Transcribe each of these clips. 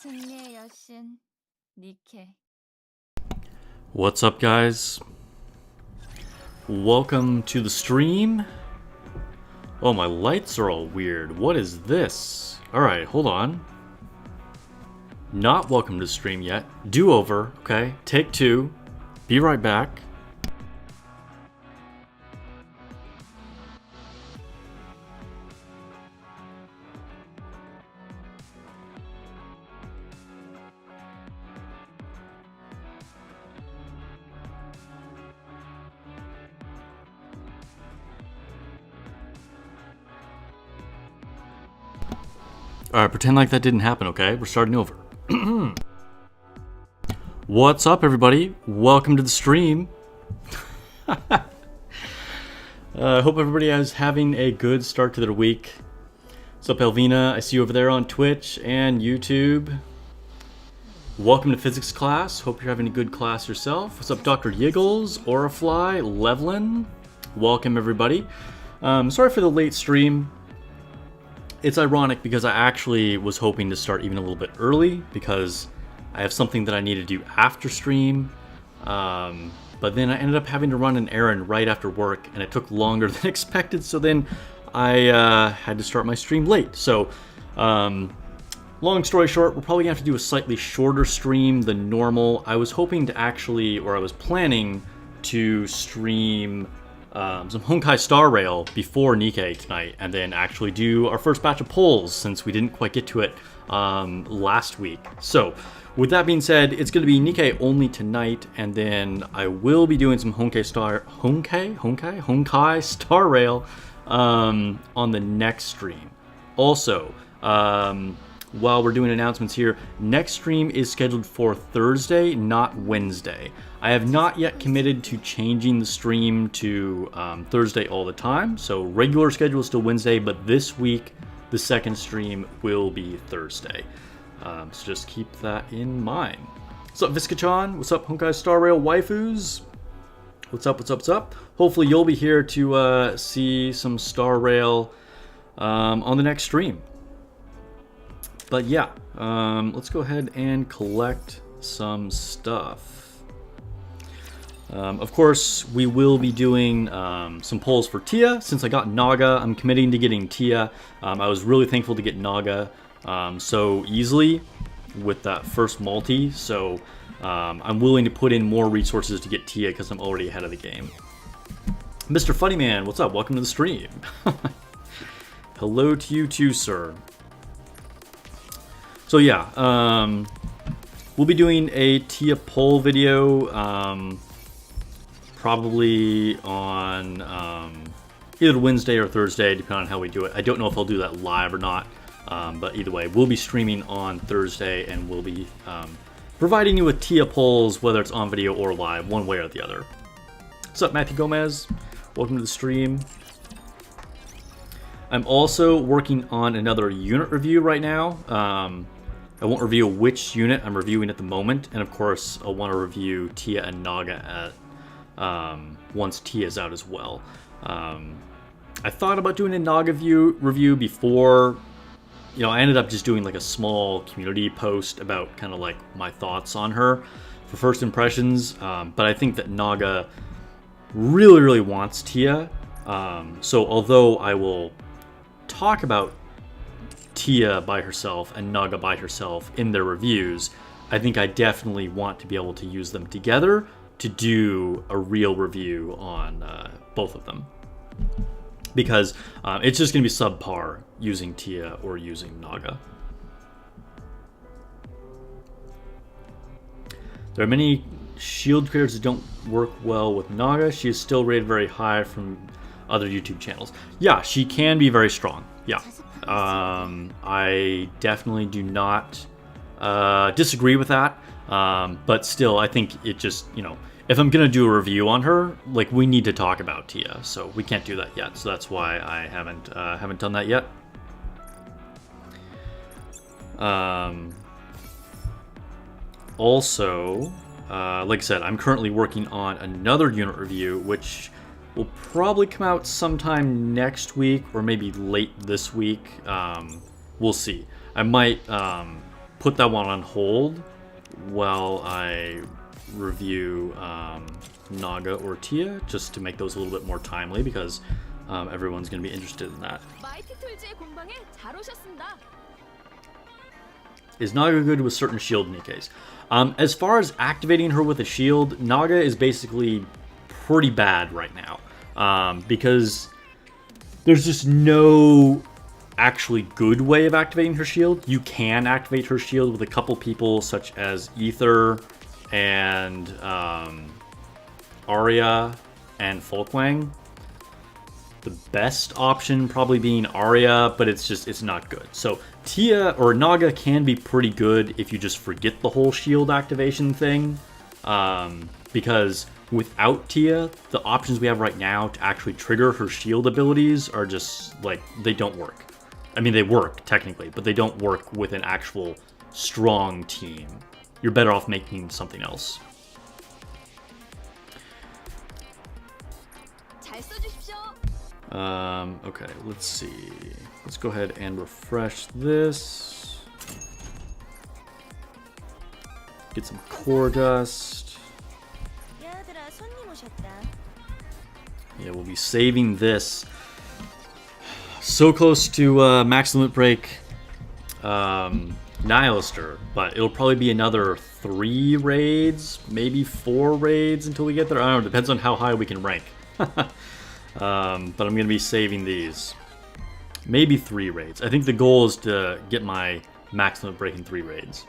승리의 여신 니케. What's up, guys? Welcome to the stream. Oh, my lights are all weird. What is this? Alright, hold on. Not welcome to the stream yet. Do over, okay? Take two. Be right back. Alright, pretend like that didn't happen, okay? We're starting over. What's up, everybody? Welcome to the stream. Hope everybody is having a good start to their week. What's up, Elvina? I see you over there on Twitch and YouTube. Welcome to physics class. Hope you're having a good class yourself. What's up, Dr. Yiggles, Orifly, Levlin? Welcome, everybody. Sorry for the late stream. It's ironic because I actually was hoping to start even a little bit early because I have something that I need to do after stream. But then I ended up having to run an errand right after work and it took longer than expected. So then I had to start my stream late. So long story short, we're probably gonna have to do a slightly shorter stream than normal. I was hoping to actually, or I was planning to stream some Honkai Star Rail before Nikke tonight, and then actually do our first batch of polls since we didn't quite get to it last week. So, with that being said, it's going to be Nikke only tonight, and then I will be doing some Honkai Star Rail on the next stream. Also, while we're doing announcements here, next stream is scheduled for Thursday, not Wednesday. I have not yet committed to changing the stream to Thursday all the time, so regular schedule is still Wednesday, but this week the second stream will be Thursday. So just keep that in mind. What's up, Viscachan? What's up, Honkai Star Rail waifus? What's up, what's up, what's up? Hopefully you'll be here to see some Star Rail on the next stream. But yeah, let's go ahead and collect some stuff. Of course, we will be doing some polls for Tia. Since I got Naga, I'm committing to getting Tia. I was really thankful to get Naga so easily with that first multi. So I'm willing to put in more resources to get Tia because I'm already ahead of the game. Mr. Funnyman, what's up? Welcome to the stream. Hello to you too, sir. So yeah, we'll be doing a Tia poll video probably on either Wednesday or Thursday, depending on how we do it. I don't know if I'll do that live or not, but either way, we'll be streaming on Thursday and we'll be providing you with Tia polls, whether it's on video or live, one way or the other. What's up, Matthew Gomez? Welcome to the stream. I'm also working on another unit review right now. I won't reveal which unit I'm reviewing at the moment, and of course, I'll want to review Tia and Naga at once Tia's out as well. I thought about doing a Naga review before. You know, I ended up just doing like a small community post about kind of like my thoughts on her for first impressions. But I think that Naga really, really wants Tia. So although I will talk about Tia by herself and Naga by herself in their reviews, I think I definitely want to be able to use them together to do a real review on both of them. Because it's just going to be subpar using Tia or using Naga. There are many shield creators that don't work well with Naga. She is still rated very high from other YouTube channels. Yeah, she can be very strong. Yeah. I definitely do not disagree with that. But still, I think it just, you know, if I'm going to do a review on her, like, we need to talk about Tia. So we can't do that yet. So that's why I haven't done that yet. Also, like I said, I'm currently working on another unit review, which will probably come out sometime next week or maybe late this week. We'll see. I might put that one on hold while I review Naga or Tia, just to make those a little bit more timely, because everyone's going to be interested in that. Is Naga good with certain shield Nikkes? As far as activating her with a shield, Naga is basically pretty bad right now, because there's just no actually good way of activating her shield. You can activate her shield with a couple people, such as Ether and Arya and Folkwang. The best option probably being Arya, but it's not good. So Tia or Naga can be pretty good if you just forget the whole shield activation thing, because without Tia, the options we have right now to actually trigger her shield abilities are just, like, they don't work. I mean, they work, technically, but they don't work with an actual strong team. You're better off making something else. Okay, let's see. Let's go ahead and refresh this. Get some core dust. Yeah, we'll be saving this. So close to max limit break Nihilister, but it'll probably be another 3 raids, maybe 4 raids until we get there. I don't know, depends on how high we can rank. But I'm going to be saving these. Maybe 3 raids. I think the goal is to get my max limit break in 3 raids.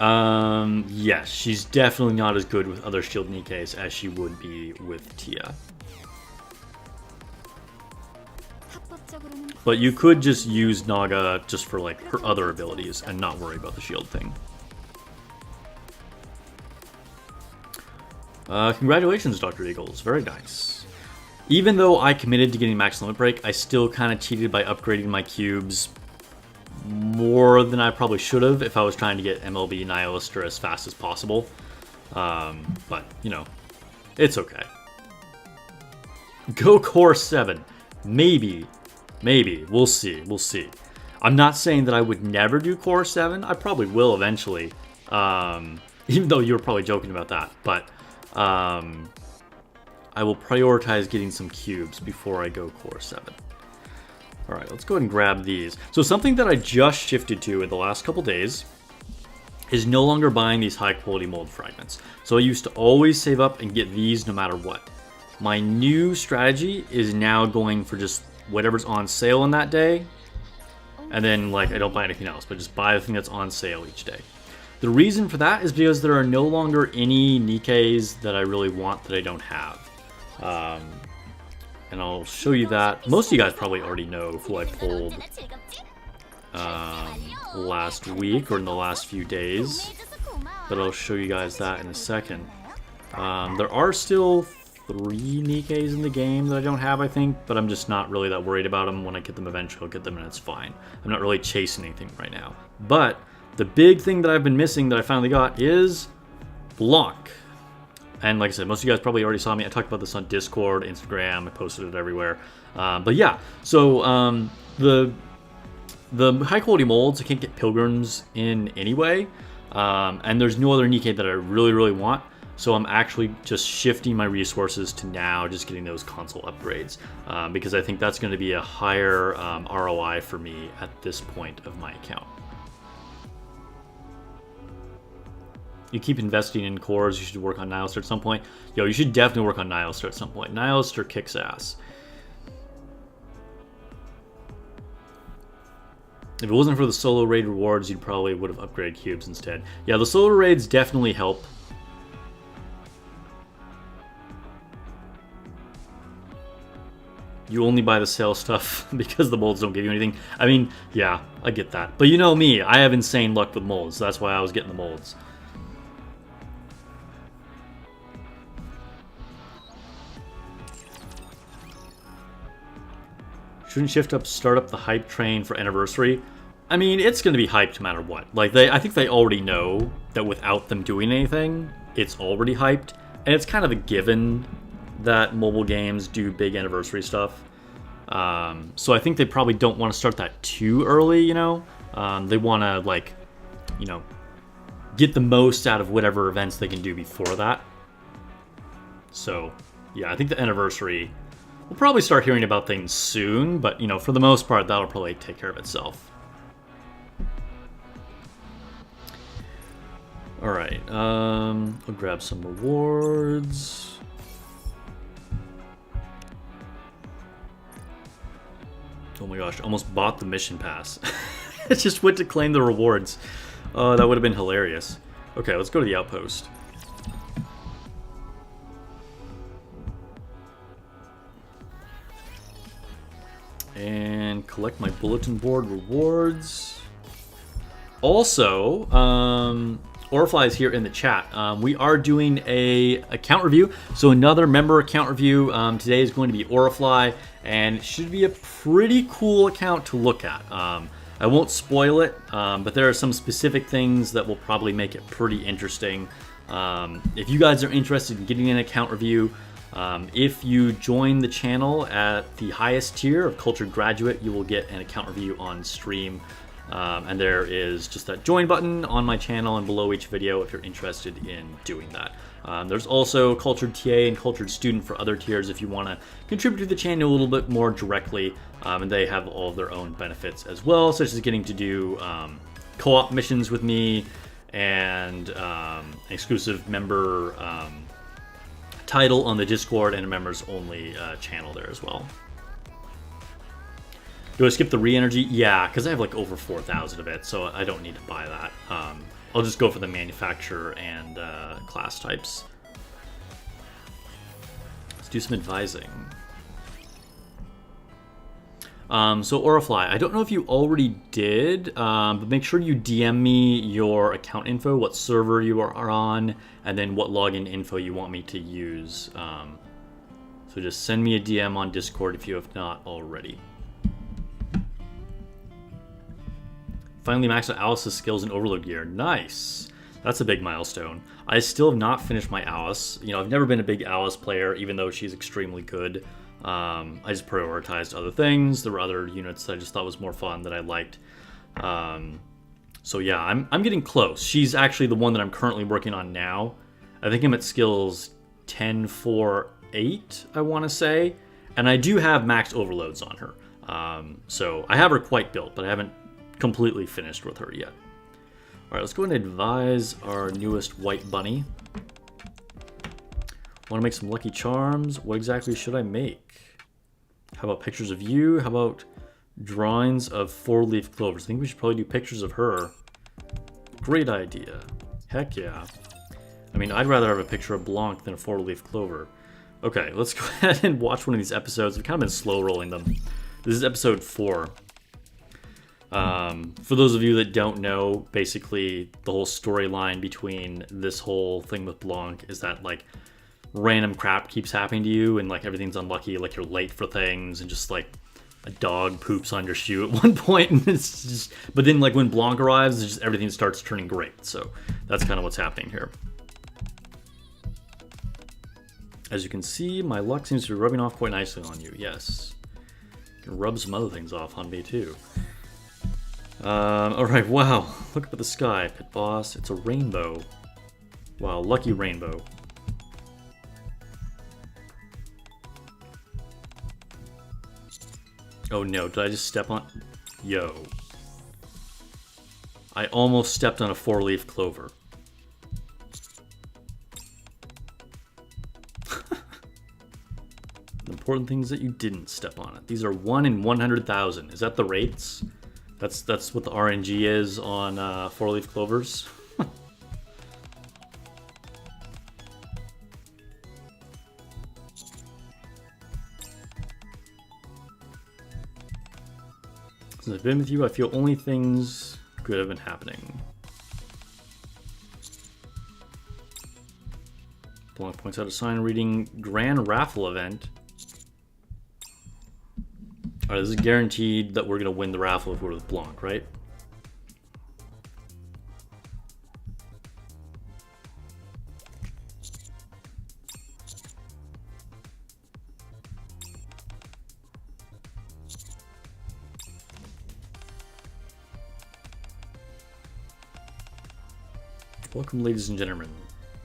Yes, she's definitely not as good with other shield Nikkes as she would be with Tia. But you could just use Naga just for, like, her other abilities and not worry about the shield thing. Congratulations, Dr. Eagles. Very nice. Even though I committed to getting max limit break, I still kind of cheated by upgrading my cubes more than I probably should have if I was trying to get MLB Nihilister as fast as possible. But, you know, it's okay. Go Core 7. Maybe. Maybe. We'll see. We'll see. I'm not saying that I would never do Core 7. I probably will eventually. Even though you were probably joking about that. But I will prioritize getting some cubes before I go Core 7. Alright, let's go ahead and grab these. So something that I just shifted to in the last couple days is no longer buying these high quality mold fragments. So I used to always save up and get these no matter what. My new strategy is now going for just whatever's on sale on that day, and then, like, I don't buy anything else, but just buy the thing that's on sale each day. The reason for that is because there are no longer any Nikkes that I really want that I don't have. And I'll show you that. Most of you guys probably already know who I pulled last week or in the last few days, but I'll show you guys that in a second. There are still 3 Nikkes in the game that I don't have, I think, but I'm just not really that worried about them. When I get them eventually, I'll get them and it's fine. I'm not really chasing anything right now. But the big thing that I've been missing that I finally got is Blanc. And like I said, most of you guys probably already saw me. I talked about this on Discord, Instagram. I posted it everywhere. But yeah, so the high quality molds, I can't get pilgrims in anyway. And there's no other Nikke that I really, really want. So I'm actually just shifting my resources to now just getting those console upgrades. Because I think that's going to be a higher ROI for me at this point of my account. You keep investing in cores, you should work on Nihilister at some point. Yo, you should definitely work on Nihilister at some point. Nihilister kicks ass. If it wasn't for the solo raid rewards, you probably would have upgraded cubes instead. Yeah, the solo raids definitely help. You only buy the sale stuff because the molds don't give you anything. I mean, yeah, I get that. But you know me, I have insane luck with molds. So that's why I was getting the molds. Shouldn't shift up, start up the hype train for anniversary? I mean, it's going to be hyped no matter what. Like, I think they already know that without them doing anything, it's already hyped. And it's kind of a given that mobile games do big anniversary stuff. So I think they probably don't want to start that too early, you know? They want to, like, you know, get the most out of whatever events they can do before that. So, yeah, I think the anniversary, we'll probably start hearing about things soon, but, you know, for the most part, that'll probably take care of itself. Alright, I'll grab some rewards. Oh my gosh, almost bought the mission pass. I just went to claim the rewards. That would have been hilarious. Okay, let's go to the outpost. And collect my bulletin board rewards. Also, Orifly is here in the chat. We are doing a account review, so another member account review. Today is going to be Orifly, and it should be a pretty cool account to look at. I won't spoil it, but there are some specific things that will probably make it pretty interesting. If you guys are interested in getting an account review, if you join the channel at the highest tier of Cultured Graduate, you will get an account review on stream. And there is just that join button on my channel and below each video if you're interested in doing that. There's also Cultured TA and Cultured Student for other tiers if you want to contribute to the channel a little bit more directly. And they have all of their own benefits as well, such as getting to do co-op missions with me and exclusive member title on the Discord and a members only channel there as well. Do I skip the re-energy? Yeah, because I have like over 4,000 of it, so I don't need to buy that. I'll just go for the manufacturer and class types. Let's do some advising. So Orifly, I don't know if you already did, but make sure you DM me your account info, what server you are on, and then what login info you want me to use. So just send me a DM on Discord if you have not already. Finally maxed out Alice's skills in Overload gear. Nice. That's a big milestone. I still have not finished my Alice. You know, I've never been a big Alice player, even though she's extremely good. I just prioritized other things. There were other units that I just thought was more fun that I liked. So yeah, I'm getting close. She's actually the one that I'm currently working on now. I think I'm at skills 10, 4, 8, I want to say. And I do have max overloads on her. So I have her quite built, but I haven't completely finished with her yet. All right, let's go ahead and advise our newest white bunny. Want to make some lucky charms? What exactly should I make? How about pictures of you? How about drawings of 4-leaf clovers? I think we should probably do pictures of her. Great idea. Heck yeah. I mean, I'd rather have a picture of Blanc than a 4-leaf clover. Okay, let's go ahead and watch one of these episodes. We've kind of been slow rolling them. This is episode 4. For those of you that don't know, basically the whole storyline between this whole thing with Blanc is that like random crap keeps happening to you and like everything's unlucky, like you're late for things and just like a dog poops on your shoe at one point and it's just, but then like when Blanc arrives, it's just everything starts turning great. So that's kind of what's happening here. As you can see, my luck seems to be rubbing off quite nicely on you. Yes. You can rub some other things off on me too. Alright, wow. Look up at the sky, Pit Boss. It's a rainbow. Wow, lucky rainbow. Oh no, did I just step on... Yo. I almost stepped on a 4-leaf clover. The important thing is that you didn't step on it. These are 1 in 100,000. Is that the rates? That's what the RNG is on 4-leaf clovers. Since I've been with you, I feel only things good have been happening. Blanc points out a sign reading Grand Raffle Event. Alright, this is guaranteed that we're going to win the raffle if we're with Blanc, right? Welcome, ladies and gentlemen.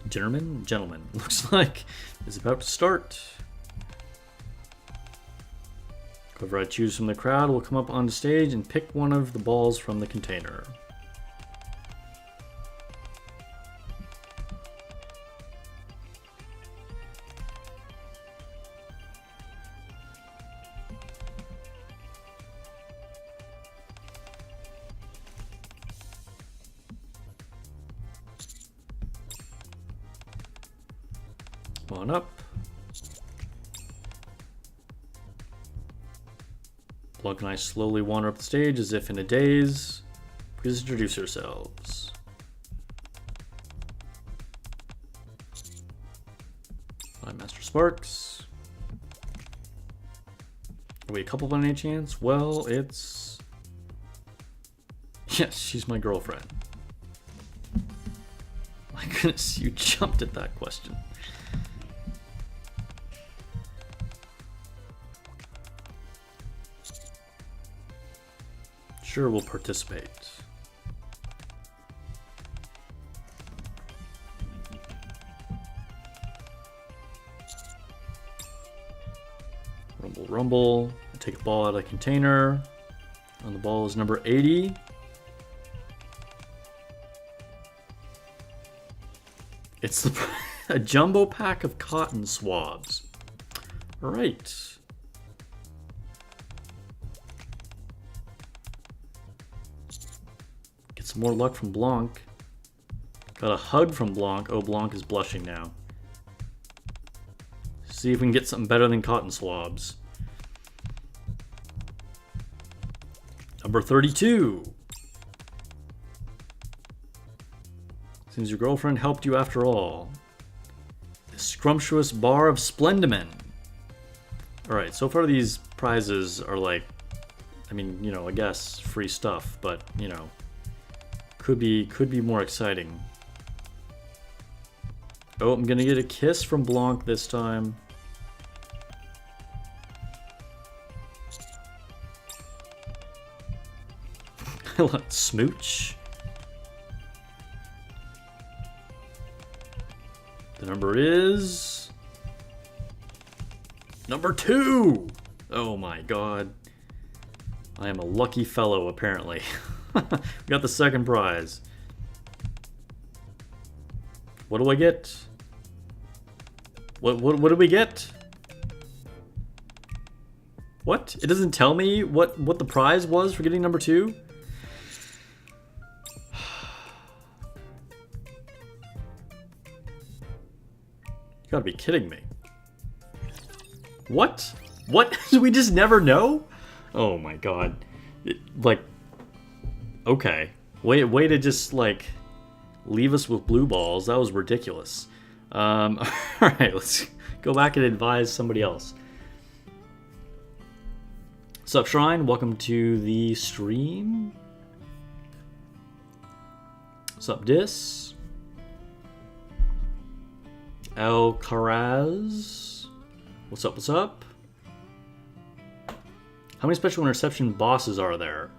Gentlemen. Looks like it's about to start. Whoever I choose from the crowd will come up on stage and pick one of the balls from the container. Come on up. Blanc and I slowly wander up the stage as if in a daze. Please introduce yourselves. I'm Master Sparks. Are we a couple by any chance? Well, it's... Yes, she's my girlfriend. My goodness, you jumped at that question. Sure, we'll participate. Rumble, rumble. I take a ball out of the container. And the ball is number 80. It's a jumbo pack of cotton swabs. All right. Get some more luck from Blanc. Got a hug from Blanc. Oh, Blanc is blushing now. See if we can get something better than cotton swabs. Number 32. Seems your girlfriend helped you after all. The scrumptious bar of Splendimen. Alright, so far these prizes are like, I mean, you know, I guess free stuff, but, you know, could be more exciting. Oh, I'm gonna get a kiss from Blanc this time. Smooch. The number is... number 2! Oh my god. I am a lucky fellow, apparently. We got the second prize. What do I get? What do we get? What? It doesn't tell me what the prize was for getting number 2? You gotta be kidding me. What? What? We just never know? Oh my god. Okay. Way to just, like, leave us with blue balls. That was ridiculous. Alright, let's go back and advise somebody else. Sup, Shrine? Welcome to the stream. Sup, Dis? El Caraz. What's up, what's up? How many special interception bosses are there?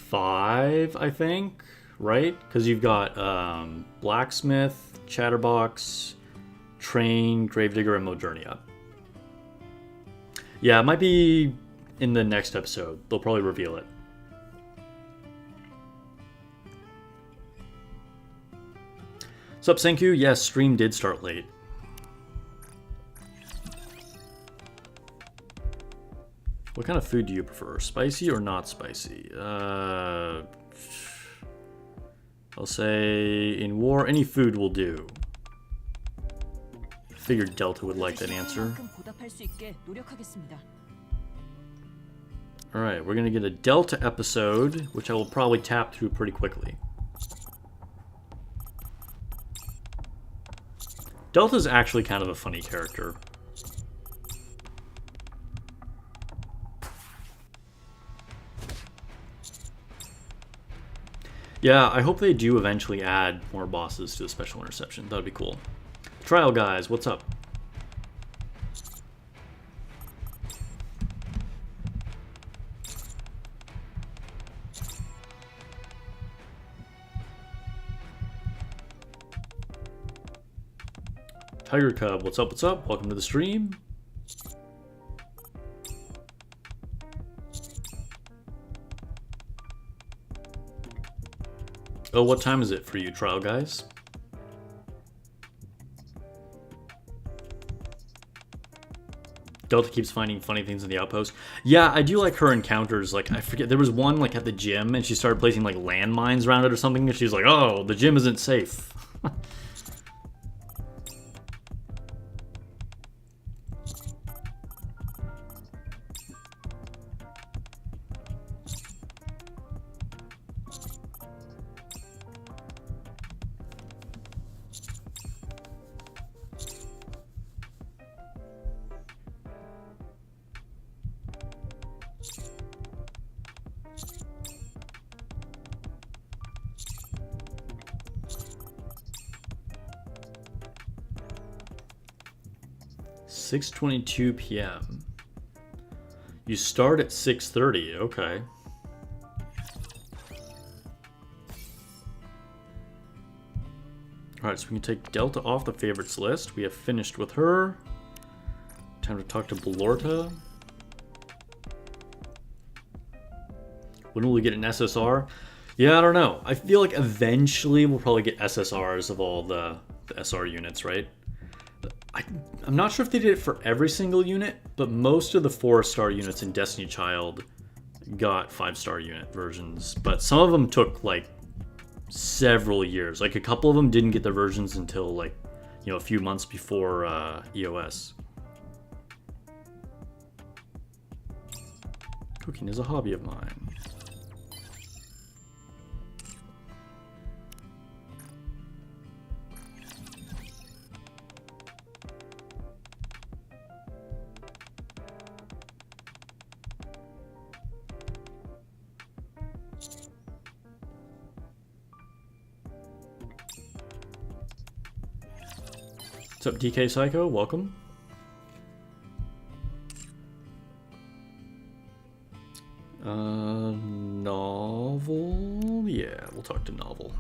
5, I think, right? Because you've got Blacksmith, Chatterbox, Train, Gravedigger, and Modernia. Yeah, it might be in the next episode. They'll probably reveal it. Sup, Senku? Yes, stream did start late. What kind of food do you prefer? Spicy or not spicy? I'll say in war, any food will do. I figured Delta would like that answer. Alright, we're gonna get a Delta episode, which I will probably tap through pretty quickly. Delta's actually kind of a funny character. Yeah, I hope they do eventually add more bosses to the special interception. That would be cool. Trial guys, what's up? Tiger Cub, what's up, what's up? Welcome to the stream. Oh, what time is it for you, trial guys? Delta keeps finding funny things in the Outpost. Yeah, I do like her encounters. Like, I forget, there was one like at the gym and she started placing like landmines around it or something, and she's like, oh, the gym isn't safe. 6:22 p.m. You start at 6:30. Okay. Alright, so we can take Delta off the favorites list. We have finished with her. Time to talk to Blorta. When will we get an SSR? Yeah, I don't know. I feel like eventually we'll probably get SSRs of all the SR units, right? I'm not sure if they did it for every single unit, but most of the 4-star units in Destiny Child got 5-star unit versions. But some of them took like several years. Like a couple of them didn't get their versions until like, you know, a few months before EOS. Cooking is a hobby of mine. What's up, DK Psycho? Welcome. Novel? Yeah, we'll talk to Novel.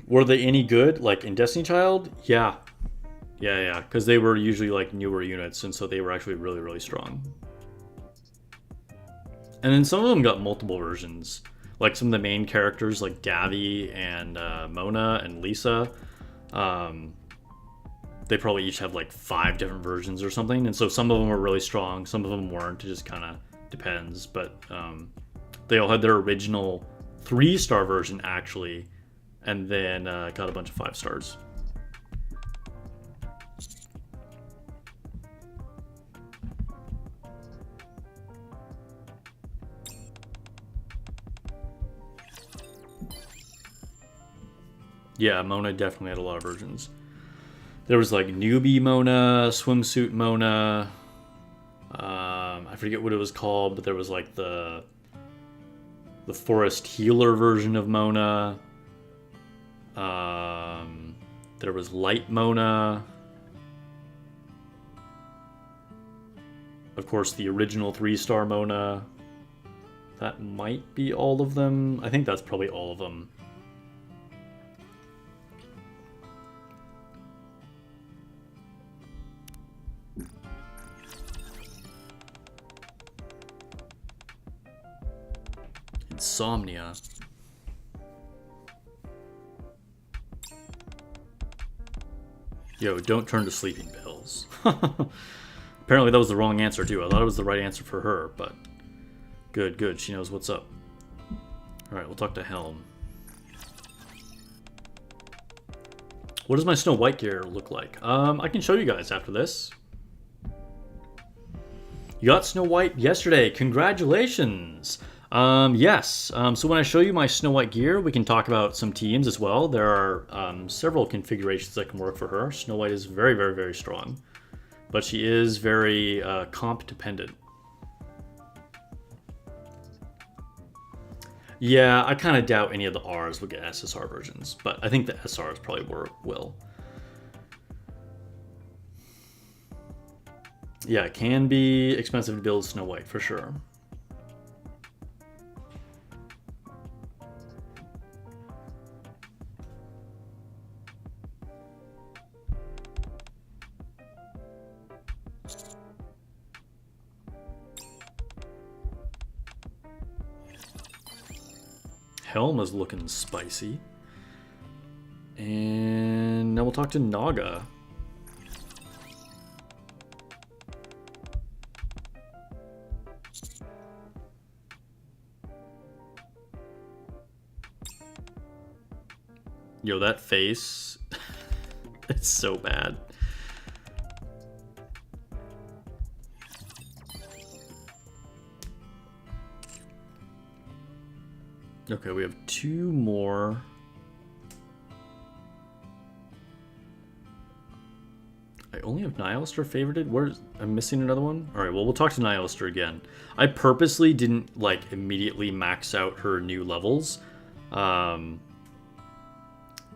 Were they any good? Like in Destiny Child? Yeah. Yeah, because they were usually like newer units, and so they were actually really, really strong. And then some of them got multiple versions. Like some of the main characters like Davi and Mona and Lisa. They probably each have like 5 different versions or something. And so some of them were really strong, some of them weren't. It just kind of depends. But they all had their original 3-star version actually. And then got a bunch of 5 stars. Yeah, Mona definitely had a lot of versions. There was like newbie Mona, swimsuit Mona. I forget what it was called, but there was like the forest healer version of Mona. There was light Mona. Of course, the original 3-star Mona. That might be all of them. I think that's probably all of them. Insomnia. Yo, don't turn to sleeping pills. Apparently that was the wrong answer too. I thought it was the right answer for her, but good. She knows what's up. Alright, we'll talk to Helm. What does my Snow White gear look like? I can show you guys after this. You got Snow White yesterday. Congratulations! Yes. So when I show you my Snow White gear, we can talk about some teams as well. There are several configurations that can work for her. Snow White is very, very, very strong. But she is very comp dependent. Yeah, I kind of doubt any of the Rs will get SSR versions. But I think the SRs probably will. Yeah, it can be expensive to build Snow White, for sure. Helma's looking spicy. And now we'll talk to Naga. Yo, that face, it's so bad. Okay, we have 2 more. I only have Nihilister favorited. I'm missing another one? Alright, well, we'll talk to Nihilister again. I purposely didn't, like, immediately max out her new levels.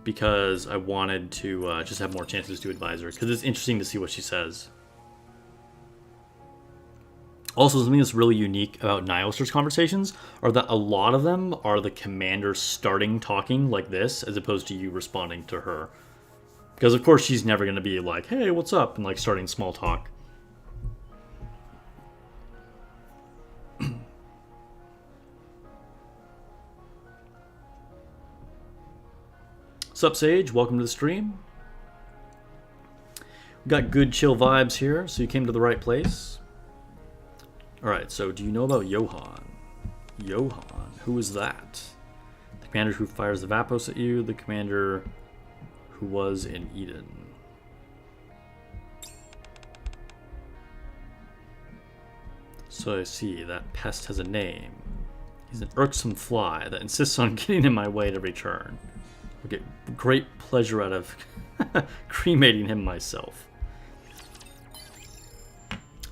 Because I wanted to just have more chances to advise her. Because it's interesting to see what she says. Also, something that's really unique about Nihilister's conversations are that a lot of them are the commander starting talking like this, as opposed to you responding to her. Because, of course, she's never going to be like, hey, what's up? And, like, starting small talk. Sup, Sage? Welcome to the stream. We got good chill vibes here, so you came to the right place. Alright, so do you know about Johan? Johan, who is that? The commander who fires the Outpost at you, the commander who was in Eden. So I see, that pest has a name. He's an irksome fly that insists on getting in my way at every turn. I'll get great pleasure out of cremating him myself.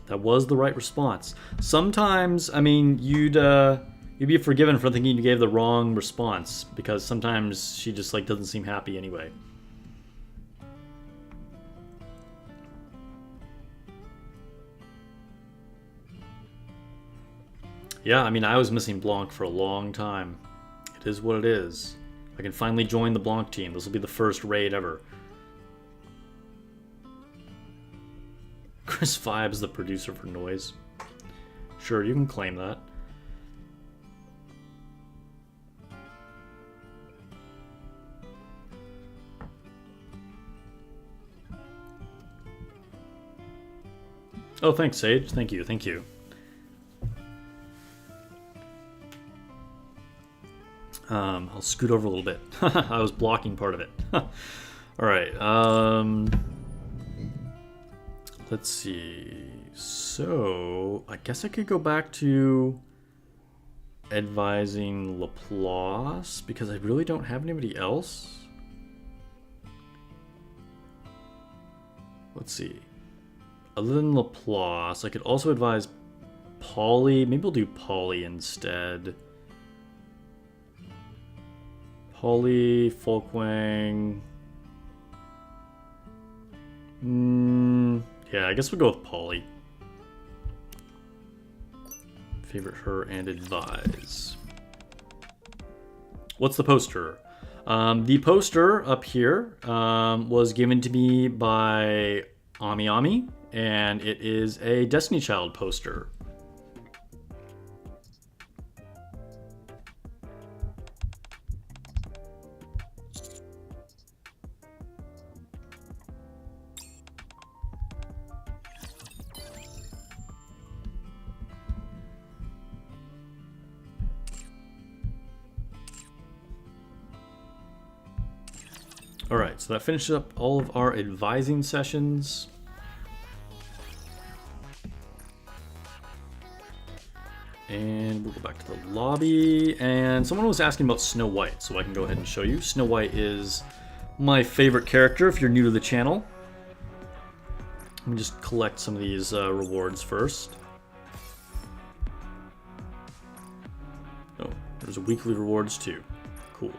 That was the right response. Sometimes, I mean, you'd be forgiven for thinking you gave the wrong response, because sometimes she just, like, doesn't seem happy anyway. Yeah, I mean, I was missing Blanc for a long time. It is what it is. I can finally join the Blanc team. This will be the first raid ever. Chris Vibes, the producer for Noise. Sure, you can claim that. Oh, thanks, Sage. Thank you, thank you. I'll scoot over a little bit. I was blocking part of it. Alright, let's see. So, I guess I could go back to advising Laplace, because I really don't have anybody else. Let's see. Other than Laplace, I could also advise Polly. Maybe we'll do Polly instead. Polly, Folkwang. Yeah, I guess we'll go with Polly. Favorite her and advise. What's the poster? The poster up here was given to me by Ami Ami, and it is a Destiny Child poster. Alright, so that finishes up all of our advising sessions. And we'll go back to the lobby. And someone was asking about Snow White, so I can go ahead and show you. Snow White is my favorite character if you're new to the channel. Let me just collect some of these rewards first. Oh, there's a weekly rewards too. Cool.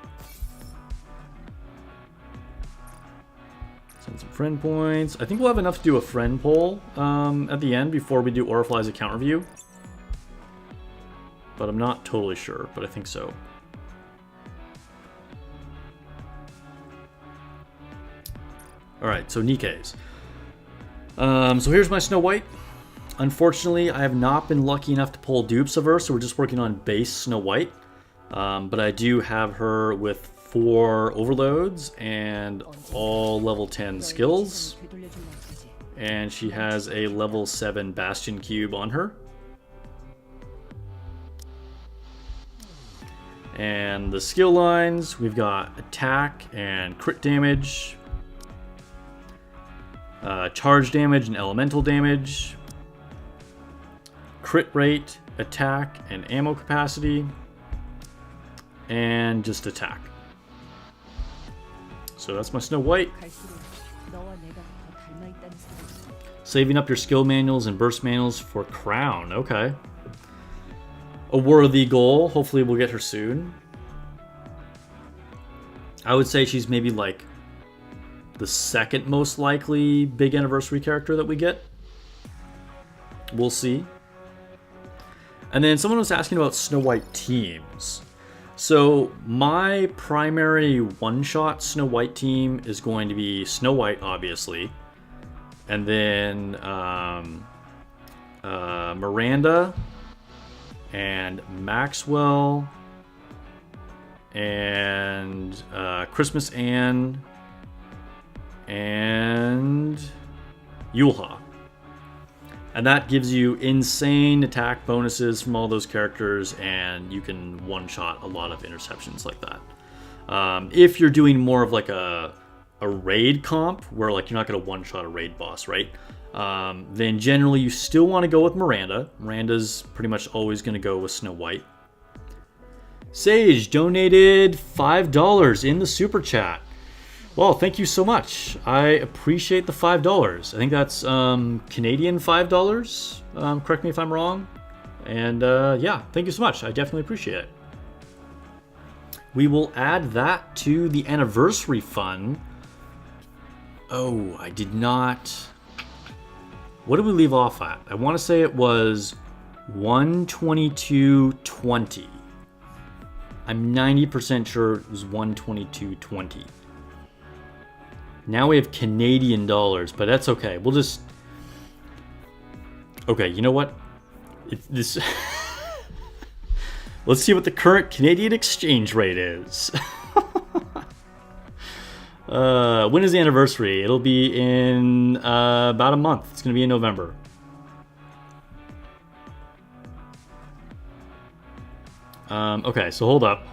Send some friend points. I think we'll have enough to do a friend poll at the end before we do Orifly's account review. But I'm not totally sure, but I think so. Alright, so Nikke's. So here's my Snow White. Unfortunately, I have not been lucky enough to pull dupes of her, so we're just working on base Snow White. But I do have her with 4 overloads and all level 10 skills. And she has a level 7 Bastion Cube on her. And the skill lines, we've got attack and crit damage, charge damage and elemental damage, crit rate, attack and ammo capacity, and just attack. So that's my Snow White. Saving up your skill manuals and burst manuals for Crown. Okay. A worthy goal. Hopefully we'll get her soon. I would say she's maybe like the second most likely big anniversary character that we get. We'll see. And then someone was asking about Snow White teams. So my primary one-shot Snow White team is going to be Snow White, obviously. And then Miranda and Maxwell and Christmas Ann and Yulha. And that gives you insane attack bonuses from all those characters, and you can one-shot a lot of interceptions like that. If you're doing more of like a raid comp, where like you're not going to one-shot a raid boss, right? Then generally you still want to go with Miranda. Miranda's pretty much always going to go with Snow White. Sage donated $5 in the super chat. Well, thank you so much. I appreciate the $5. I think that's Canadian $5. Correct me if I'm wrong. And yeah, thank you so much. I definitely appreciate it. We will add that to the anniversary fund. Oh, I did not. What did we leave off at? I want to say it was 122.20. I'm 90% sure it was 122.20. Now we have Canadian dollars, but that's okay. We'll just... Okay, you know what? This... Let's see what the current Canadian exchange rate is. When is the anniversary? It'll be in about a month. It's going to be in November. Okay, so hold up.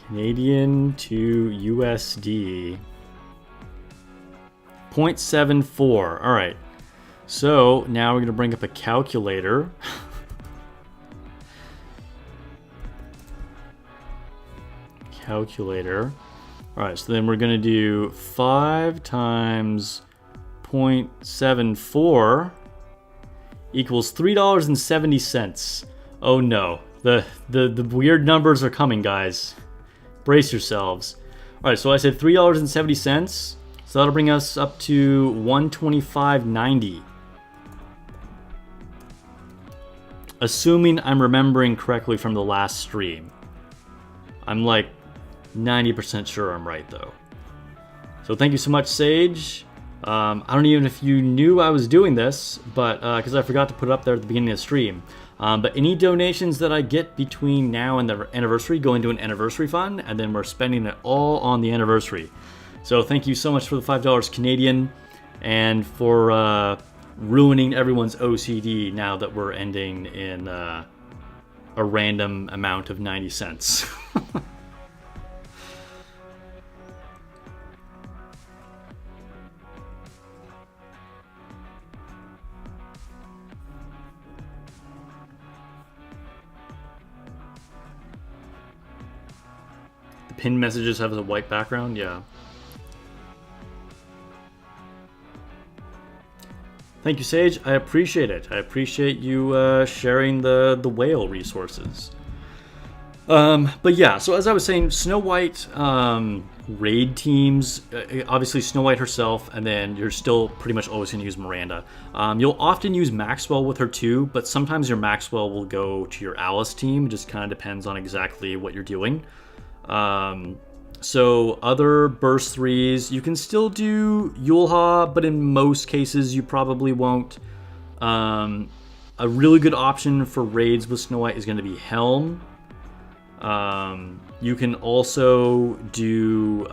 Canadian to USD. 0.74. All right. So now we're going to bring up a calculator. Calculator. All right, so then we're going to do 5 times 0.74 equals $3.70. Oh no, the weird numbers are coming, guys. Brace yourselves. All right, so I said $3.70, so that'll bring us up to $125.90. Assuming I'm remembering correctly from the last stream. I'm like 90% sure I'm right though. So thank you so much, Sage. I don't even know if you knew I was doing this, but because I forgot to put it up there at the beginning of the stream. But any donations that I get between now and the anniversary go into an anniversary fund, and then we're spending it all on the anniversary. So thank you so much for the $5 Canadian, and for ruining everyone's OCD now that we're ending in a random amount of 90 cents. Pinned messages have a white background, yeah. Thank you, Sage. I appreciate it. I appreciate you sharing the whale resources. But yeah, so as I was saying, Snow White raid teams, obviously Snow White herself, and then you're still pretty much always going to use Miranda. You'll often use Maxwell with her too, but sometimes your Maxwell will go to your Alice team. It just kind of depends on exactly what you're doing. So other burst 3s, you can still do Yulha, but in most cases you probably won't. A really good option for raids with Snow White is going to be Helm. You can also do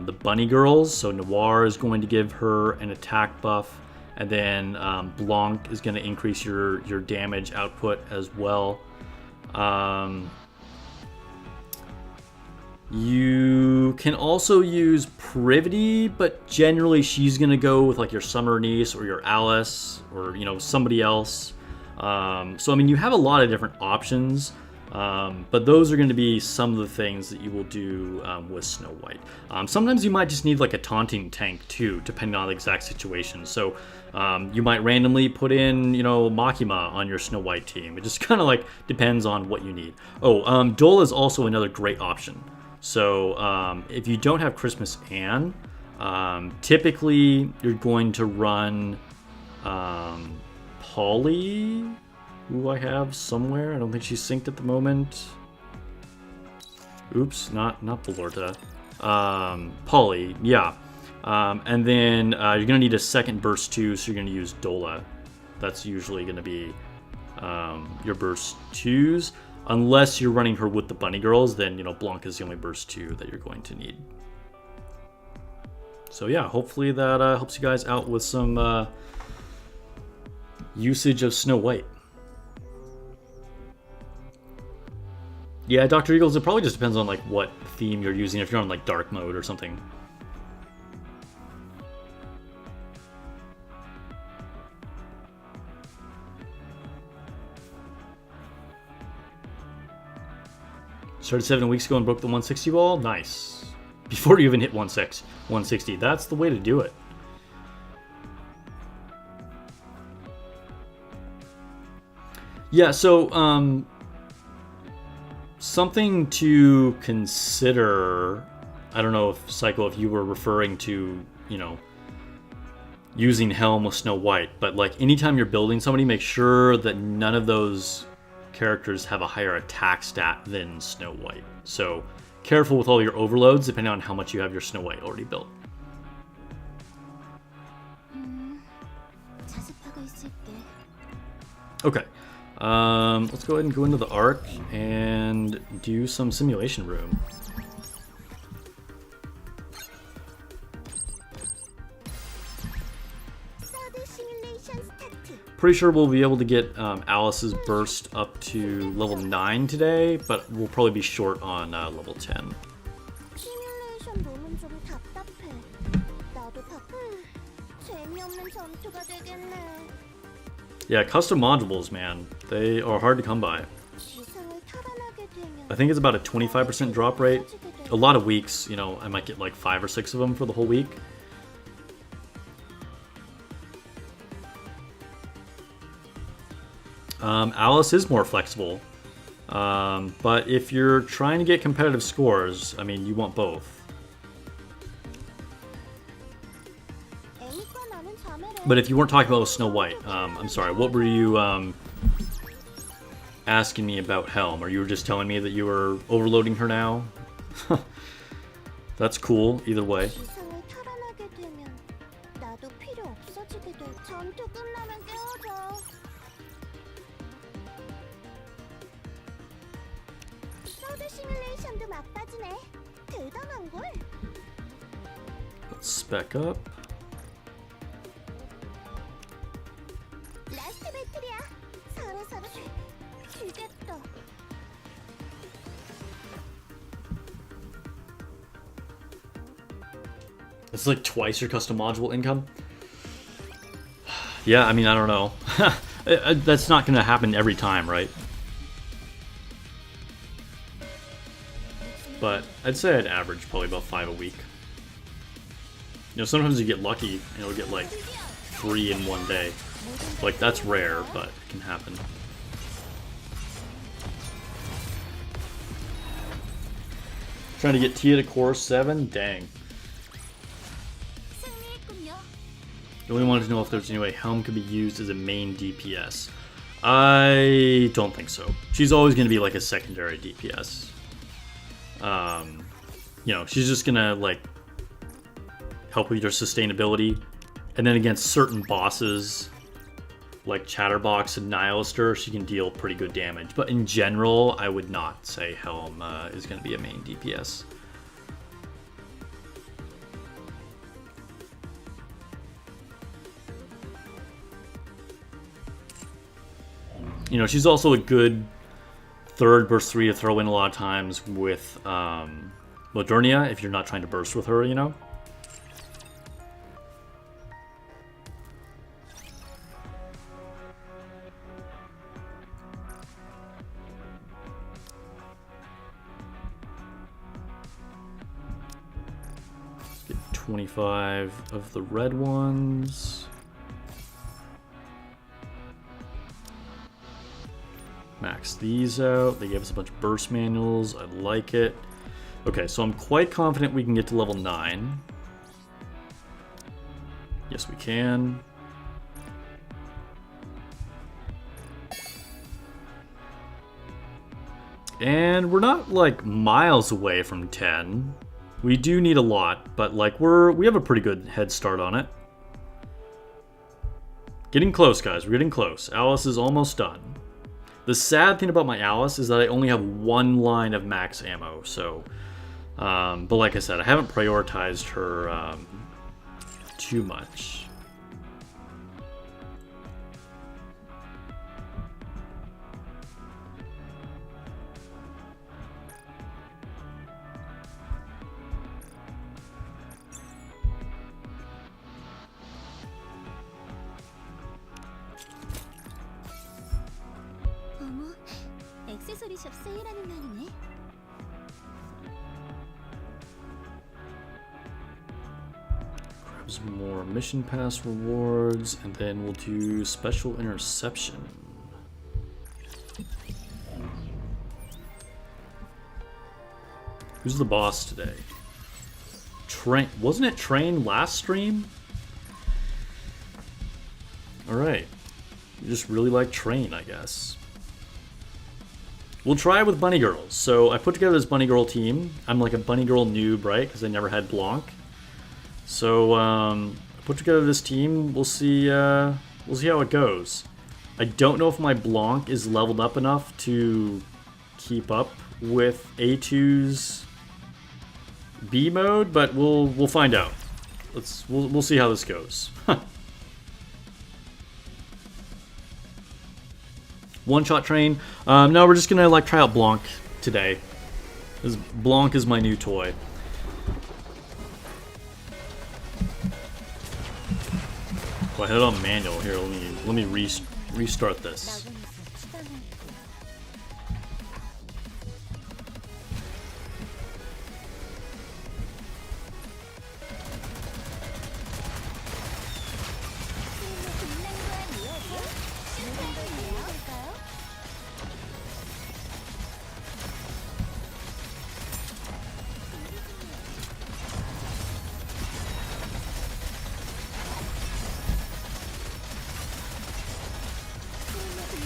the Bunny Girls. So Noir is going to give her an attack buff, and then Blanc is going to increase your damage output as well. You can also use Privity, but generally she's going to go with like your Summer Niece or your Alice or, you know, somebody else. So, I mean, you have a lot of different options, but those are going to be some of the things that you will do with Snow White. Sometimes you might just need like a taunting tank too, depending on the exact situation. So you might randomly put in, you know, Makima on your Snow White team. It just kind of like depends on what you need. Oh, Dole is also another great option. So if you don't have Christmas Anne, typically you're going to run Polly, who I have somewhere. I don't think she's synced at the moment. Oops, not Belorta. Polly, yeah. And then you're gonna need a second burst too, so you're gonna use Dola. That's usually gonna be your burst 2s. Unless you're running her with the Bunny Girls, then, you know, Blanc is the only burst 2 that you're going to need. So yeah, hopefully that helps you guys out with some usage of Snow White. Yeah, Dr. Eagles, it probably just depends on like what theme you're using, if you're on like dark mode or something. Started 7 weeks ago and broke the 160 wall. Nice. Before you even hit 160. That's the way to do it. Yeah, so something to consider. I don't know if Psycho, if you were referring to, you know, using Helm with Snow White, but like anytime you're building somebody, make sure that none of those characters have a higher attack stat than Snow White. So careful with all your overloads depending on how much you have your Snow White already built. Okay, let's go ahead and go into the Arc and do some simulation room. Pretty sure we'll be able to get Alice's burst up to level 9 today, but we'll probably be short on level 10. Yeah, custom modules, man. They are hard to come by. I think it's about a 25% drop rate. A lot of weeks, you know, I might get like 5 or 6 of them for the whole week. Alice is more flexible, but if you're trying to get competitive scores, I mean, you want both. But if you weren't talking about Snow White, I'm sorry, what were you asking me about Helm? Or you were just telling me that you were overloading her now? That's cool, either way. Let's spec up. It's like twice your custom module income. Yeah, I mean, I don't know. That's not going to happen every time, right? But I'd say I'd average probably about 5 a week. You know, sometimes you get lucky and you'll get like 3 in one day. Like, that's rare, but it can happen. Trying to get Tia to core 7? Dang. You only wanted to know if there's any way Helm could be used as a main DPS. I don't think so. She's always going to be like a secondary DPS. You know, she's just going to like help with your sustainability. And then against certain bosses, like Chatterbox and Nihilister, she can deal pretty good damage. But in general, I would not say Helm is going to be a main DPS. You know, she's also a good third burst 3 to throw in a lot of times with Modernia if you're not trying to burst with her, you know? Let's get 25 of the red ones. Max these out. They gave us a bunch of burst manuals. I like it. Okay, so I'm quite confident we can get to level 9. Yes, we can. And we're not like miles away from 10. We do need a lot, but like we have a pretty good head start on it. Getting close, guys. We're getting close. Alice is almost done. The sad thing about my Alice is that I only have one line of max ammo, so... but like I said, I haven't prioritized her too much. Grab some more mission pass rewards, and then we'll do special interception. Who's the boss today? Train. Wasn't it Train last stream? Alright. You just really like Train, I guess. We'll try with Bunny Girls. So I put together this Bunny Girl team. I'm like a Bunny Girl noob, right? Because I never had Blanc. So I put together this team. We'll see how it goes. I don't know if my Blanc is leveled up enough to keep up with A2's B mode, but we'll find out. We'll see how this goes. One-shot Train. No, we're just gonna like try out Blanc today. Blanc is my new toy. Well, I had it on manual here. Let me restart this.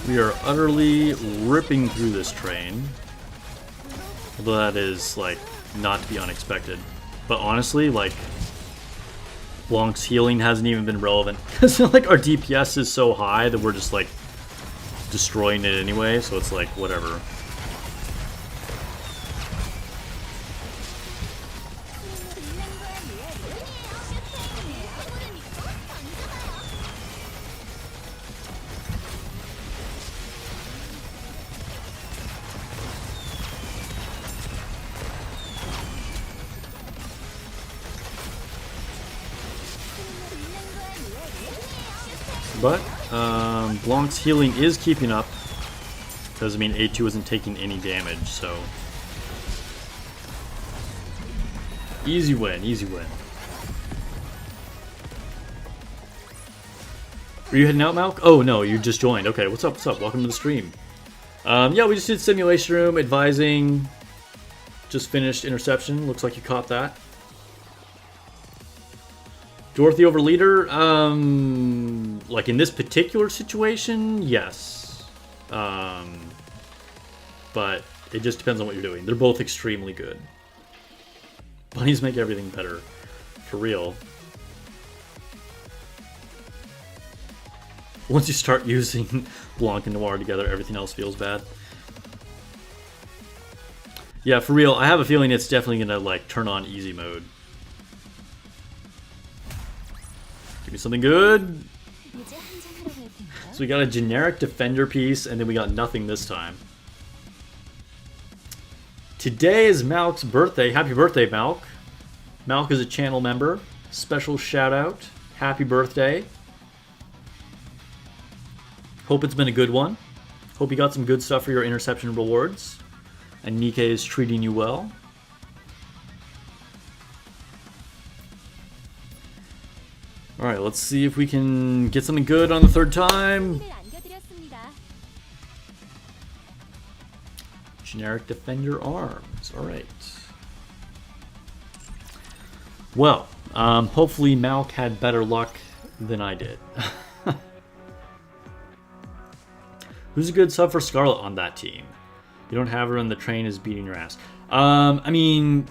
We are utterly ripping through this train. Although that is, like, not to be unexpected. But honestly, like, Blanc's healing hasn't even been relevant. Because, like, our DPS is so high that we're just, like, destroying it anyway. So it's like, whatever. But Blanc's healing is keeping up, because I mean A2 isn't taking any damage, so easy win, easy win. Are you heading out, Malk? Oh no, you just joined. Okay, what's up? What's up? Welcome to the stream. Yeah, we just did simulation room advising. Just finished Interception. Looks like you caught that. Dorothy over leader, like in this particular situation, yes. But it just depends on what you're doing. They're both extremely good. Bunnies make everything better, for real. Once you start using Blanc and Noir together, everything else feels bad. Yeah, for real, I have a feeling it's definitely gonna like turn on easy mode. Give me something good. So we got a generic defender piece, and then we got nothing this time. Today is Malk's birthday. Happy birthday, Malk. Malk is a channel member. Special shout out. Happy birthday. Hope it's been a good one. Hope you got some good stuff for your interception rewards. And Nikke is treating you well. Alright, let's see if we can get something good on the third time. Generic defender arms. Alright. Well, hopefully Malk had better luck than I did. Who's a good sub for Scarlet on that team? You don't have her and the train is beating your ass. I mean,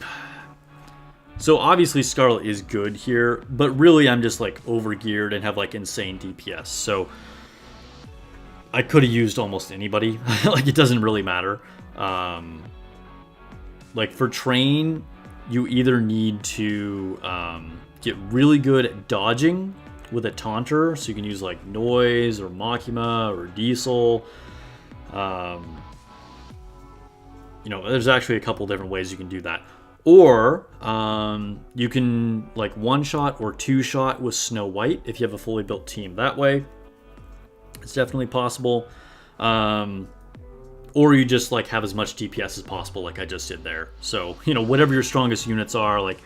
so obviously Scarlet is good here, but really I'm just like overgeared and have like insane DPS. So I could have used almost anybody. Like it doesn't really matter. Like for train, you either need to get really good at dodging with a taunter, so you can use like Noise or Makima or Diesel. You know, there's actually a couple different ways you can do that. Or you can like one-shot or two-shot with Snow White if you have a fully built team that way. It's definitely possible. Or you just like have as much DPS as possible like I just did there. So, you know, whatever your strongest units are, like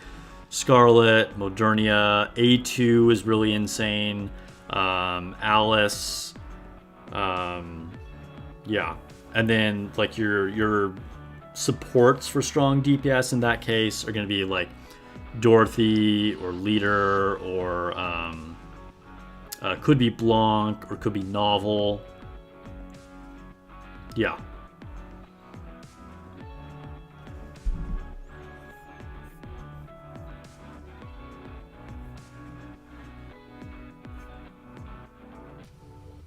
Scarlet, Modernia, A2 is really insane. Alice, yeah. And then like your supports for strong DPS in that case are going to be like Dorothy or Leader or could be Blanc or could be Novel. Yeah.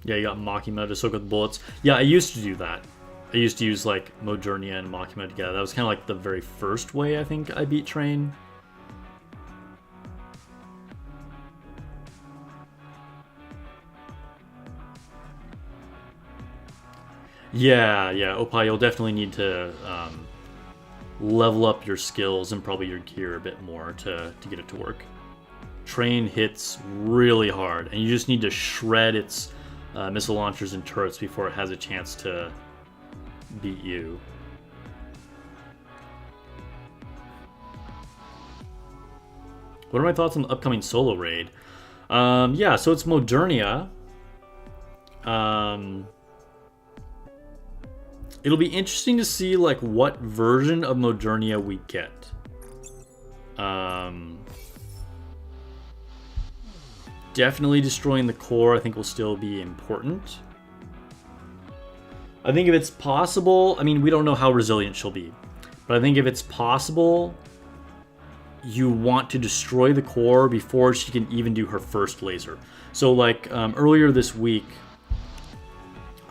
Yeah, you got Makima to soak with bullets. Yeah, I used to do that. I used to use like Modernia and Makima together. That was kind of like the very first way I think I beat Train. Yeah, Opie, you'll definitely need to level up your skills and probably your gear a bit more to get it to work. Train hits really hard, and you just need to shred its missile launchers and turrets before it has a chance to beat you. What are my thoughts on the upcoming solo raid? Yeah, so it's Modernia. It'll be interesting to see like what version of Modernia we get. Definitely destroying the core I think will still be important. I think if it's possible, I mean, we don't know how resilient she'll be, but I think if it's possible, you want to destroy the core before she can even do her first laser. So like earlier this week,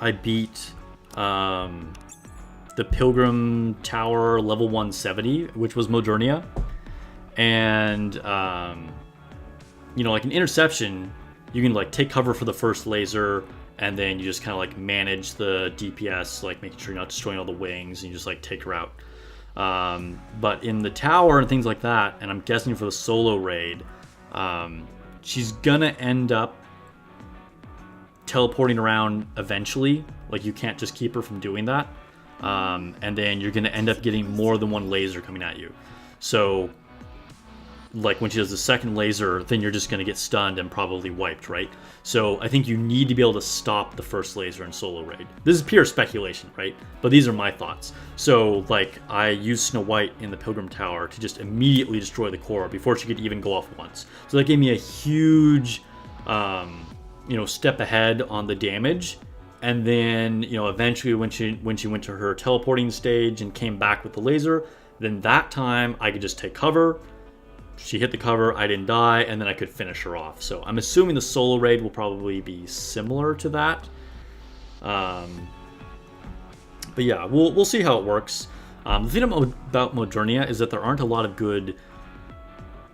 I beat the Pilgrim Tower level 170, which was Modernia. And, you know, like an Interception, you can like take cover for the first laser, and then you just kind of like manage the DPS, like making sure you're not destroying all the wings, and you just like take her out. But in the tower and things like that, and I'm guessing for the solo raid, she's gonna end up teleporting around eventually. Like you can't just keep her from doing that. And then you're gonna end up getting more than one laser coming at you. So like when she does the second laser, then you're just gonna get stunned and probably wiped, right? So I think you need to be able to stop the first laser in solo raid. This is pure speculation, right? But these are my thoughts. So like I used Snow White in the Pilgrim Tower to just immediately destroy the core before she could even go off once. So that gave me a huge you know, step ahead on the damage. And then, you know, eventually when she went to her teleporting stage and came back with the laser, then that time I could just take cover, she hit the cover, I didn't die, and then I could finish her off. So I'm assuming the solo raid will probably be similar to that. But yeah, we'll see how it works. The thing about Modernia is that there aren't a lot of good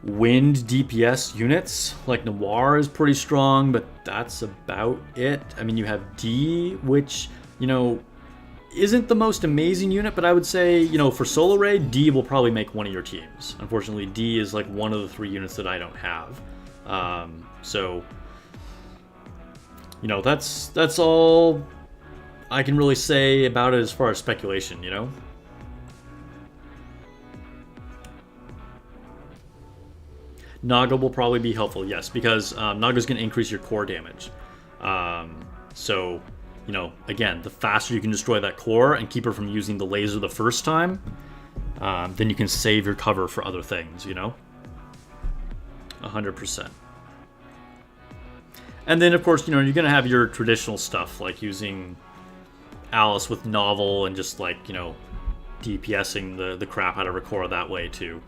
wind DPS units. Like Noir is pretty strong, but that's about it. I mean, you have D, which, you know, isn't the most amazing unit, but I would say, you know, for solo raid, D will probably make one of your teams. Unfortunately, D is like one of the 3 units that I don't have. So, you know, that's all I can really say about it as far as speculation, you know? Naga will probably be helpful, yes, because Naga's going to increase your core damage. So, you know, again, the faster you can destroy that core and keep her from using the laser the first time, then you can save your cover for other things, you know? 100%. And then, of course, you know, you're going to have your traditional stuff, like using Alice with Novel and just, like, you know, DPSing the crap out of her core that way, too.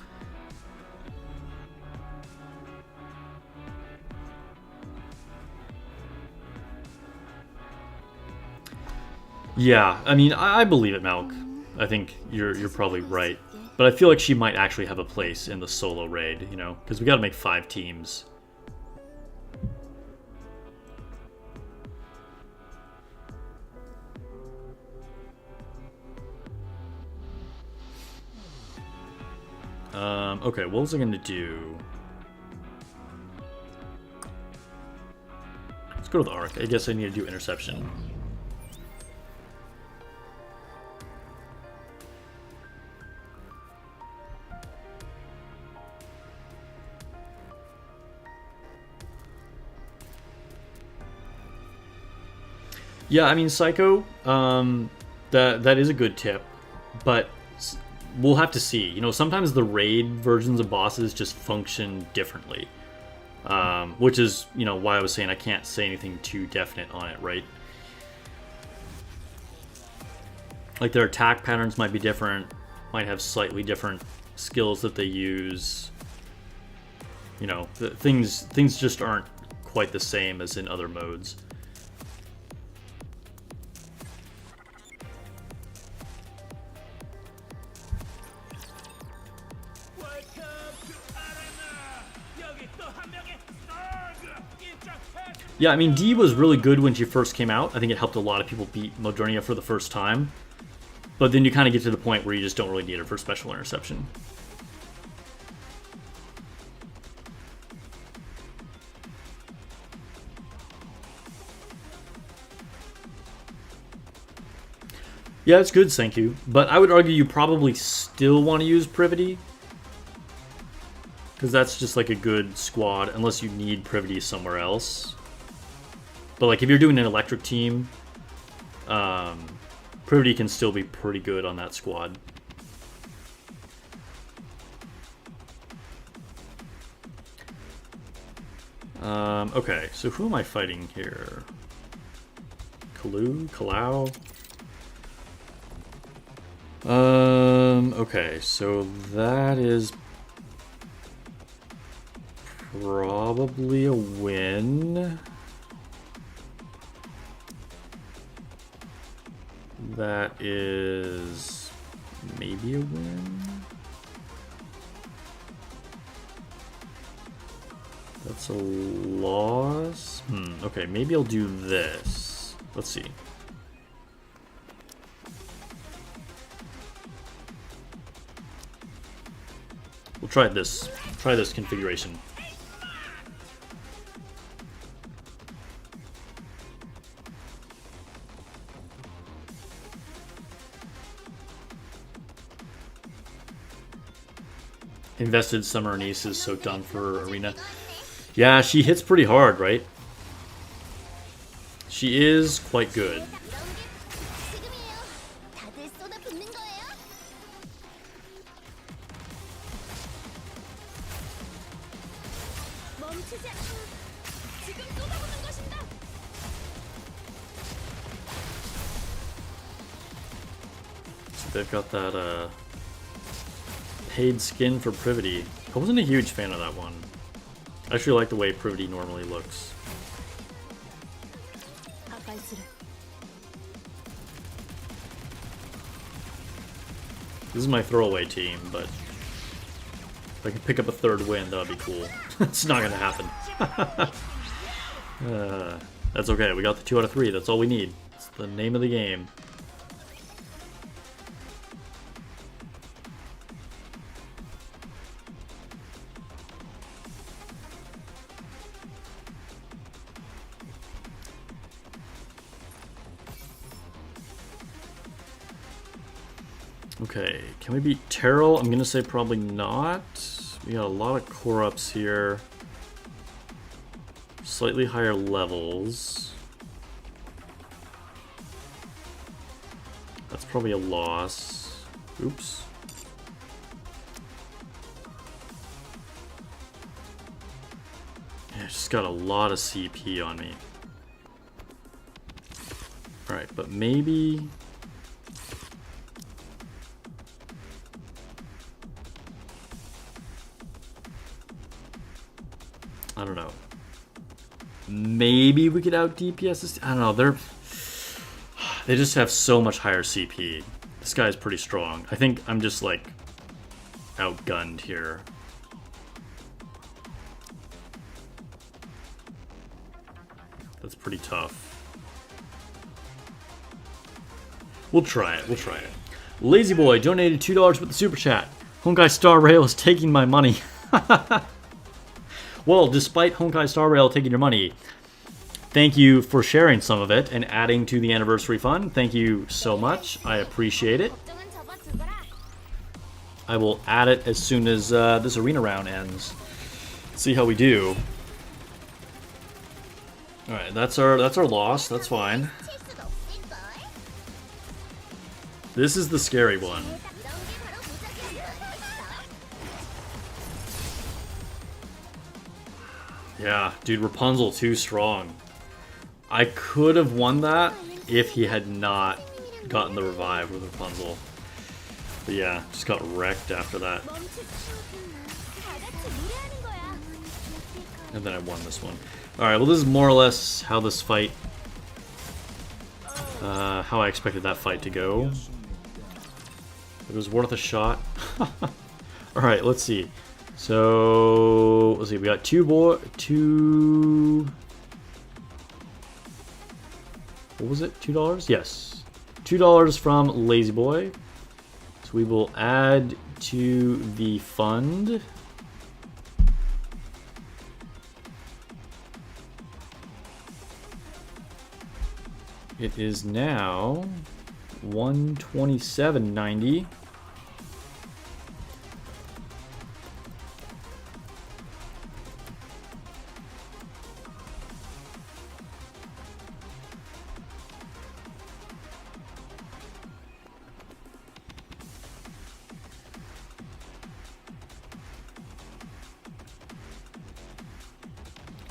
Yeah, I mean, I believe it, Malk. I think you're probably right. But I feel like she might actually have a place in the solo raid, you know? Because we gotta make 5 teams. Okay, what was I gonna do? Let's go to the Arc. I guess I need to do Interception. Yeah, I mean, Psycho, that is a good tip, but we'll have to see. You know, sometimes the raid versions of bosses just function differently, which is, you know, why I was saying I can't say anything too definite on it, right? Like, their attack patterns might be different, might have slightly different skills that they use. You know, things just aren't quite the same as in other modes. Yeah, I mean, D was really good when she first came out. I think it helped a lot of people beat Modernia for the first time. But then you kind of get to the point where you just don't really need her for special interception. Yeah, it's good, thank you. But I would argue you probably still want to use Privity. Because that's just like a good squad, unless you need Privity somewhere else. But like if you're doing an electric team, Privity can still be pretty good on that squad. Okay, so who am I fighting here? Kalau? Okay, so that is probably a win. That is maybe a win. That's a loss. Okay, maybe I'll do this. Let's see. We'll try this. Try this configuration. Invested Summer Anise is so done for Arena. Yeah, she hits pretty hard, right? She is quite good. So they've got that paid skin for Privity. I wasn't a huge fan of that one. I actually like the way Privity normally looks. This is my throwaway team, but if I can pick up a third win, that would be cool. It's not gonna happen. That's okay, we got the 2 out of 3, that's all we need. It's the name of the game. Okay, can we beat Terrell? I'm gonna say probably not. We got a lot of core ups here. Slightly higher levels. That's probably a loss. Oops. Yeah, I just got a lot of CP on me. Alright, but maybe... I don't know. Maybe we could out DPS this. I don't know. They just have so much higher CP. This guy's pretty strong. I think I'm just like outgunned here. That's pretty tough. We'll try it. We'll try it. Lazy Boy donated $2 with the super chat. Honkai Star Rail is taking my money. Well, despite Honkai Star Rail taking your money, thank you for sharing some of it and adding to the anniversary fund. Thank you so much. I appreciate it. I will add it as soon as this arena round ends. See how we do. All right, that's our loss. That's fine. This is the scary one. Yeah, dude, Rapunzel too strong. I could have won that if he had not gotten the revive with Rapunzel. But yeah, just got wrecked after that. And then I won this one. Alright, well this is more or less how this fight... how I expected that fight to go. It was worth a shot. Alright, let's see. So, let's see, we got two... What was it? $2? Yes. $2 from Lazy Boy. So we will add to the fund. It is now $127.90.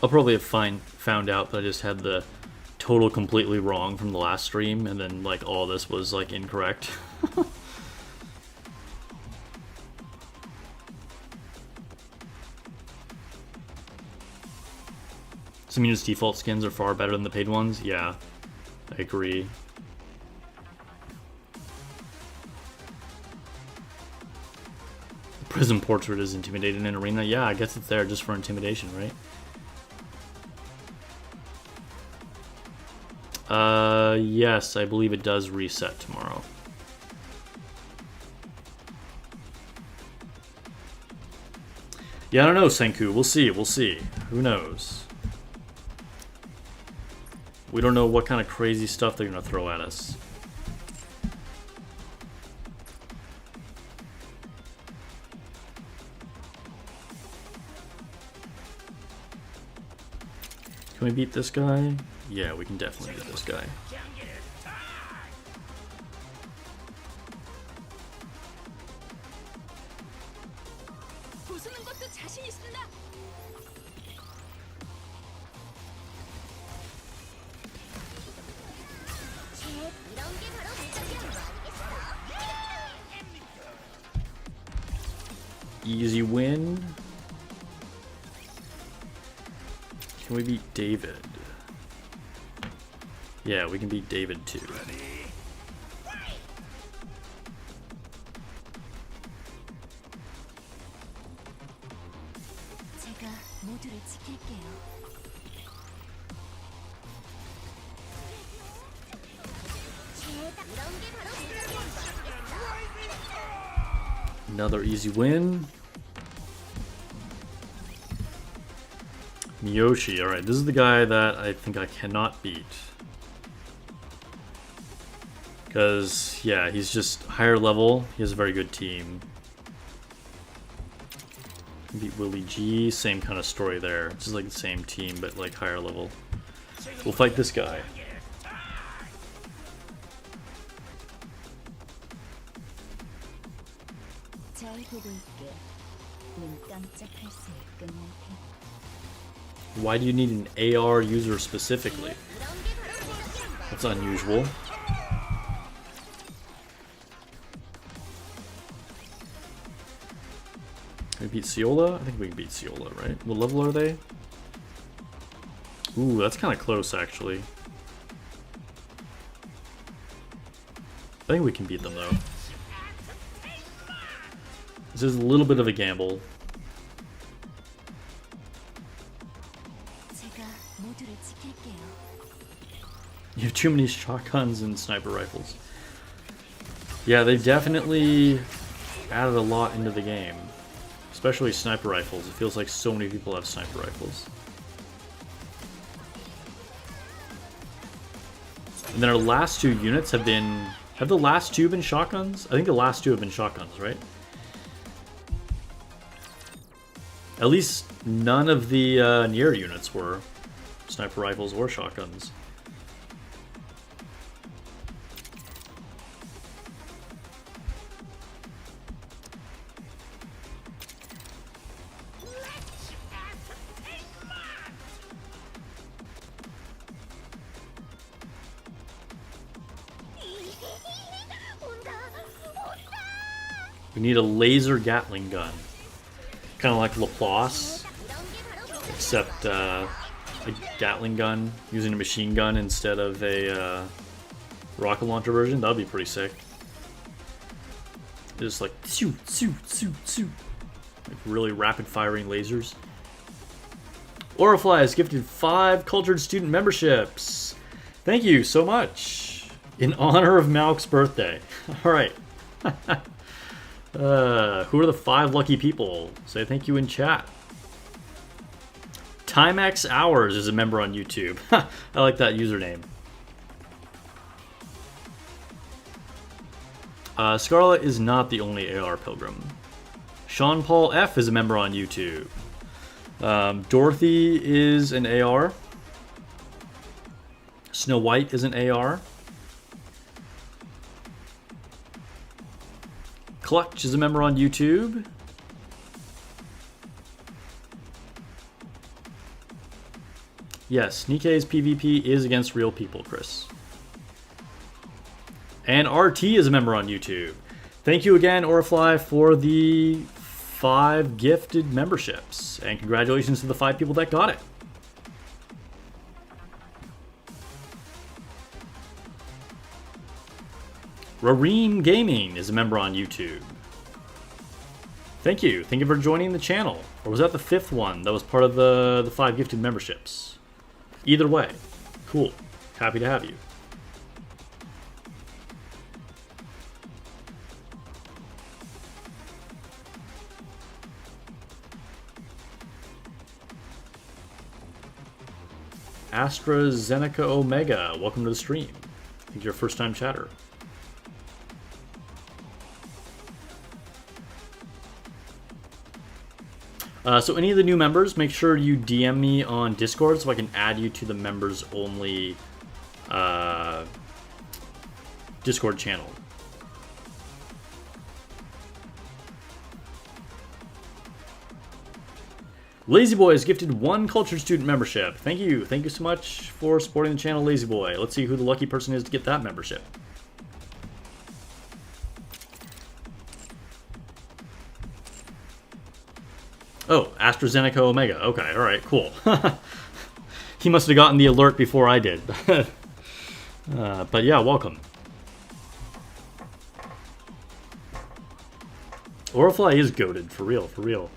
I'll probably have found out that I just had the total completely wrong from the last stream, and then like all this was like incorrect. Samina's default skins are far better than the paid ones. Yeah, I agree. Prism Portrait is intimidating in Arena. Yeah, I guess it's there just for intimidation, right? Yes, I believe it does reset tomorrow. Yeah, I don't know, Senku. We'll see. We'll see. Who knows? We don't know what kind of crazy stuff they're gonna throw at us. Can we beat this guy? Yeah, we can definitely beat this guy. easy win. Can we beat David? Yeah, we can beat David too. Another easy win. Miyoshi, alright, this is the guy that I think I cannot beat. Because, yeah, he's just higher level. He has a very good team. Beat Willie G, same kind of story there. It's just like the same team, but like higher level. We'll fight this guy. Why do you need an AR user specifically? That's unusual. Can we beat Ciola? I think we can beat Ciola, right? What level are they? Ooh, that's kind of close, actually. I think we can beat them, though. This is a little bit of a gamble. You have too many shotguns and sniper rifles. Yeah, they've definitely added a lot into the game. Especially sniper rifles. It feels like so many people have sniper rifles. And then our last two units have been... Have the last two been shotguns? I think the last two have been shotguns, right? At least none of the near units were sniper rifles or shotguns. We need a laser Gatling gun. Kind of like Laplace, except a Gatling gun using a machine gun instead of a rocket launcher version. That would be pretty sick. Just like like really rapid firing lasers. Orifly has gifted 5 cultured student memberships. Thank you so much in honor of Malk's birthday. All right. Who are the 5 lucky people? Say thank you in chat. Timex Hours is a member on YouTube. I like that username. Scarlet is not the only AR pilgrim. Sean Paul F is a member on YouTube. Dorothy is an AR. Snow White is an AR. Clutch is a member on YouTube. Yes, Nikke's PvP is against real people, Chris. And RT is a member on YouTube. Thank you again, Orifly, for the 5 gifted memberships. And congratulations to the 5 people that got it. Rareem Gaming is a member on YouTube. Thank you. Thank you for joining the channel. Or was that the 5th one that was part of the 5 gifted memberships? Either way. Cool. Happy to have you. AstraZeneca Omega, welcome to the stream. I think you're a first-time chatter. So any of the new members, make sure you DM me on Discord so I can add you to the members-only Discord channel. Lazy Boy has gifted 1 cultured student membership. Thank you. Thank you so much for supporting the channel, Lazy Boy. Let's see who the lucky person is to get that membership. Oh, AstraZeneca Omega. Okay, all right, cool. He must have gotten the alert before I did. But yeah, welcome. Orifly is goated, for real, for real.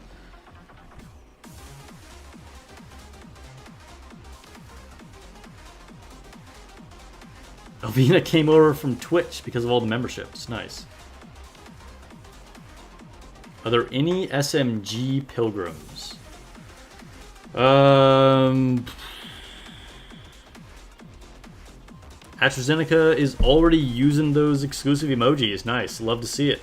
Alvina came over from Twitch because of all the memberships. Nice. Are there any SMG pilgrims? AstraZeneca is already using those exclusive emojis. Nice. Love to see it.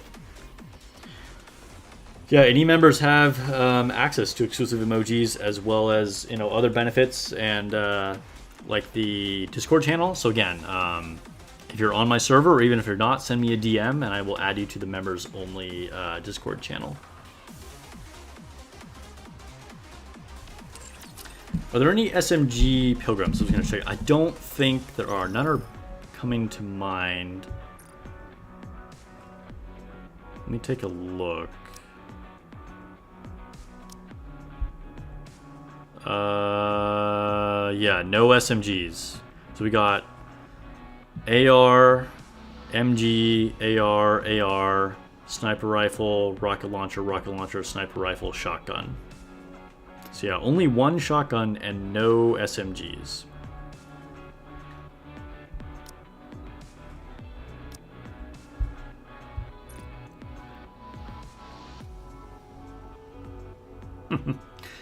Yeah, any members have access to exclusive emojis as well as, you know, other benefits and like the Discord channel. So again, if you're on my server or even if you're not, send me a DM and I will add you to the members only Discord channel. Are there any SMG pilgrims? I was going to check. I don't think there are. None are coming to mind. Let me take a look. Yeah, no SMGs. So we got AR, MG, AR, sniper rifle, rocket launcher, sniper rifle, shotgun. So yeah, only one shotgun and no SMGs.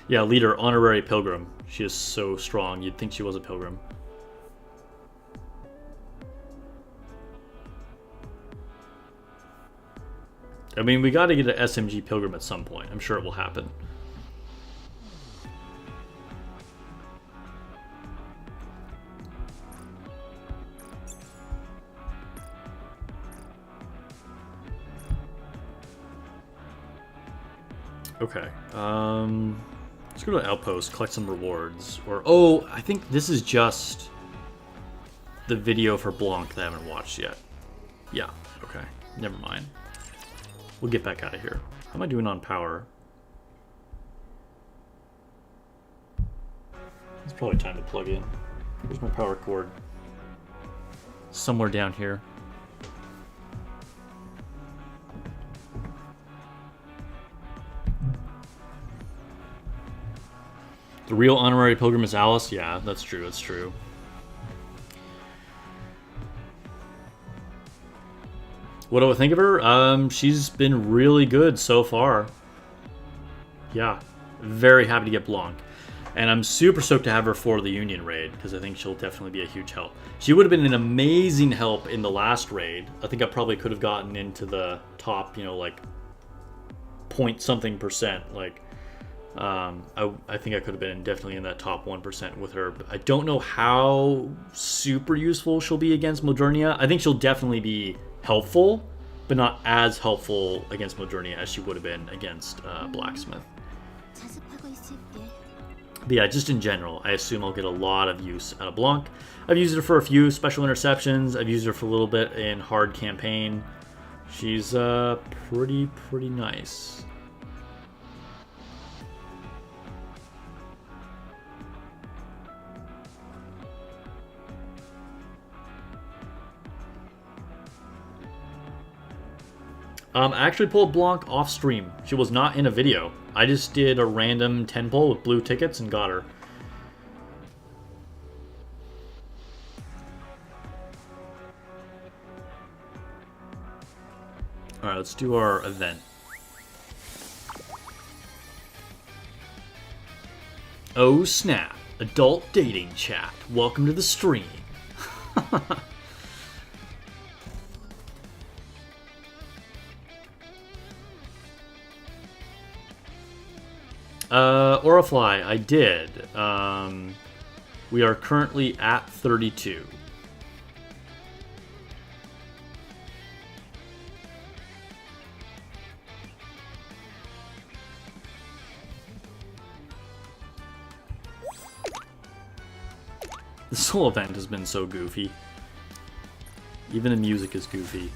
Yeah, leader, honorary pilgrim. She is so strong. You'd think she was a pilgrim. I mean, we got to get an SMG pilgrim at some point. I'm sure it will happen. Okay. Let's go to Outpost, collect some rewards. Or, oh, I think this is just the video for Blanc that I haven't watched yet. Yeah, okay. Never mind. We'll get back out of here. How am I doing on power? It's probably time to plug in. Where's my power cord? Somewhere down here. The real honorary pilgrim is Alice? Yeah, that's true, that's true. What do I think of her? She's been really good so far. Yeah, very happy to get Blanc. And I'm super stoked to have her for the Union raid, because I think she'll definitely be a huge help. She would have been an amazing help in the last raid. I think I probably could have gotten into the top, you know, like, point something %. Like, I think I could have been definitely in that top 1% with her. But I don't know how super useful she'll be against Modernia. I think she'll definitely be helpful, but not as helpful against Modernia as she would have been against Blacksmith. But yeah, just in general, I assume I'll get a lot of use out of Blanc. I've used her for a few special interceptions. I've used her for a little bit in hard campaign. She's pretty nice. I actually pulled Blanc off stream. She was not in a video. I just did a random 10 pull with blue tickets and got her. Alright, let's do our event. Oh snap. Adult dating chat. Welcome to the stream. Orifly, I did. We are currently at 32. This whole event has been so goofy. Even the music is goofy.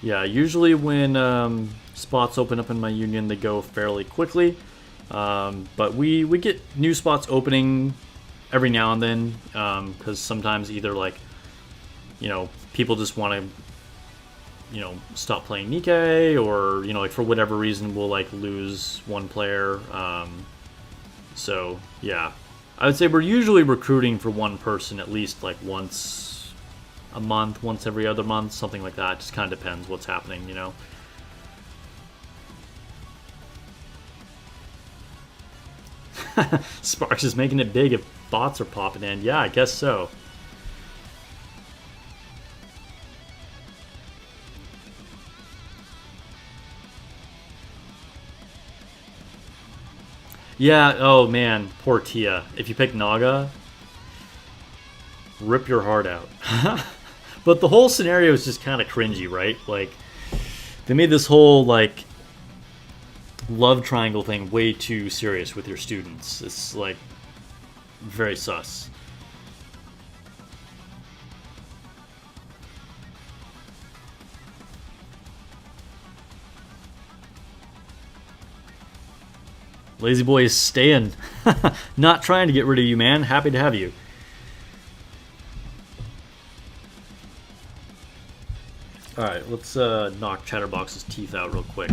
Yeah, usually when spots open up in my union, they go fairly quickly. But we get new spots opening every now and then, because sometimes either like, people just want to, stop playing Nikke, or, like for whatever reason we'll like lose one player. So yeah, I would say we're usually recruiting for one person at least like once a month, once every other month, something like that. Just kind of depends what's happening, Sparks is making it big if bots are popping in. Yeah, I guess so. Yeah, oh man, poor Tia. If you pick Naga, rip your heart out. But the whole scenario is just kind of cringy, right? Like, they made this whole, like, love triangle thing way too serious with your students. It's, like, very sus. Lazy Boy is staying. Not trying to get rid of you, man. Happy to have you. Alright, let's knock Chatterbox's teeth out real quick.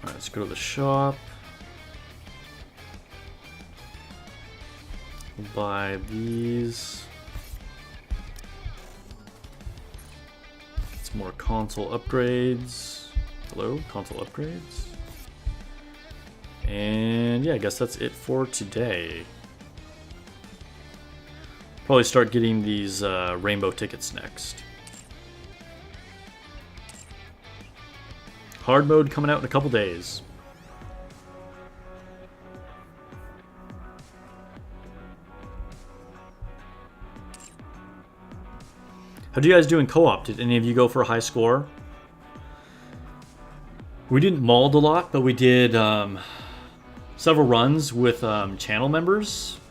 Alright, let's go to the shop. We'll buy these. Some more console upgrades. Hello, console upgrades. And yeah, I guess that's it for today. Probably start getting these rainbow tickets next. Hard mode coming out in a couple days. How do you guys do in co-op? Did any of you go for a high score? We didn't mauled a lot, but we did several runs with channel members.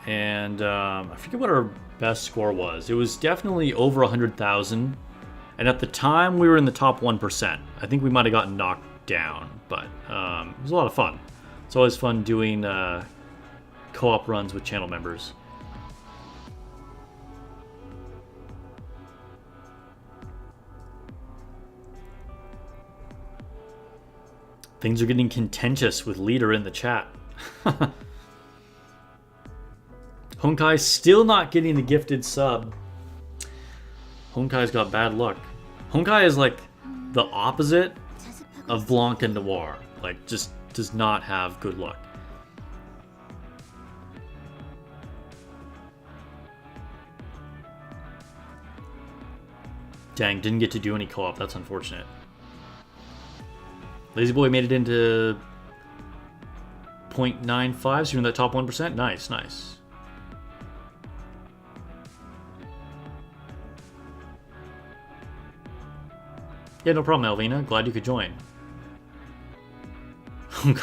And I forget what our best score was. It was definitely over 100,000. And at the time, we were in the top 1%. I think we might have gotten knocked down, but it was a lot of fun. It's always fun doing co-op runs with channel members. Things are getting contentious with Leader in the chat. Honkai still not getting the gifted sub. Honkai's got bad luck. Honkai is like the opposite of Blanc and Noir. Like, just does not have good luck. Dang, didn't get to do any co-op. That's unfortunate. Lazy Boy made it into 0.95, so you're in that top 1%. Nice, nice. Yeah, no problem, Alvina. Glad you could join.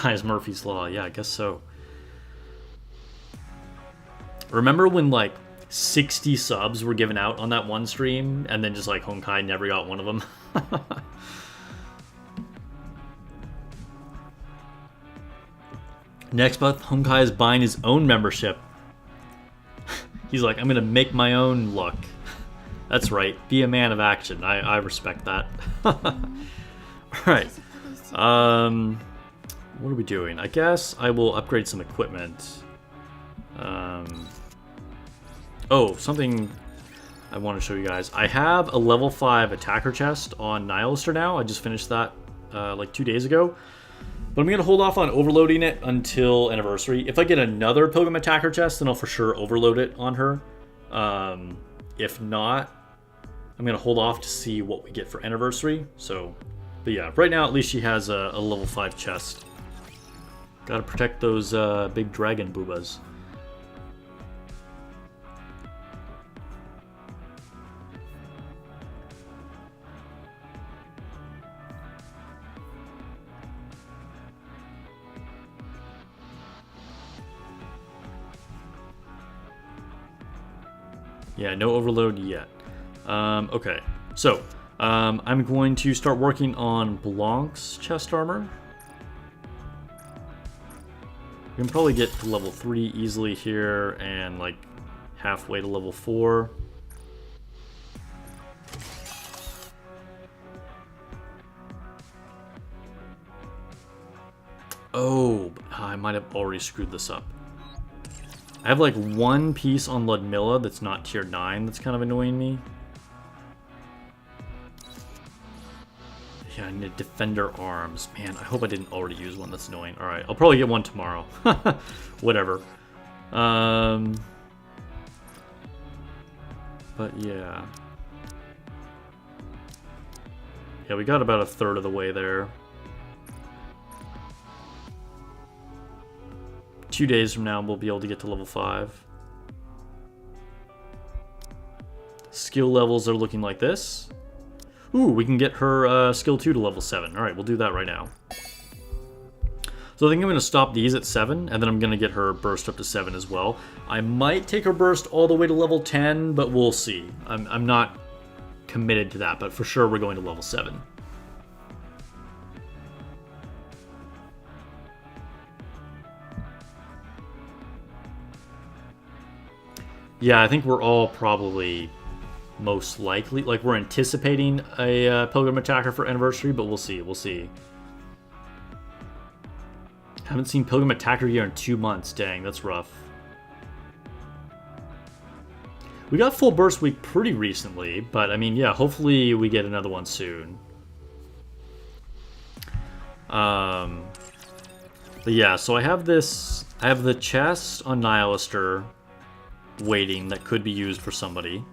Guys, Murphy's Law. Yeah, I guess so. Remember when, like, 60 subs were given out on that one stream, and then just, like, Honkai never got one of them? Next month, Honkai is buying his own membership. He's like, I'm gonna make my own luck. That's right. Be a man of action. I respect that. Alright. What are we doing? I guess I will upgrade some equipment. Oh, something I want to show you guys. I have a level 5 attacker chest on Nihilister now. I just finished that like 2 days ago. But I'm going to hold off on overloading it until Anniversary. If I get another Pilgrim attacker chest, then I'll for sure overload it on her. If not, I'm going to hold off to see what we get for Anniversary. So, but yeah, right now at least she has a level 5 chest. Gotta protect those big dragon boobas. Yeah, no overload yet. Okay, so I'm going to start working on Blanc's chest armor. We can probably get to level 3 easily here and like halfway to level 4. Oh, I might have already screwed this up. I have like one piece on Ludmilla that's not tier 9 that's kind of annoying me. Yeah, I need Defender Arms. Man, I hope I didn't already use one that's annoying. Alright, I'll probably get one tomorrow. Whatever. But yeah. Yeah, we got about a third of the way there. 2 days from now, we'll be able to get to level 5. Skill levels are looking like this. Ooh, we can get her skill 2 to level 7. Alright, we'll do that right now. So I think I'm going to stop these at 7, and then I'm going to get her burst up to 7 as well. I might take her burst all the way to level 10, but we'll see. I'm not committed to that, but for sure we're going to level 7. Yeah, I think we're all probably most likely, like we're anticipating a Pilgrim attacker for Anniversary, but we'll see, we'll see. Haven't seen Pilgrim attacker here in 2 months, dang, that's rough. We got full burst week pretty recently, but I mean, yeah, hopefully we get another one soon. But yeah, so I have this, I have the chest on Nihilister waiting that could be used for somebody.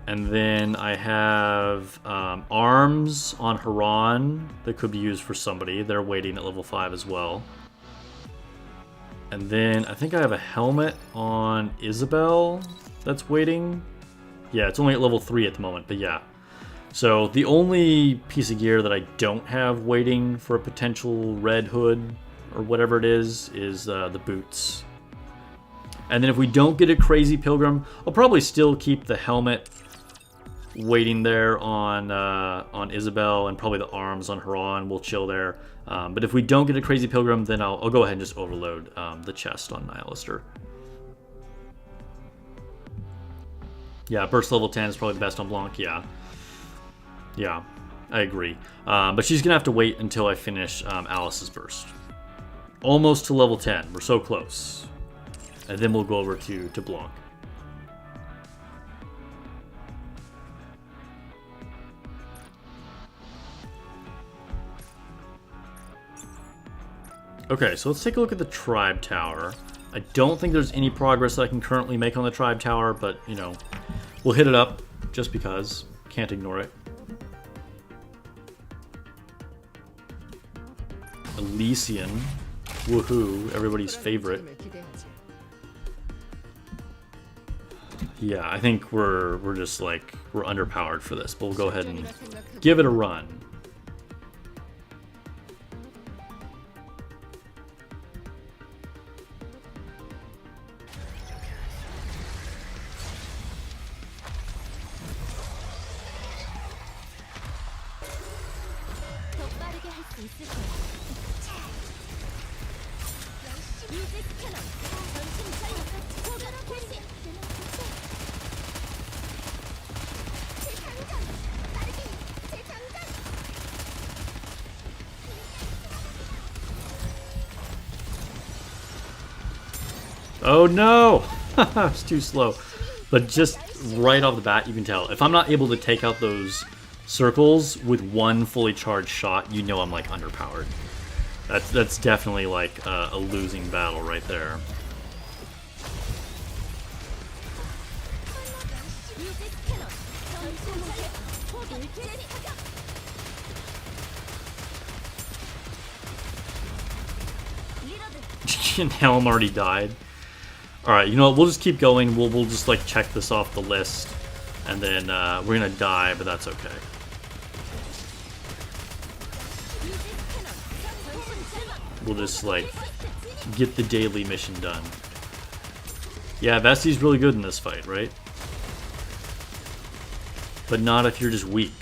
And then I have arms on Haran that could be used for somebody. They're waiting at level 5 as well. And then I think I have a helmet on Isabel that's waiting. Yeah, it's only at level 3 at the moment, but yeah. So the only piece of gear that I don't have waiting for a potential red hood or whatever it is the boots. And then if we don't get a crazy Pilgrim, I'll probably still keep the helmet waiting there on Isabel, and probably the arms on Haran. We'll chill there. But if we don't get a crazy Pilgrim, then I'll go ahead and just overload the chest on Nihilister. Yeah, burst level 10 is probably the best on Blanc, yeah. Yeah, I agree. But she's going to have to wait until I finish Alice's burst. Almost to level 10. We're so close. And then we'll go over to Blanc. Okay, so let's take a look at the Tribe Tower. I don't think there's any progress that I can currently make on the Tribe Tower, but, you know, we'll hit it up just because. Can't ignore it. Elysian. Woohoo, everybody's favorite. Yeah, I think we're just like, we're underpowered for this, but we'll go ahead and give it a run. Oh no! It's too slow. But just right off the bat, you can tell. If I'm not able to take out those circles with one fully charged shot, you know I'm like underpowered. That's definitely like a losing battle right there. Helm already died. Alright, you know what, we'll just keep going. We'll just like check this off the list. And then we're gonna die, but that's okay. We'll just like get the daily mission done. Yeah, Vesti's really good in this fight, right? But not if you're just weak.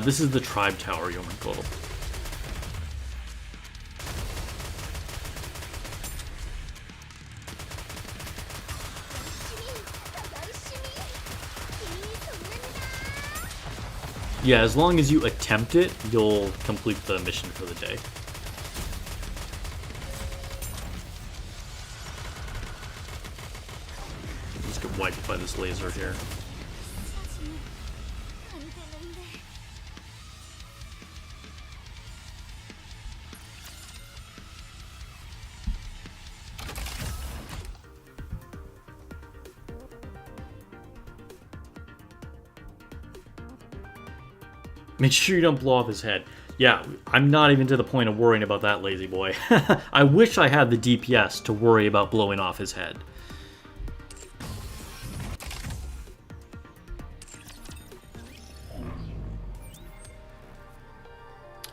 This is the tribe tower, Yomenko. Yeah, as long as you attempt it, you'll complete the mission for the day. Just get wiped by this laser here. Make sure you don't blow off his head. Yeah, I'm not even to the point of worrying about that, lazy boy. I wish I had the DPS to worry about blowing off his head.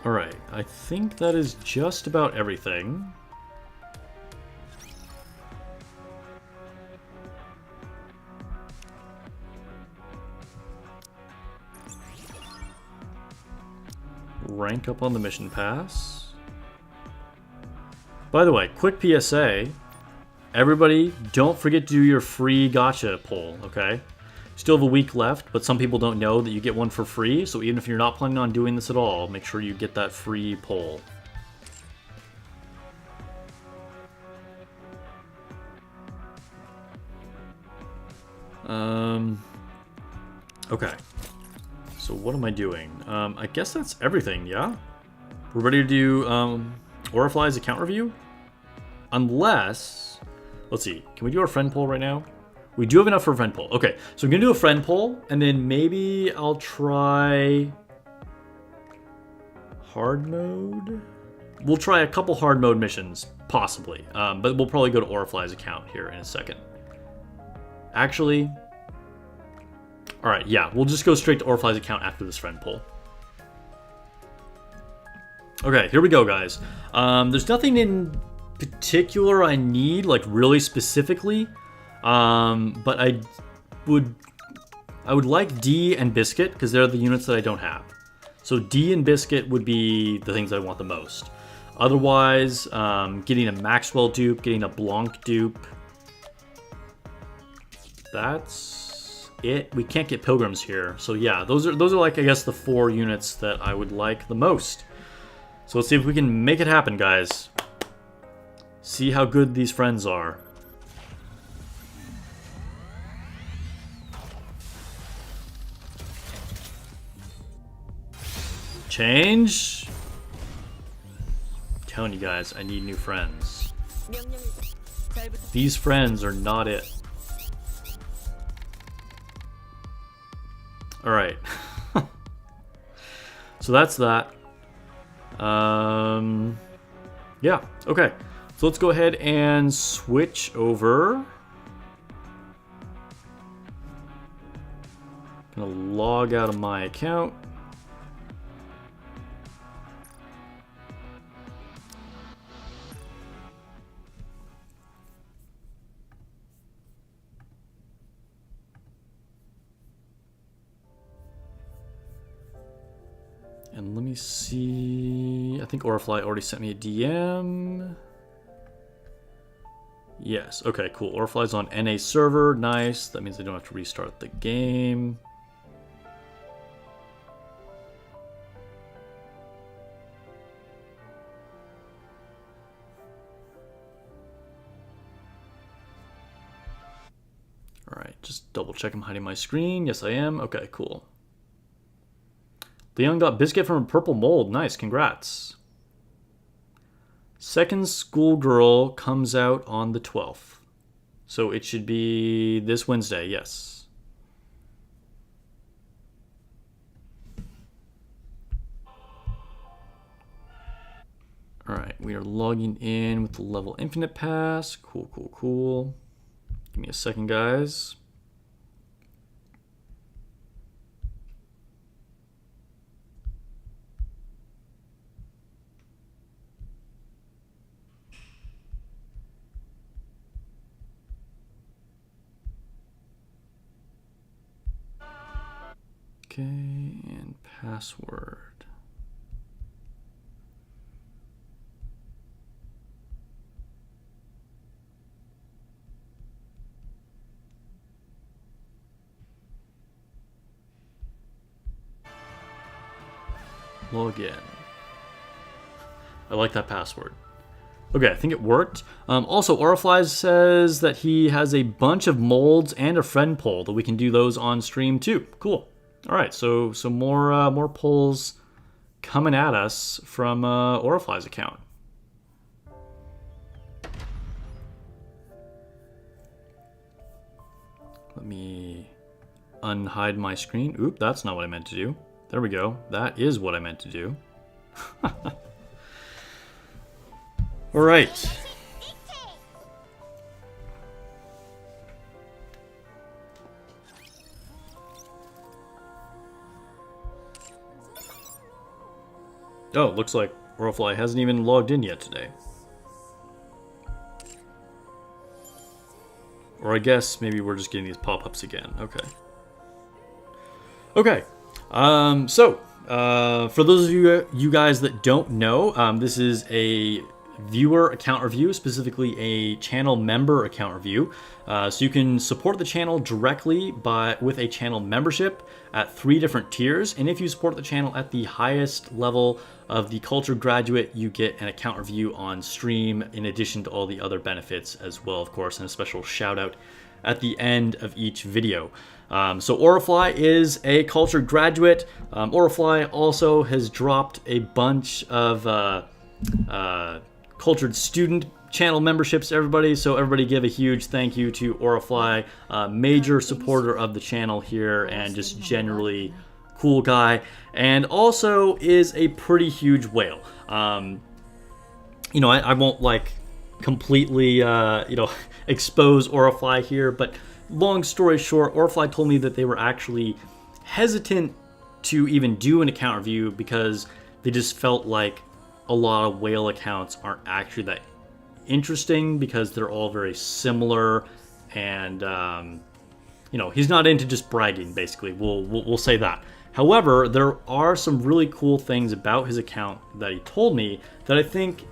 Alright, I think that is just about everything. Rank up on the mission pass. By the way, quick PSA. Everybody, don't forget to do your free gacha poll, okay? Still have a week left, but some people don't know that you get one for free, so even if you're not planning on doing this at all, make sure you get that free poll. Okay. So what am I doing? I guess that's everything, yeah? We're ready to do Orifly's account review? Unless... Let's see. Can we do our friend poll right now? We do have enough for a friend poll. Okay, so I'm going to do a friend poll, and then maybe I'll try... hard mode? We'll try a couple hard mode missions, possibly. But we'll probably go to Orifly's account here in a second. Actually... Alright, yeah, we'll just go straight to Orifly's account after this friend poll. Okay, here we go, guys. There's nothing in particular I need, like really specifically. But I would like D and Biscuit, because they're the units that I don't have. So D and Biscuit would be the things I want the most. Otherwise, getting a Maxwell dupe, getting a Blanc dupe. That's it. We can't get Pilgrims here. So yeah, those are like, I guess, the 4 units that I would like the most. So let's see if we can make it happen, guys. See how good these friends are. Change. I'm telling you guys, I need new friends. These friends are not it. Alright. So that's that. Yeah, okay. So let's go ahead and switch over. Gonna log out of my account. And let me see. I think Orifly already sent me a DM. Yes. Okay, cool. Orifly's on NA server. Nice. That means I don't have to restart the game. Alright, just double check I'm hiding my screen. Yes, I am. Okay, cool. Leon got biscuit from a purple mold. Nice, congrats. Second Schoolgirl comes out on the 12th. So it should be this Wednesday, yes. Alright, we are logging in with the level infinite pass. Cool, cool, cool. Give me a second, guys. Okay, and password. Log in. I like that password. Okay, I think it worked. Also, Orifly says that he has a bunch of molds and a friend poll that we can do those on stream too. Cool. All right, so more polls coming at us from Orifly's account. Let me unhide my screen. Oop, that's not what I meant to do. There we go. That is what I meant to do. All right. Oh, looks like Orifly hasn't even logged in yet today. Or I guess maybe we're just getting these pop-ups again. Okay. Okay. For those of you guys that don't know, this is a viewer account review, specifically a channel member account review. So you can support the channel directly with a channel membership at 3 different tiers. And if you support the channel at the highest level of the Culture Graduate, you get an account review on stream in addition to all the other benefits as well, of course, and a special shout out at the end of each video. So Orifly is a Culture Graduate. Orifly also has dropped a bunch of Cultured Student channel memberships to everybody, so everybody give a huge thank you to Orifly, major supporter of the channel here and just generally cool guy, and also is a pretty huge whale. You know, I won't like completely you know, expose Orifly here, but long story short, Orifly told me that they were actually hesitant to even do an account review because they just felt like a lot of whale accounts aren't actually that interesting because they're all very similar, and you know, he's not into just bragging, basically. We'll say that. However, there are some really cool things about his account that he told me that I think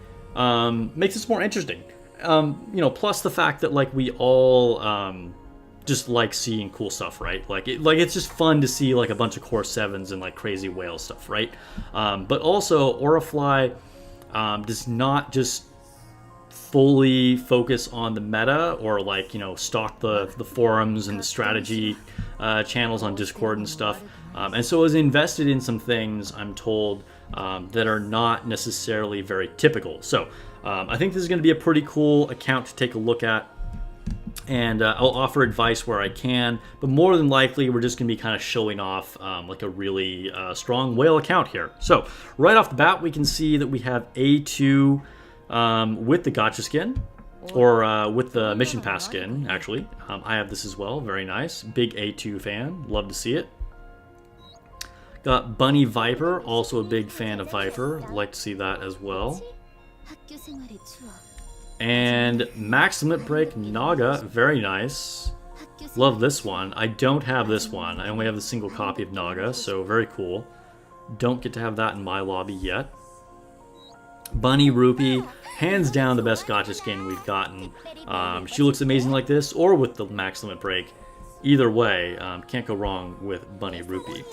makes this more interesting. You know, plus the fact that like we all just like seeing cool stuff, right? Like it's just fun to see like a bunch of core 7s and like crazy whale stuff, right? But also Orifly does not just fully focus on the meta or like, you know, stalk the forums and the strategy channels on Discord and stuff. And so is invested in some things, I'm told, that are not necessarily very typical. So I think this is going to be a pretty cool account to take a look at. And I'll offer advice where I can, but more than likely we're just going to be kind of showing off like a really strong whale account here. So right off the bat, we can see that we have A2 with the gacha skin, or with the mission pass skin, actually. I have this as well, very nice. Big A2 fan, love to see it. Got Bunny Viper, also a big fan of Viper, like to see that as well. And Max Limit Break Naga, very nice. Love this one. I don't have this one. I only have the single copy of Naga, so very cool. Don't get to have that in my lobby yet. Bunny Rupee, hands down the best gacha skin we've gotten. She looks amazing like this, or with the max limit break. Either way, can't go wrong with Bunny Rupee.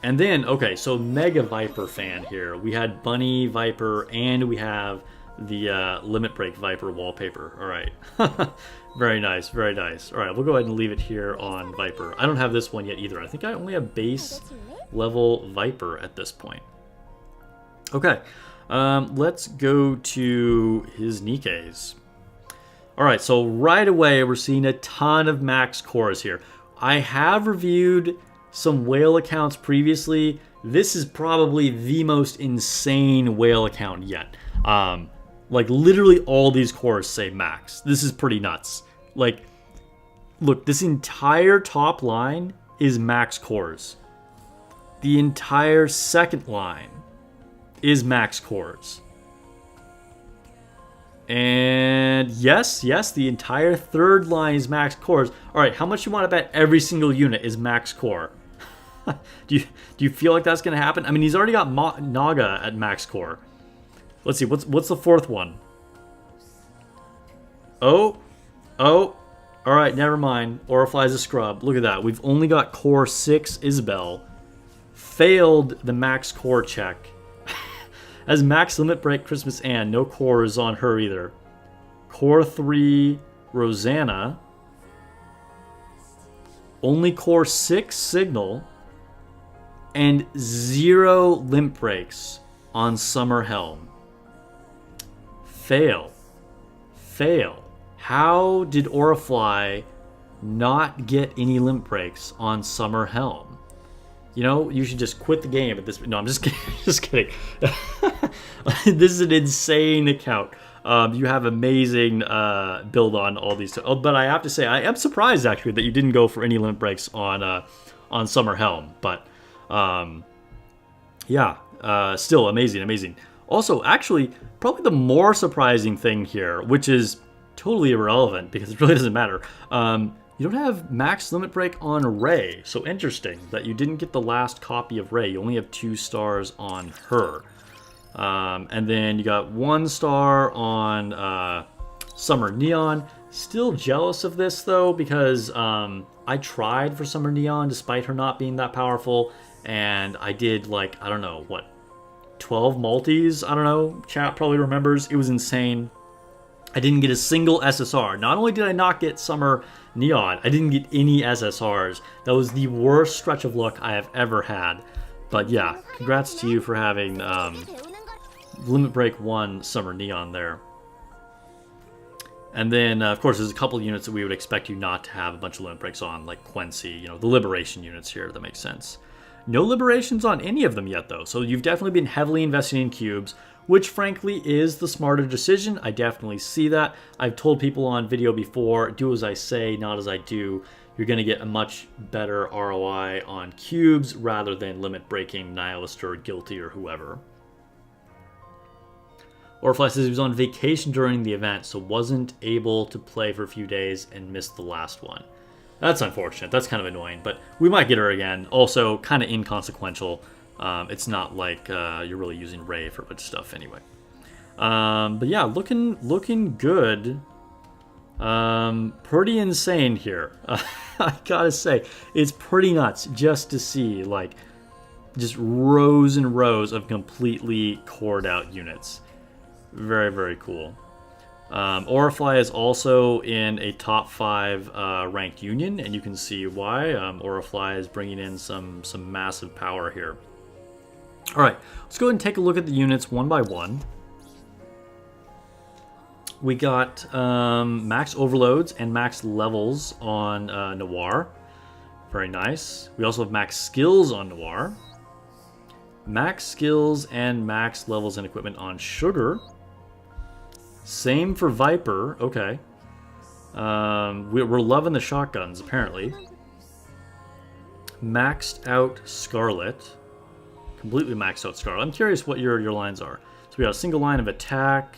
And then, okay, so Mega Viper fan here. We had Bunny Viper, and we have the Limit Break Viper wallpaper. All right. Very nice, very nice. All right, we'll go ahead and leave it here on Viper. I don't have this one yet either. I think I only have base level Viper at this point. Okay, let's go to his Nikkes. All right, so right away we're seeing a ton of max cores here. I have reviewed some whale accounts previously. This is probably the most insane whale account yet. Like literally all these cores say max. This is pretty nuts. Like, look, this entire top line is max cores. The entire second line is max cores. And yes, the entire third line is max cores. All right, how much you want to bet every single unit is max core? do you feel like that's going to happen? I mean, he's already got Naga at max core. Let's see, what's the fourth one? Oh, all right, never mind. Orifly's a scrub. Look at that. We've only got core 6 Isabel. Failed the max core check. Has max limit break Christmas Ann. No cores on her either. Core 3 Rosanna. Only core 6 Signal. And 0 limp breaks on Summer Helm. Fail. How did Orifly not get any limp breaks on Summer Helm? You know, you should just quit the game at this. No, I'm just kidding. Just kidding. This is an insane account. You have amazing build on all these. Oh, but I have to say, I am surprised actually that you didn't go for any limp breaks on Summer Helm. But yeah, still amazing. Also, actually, probably the more surprising thing here, which is totally irrelevant because it really doesn't matter. You don't have max limit break on Ray. So interesting that you didn't get the last copy of Ray. You only have 2 stars on her. And then you got 1 star on Summer Neon. Still jealous of this though because I tried for Summer Neon despite her not being that powerful. And I did like, I don't know, what, 12 multis? I don't know. Chat probably remembers. It was insane. I didn't get a single SSR. Not only did I not get Summer Neon, I didn't get any SSRs. That was the worst stretch of luck I have ever had. But yeah, congrats to you for having Limit Break 1 Summer Neon there. And then, of course, there's a couple of units that we would expect you not to have a bunch of limit breaks on, like Quincy, you know, the Liberation units here, that makes sense. No liberations on any of them yet, though, so you've definitely been heavily investing in cubes, which frankly is the smarter decision. I definitely see that. I've told people on video before, do as I say, not as I do. You're going to get a much better ROI on cubes rather than limit breaking Nihilist or Guilty or whoever. Orifly says he was on vacation during the event, so wasn't able to play for a few days and missed the last one. That's unfortunate. That's kind of annoying, but we might get her again. Also, kind of inconsequential. It's not like you're really using Ray for a bunch of stuff anyway. But yeah, looking good. Pretty insane here. I gotta say, it's pretty nuts just to see like just rows and rows of completely cored out units. Very, very cool. Orifly is also in a top 5 ranked union, and you can see why. Orifly is bringing in some massive power here. All right, let's go ahead and take a look at the units one by one. We got max overloads and max levels on Noir. Very nice. We also have max skills on Noir. Max skills and max levels and equipment on Sugar. Same for Viper. Okay. We're loving the shotguns, apparently. Maxed out Scarlet. Completely maxed out Scarlet. I'm curious what your lines are. So we got a single line of attack,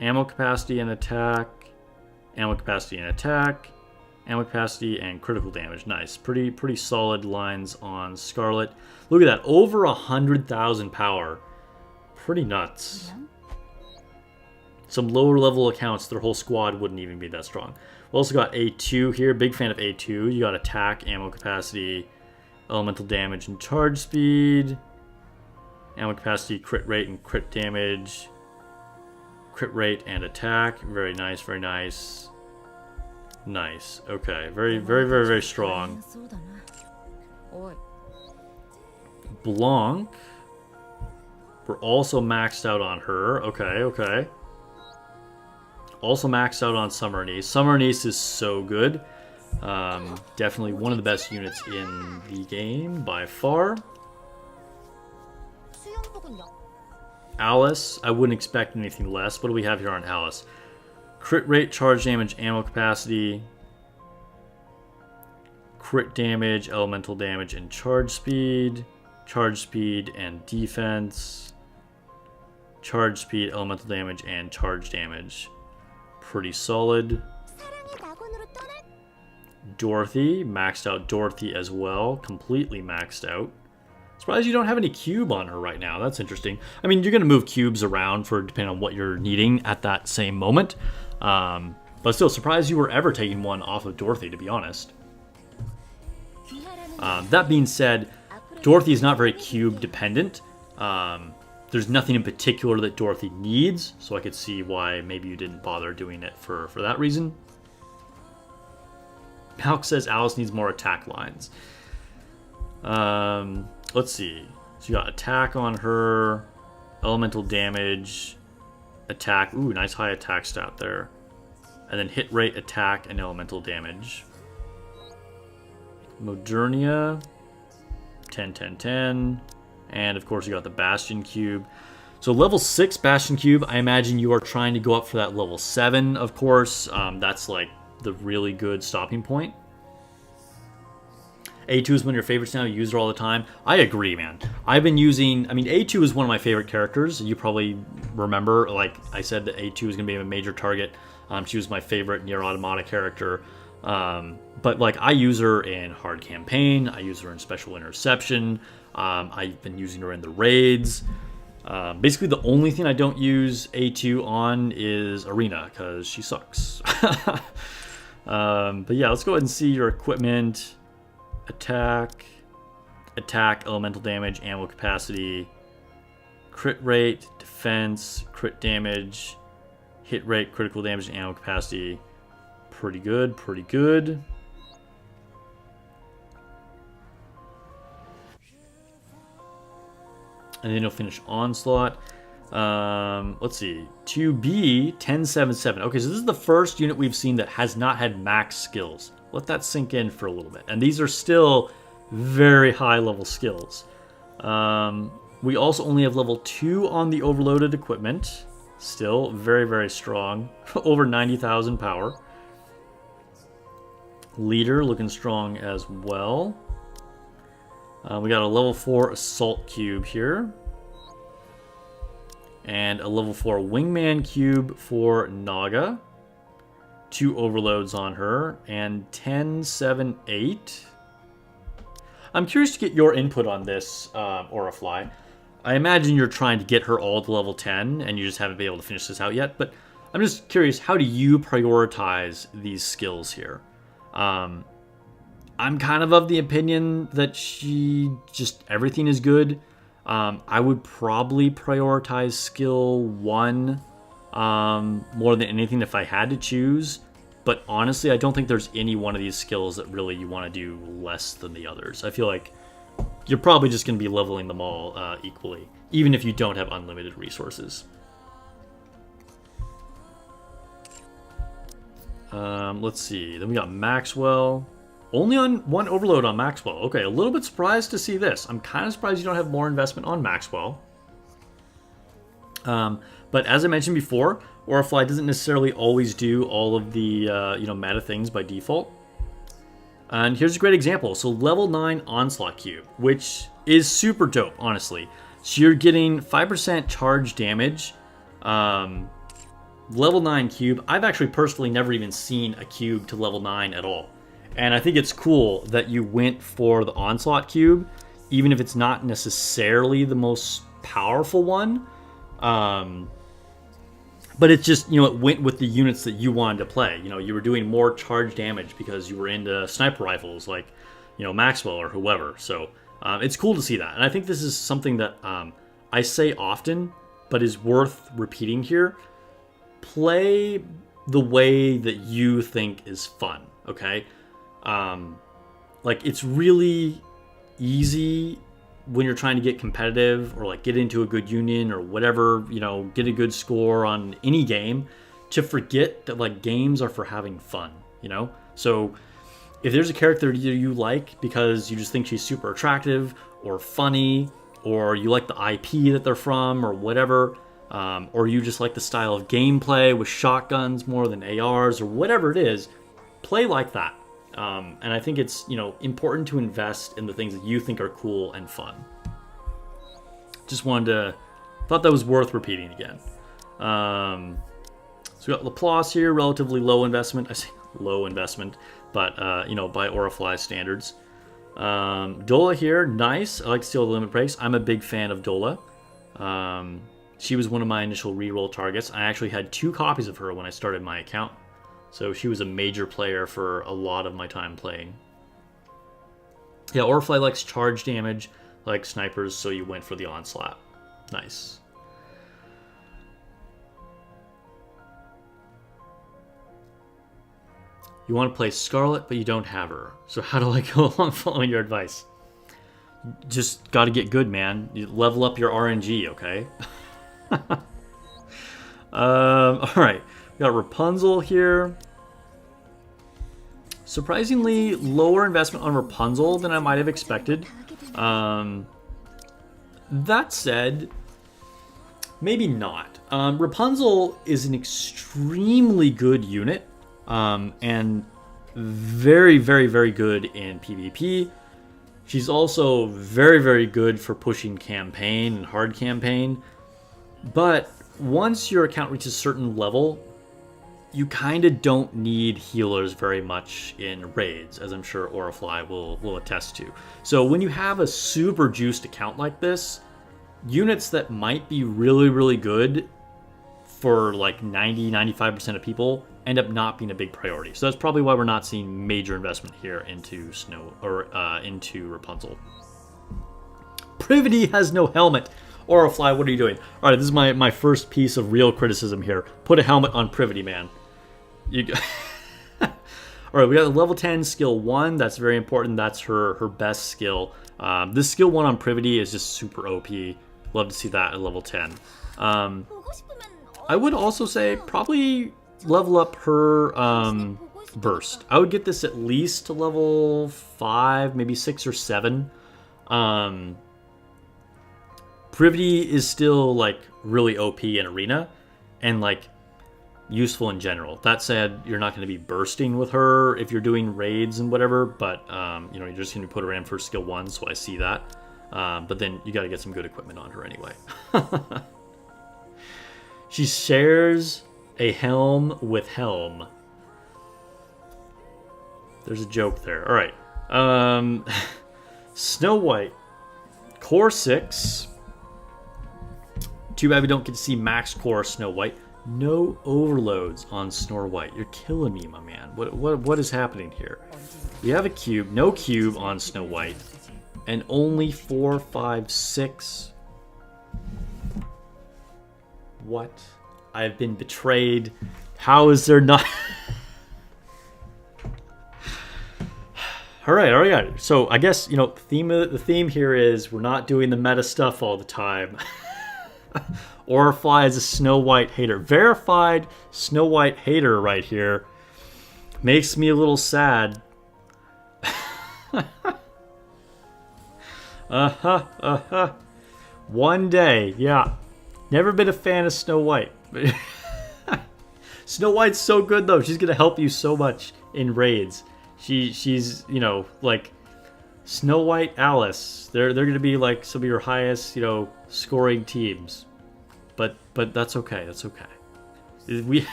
ammo capacity and attack, ammo capacity and attack, ammo capacity, and critical damage. Nice. Pretty solid lines on Scarlet. Look at that. Over 100,000 power. Pretty nuts. Some lower level accounts, their whole squad wouldn't even be that strong. We also got A2 here. Big fan of A2. You got attack, ammo capacity, elemental damage, and charge speed. Ammo capacity, crit rate, and crit damage. Crit rate and attack. Very nice, very nice. Nice. Okay. Very strong. Blanc. We're also maxed out on her. Okay. Also maxed out on Summer Niece. Summer Niece is so good. Definitely one of the best units in the game by far. Alice, I wouldn't expect anything less. What do we have here on Alice? Crit rate, charge damage, ammo capacity, crit damage, elemental damage, and charge speed and defense, charge speed, elemental damage, and charge damage. Pretty solid. Dorothy, maxed out Dorothy as well, completely maxed out. Surprised you don't have any cube on her right now. That's interesting. I mean, you're going to move cubes around for depending on what you're needing at that same moment. But still, surprised you were ever taking one off of Dorothy, to be honest. That being said, Dorothy is not very cube dependent. There's nothing in particular that Dorothy needs, so I could see why maybe you didn't bother doing it for that reason. Palk says Alice needs more attack lines. Let's see. So you got attack on her, elemental damage, attack. Ooh, nice high attack stat there. And then hit rate, attack, and elemental damage. Modernia, 10. And of course you got the Bastion Cube. So level 6 Bastion Cube, I imagine you are trying to go up for that level 7, of course. That's like the really good stopping point. A2 is one of your favorites now. You use her all the time. I agree, man. I've been using... I mean, A2 is one of my favorite characters. You probably remember, like I said, that A2 is going to be a major target. She was my favorite Nier Automata character. But, like, I use her in hard campaign. I use her in special interception. I've been using her in the raids. Basically, the only thing I don't use A2 on is Arena, because she sucks. But yeah, let's go ahead and see your equipment. Attack, elemental damage, ammo capacity, crit rate, defense, crit damage, hit rate, critical damage, and ammo capacity. Pretty good. And then you'll finish Onslaught. Let's see. 2B, 1077. Okay, so this is the first unit we've seen that has not had max skills. Let that sink in for a little bit. And these are still very high level skills. We also only have level 2 on the overloaded equipment. Still very strong. Over 90,000 power. Leader looking strong as well. We got a level 4 assault cube here. And a level 4 wingman cube for Naga. 2 overloads on her, and 10, 7, 8. I'm curious to get your input on this, Aurafly. I imagine you're trying to get her all to level 10, and you just haven't been able to finish this out yet, but I'm just curious, how do you prioritize these skills here? I'm kind of the opinion that everything is good. I would probably prioritize skill 1 more than anything if I had to choose, but honestly I don't think there's any one of these skills that really you want to do less than the others. I feel like you're probably just going to be leveling them all equally, even if you don't have unlimited resources. Let's see, then we got Maxwell. Only on 1 overload on Maxwell. Okay, a little bit surprised to see this. I'm kind of surprised you don't have more investment on Maxwell. But as I mentioned before, Aurafly doesn't necessarily always do all of the meta things by default. And here's a great example. So level 9 Onslaught Cube, which is super dope, honestly. So you're getting 5% charge damage. Level 9 cube. I've actually personally never even seen a cube to level 9 at all. And I think it's cool that you went for the Onslaught cube, even if it's not necessarily the most powerful one. But it's just, it went with the units that you wanted to play. You were doing more charge damage because you were into sniper rifles like, Maxwell or whoever. So it's cool to see that. And I think this is something that I say often, but is worth repeating here. Play the way that you think is fun, okay? Like, it's really easy when you're trying to get competitive or like get into a good union or whatever, get a good score on any game, to forget that like games are for having fun, So if there's a character you like because you just think she's super attractive or funny, or you like the IP that they're from or whatever, or you just like the style of gameplay with shotguns more than ARs or whatever it is, play like that. And I think it's, important to invest in the things that you think are cool and fun. Thought that was worth repeating again. So we got Laplace here, relatively low investment. I say low investment, but, by Orifly standards. Dola here, nice. I like Steal the Limit Breaks. I'm a big fan of Dola. She was one of my initial reroll targets. I actually had 2 copies of her when I started my account. So she was a major player for a lot of my time playing. Yeah, Orifly likes charge damage, like snipers, so you went for the Onslaught. Nice. You want to play Scarlet, but you don't have her. So how do I go along following your advice? Just got to get good, man. You level up your RNG, okay? All right. We got Rapunzel here. Surprisingly lower investment on Rapunzel than I might have expected. That said, maybe not. Rapunzel is an extremely good unit, and very, very, very good in PvP. She's also very, very good for pushing campaign and hard campaign. But once your account reaches a certain level, you kind of don't need healers very much in raids, as I'm sure Orifly will attest to. So when you have a super juiced account like this, units that might be really, really good for like 90-95% of people end up not being a big priority. So that's probably why we're not seeing major investment here into into Rapunzel. Privity has no helmet. Orifly, what are you doing? All right, this is my first piece of real criticism here. Put a helmet on Privity, man. All right, we got the level 10 skill 1. That's very important. That's her best skill. This skill 1 on Privity is just super OP. Love to see that at level 10. I would also say probably level up her burst. I would get this at least to level 5, maybe 6 or 7. Privity is still like really OP in arena and like useful in general. That said, you're not going to be bursting with her if you're doing raids and whatever, but you're just going to put her in for skill 1, so I see that. But then you got to get some good equipment on her anyway. She shares a helm with Helm. There's a joke there. All right. Snow White, core 6. Too bad we don't get to see max core Snow White. No overloads on Snow White. You're killing me, my man. What is happening here? We have a cube, no cube on Snow White, and only 4, 5, 6. What? I've been betrayed. How is there not? All right. So I guess the theme here is we're not doing the meta stuff all the time. Orifly is a Snow White hater. Verified Snow White hater right here. Makes me a little sad. One day, yeah. Never been a fan of Snow White. Snow White's so good though. She's gonna help you so much in raids. She's like Snow White, Alice. They're gonna be like some of your highest scoring teams. But that's okay. That's okay.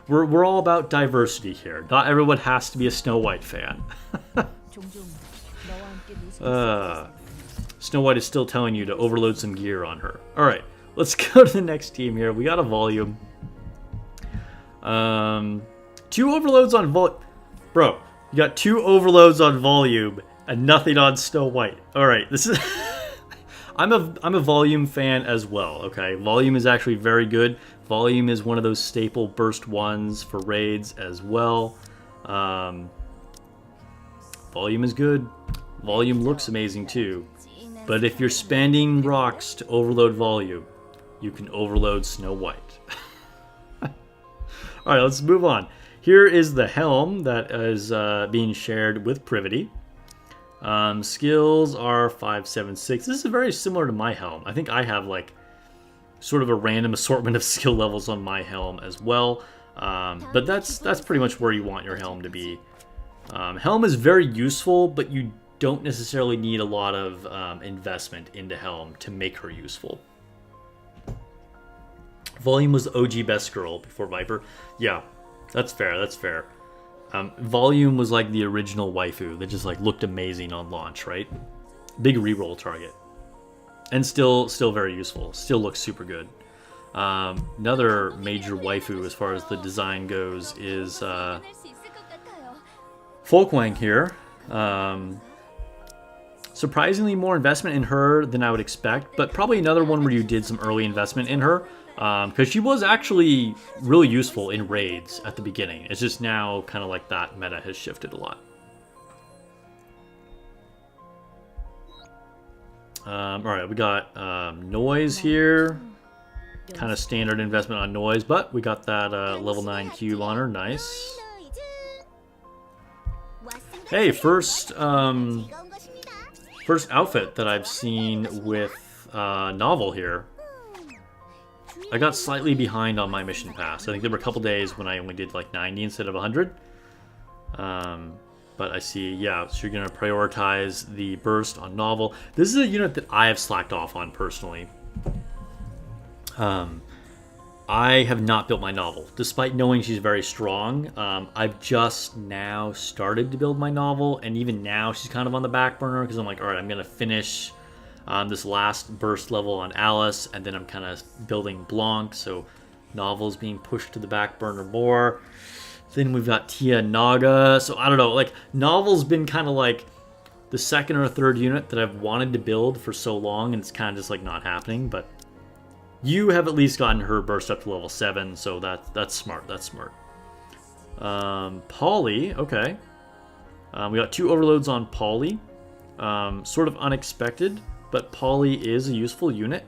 We're all about diversity here. Not everyone has to be a Snow White fan. Snow White is still telling you to overload some gear on her. All right, let's go to the next team here. We got a volume. 2 overloads on bro. You got 2 overloads on volume and nothing on Snow White. All right, this is. I'm a volume fan as well. Okay, volume is actually very good. Volume is one of those staple burst ones for raids as well. Volume is good. Volume looks amazing too. But if you're spending rocks to overload volume, you can overload Snow White. Alright, let's move on. Here is the helm that is being shared with Privity. Skills are 5, 7, 6. This is very similar to my helm. I think I have like sort of a random assortment of skill levels on my helm as well. But that's pretty much where you want your helm to be. Helm is very useful, but you don't necessarily need a lot of investment into helm to make her useful. Volume was the OG best girl before Viper. Yeah, that's fair. That's fair. Volume was like the original waifu that just like looked amazing on launch, right? Big reroll target, and still very useful. Still looks super good. Another major waifu as far as the design goes is Folkwang here. Surprisingly more investment in her than I would expect, but probably another one where you did some early investment in her. Because she was actually really useful in raids at the beginning. It's just now kind of like that meta has shifted a lot. Alright, we got noise here. Kind of standard investment on noise, but we got that level 9 cube on her. Nice. Hey, first outfit that I've seen with Novel here. I got slightly behind on my mission pass. I think there were a couple days when I only did like 90 instead of 100. But I see, yeah, so you're going to prioritize the burst on Novel. This is a unit that I have slacked off on personally. I have not built my Novel, despite knowing she's very strong. I've just now started to build my Novel, and even now she's kind of on the back burner because I'm like, all right, I'm going to finish this last burst level on Alice, and then I'm kind of building Blanc, so Novel's being pushed to the back burner more. Then we've got Tia and Naga, so I don't know, like, Novel's been kind of like the second or third unit that I've wanted to build for so long, and it's kind of just like not happening, but you have at least gotten her burst up to level 7, so that's smart, that's smart. Polly, okay. We got 2 overloads on Polly. Sort of unexpected, but Polly is a useful unit.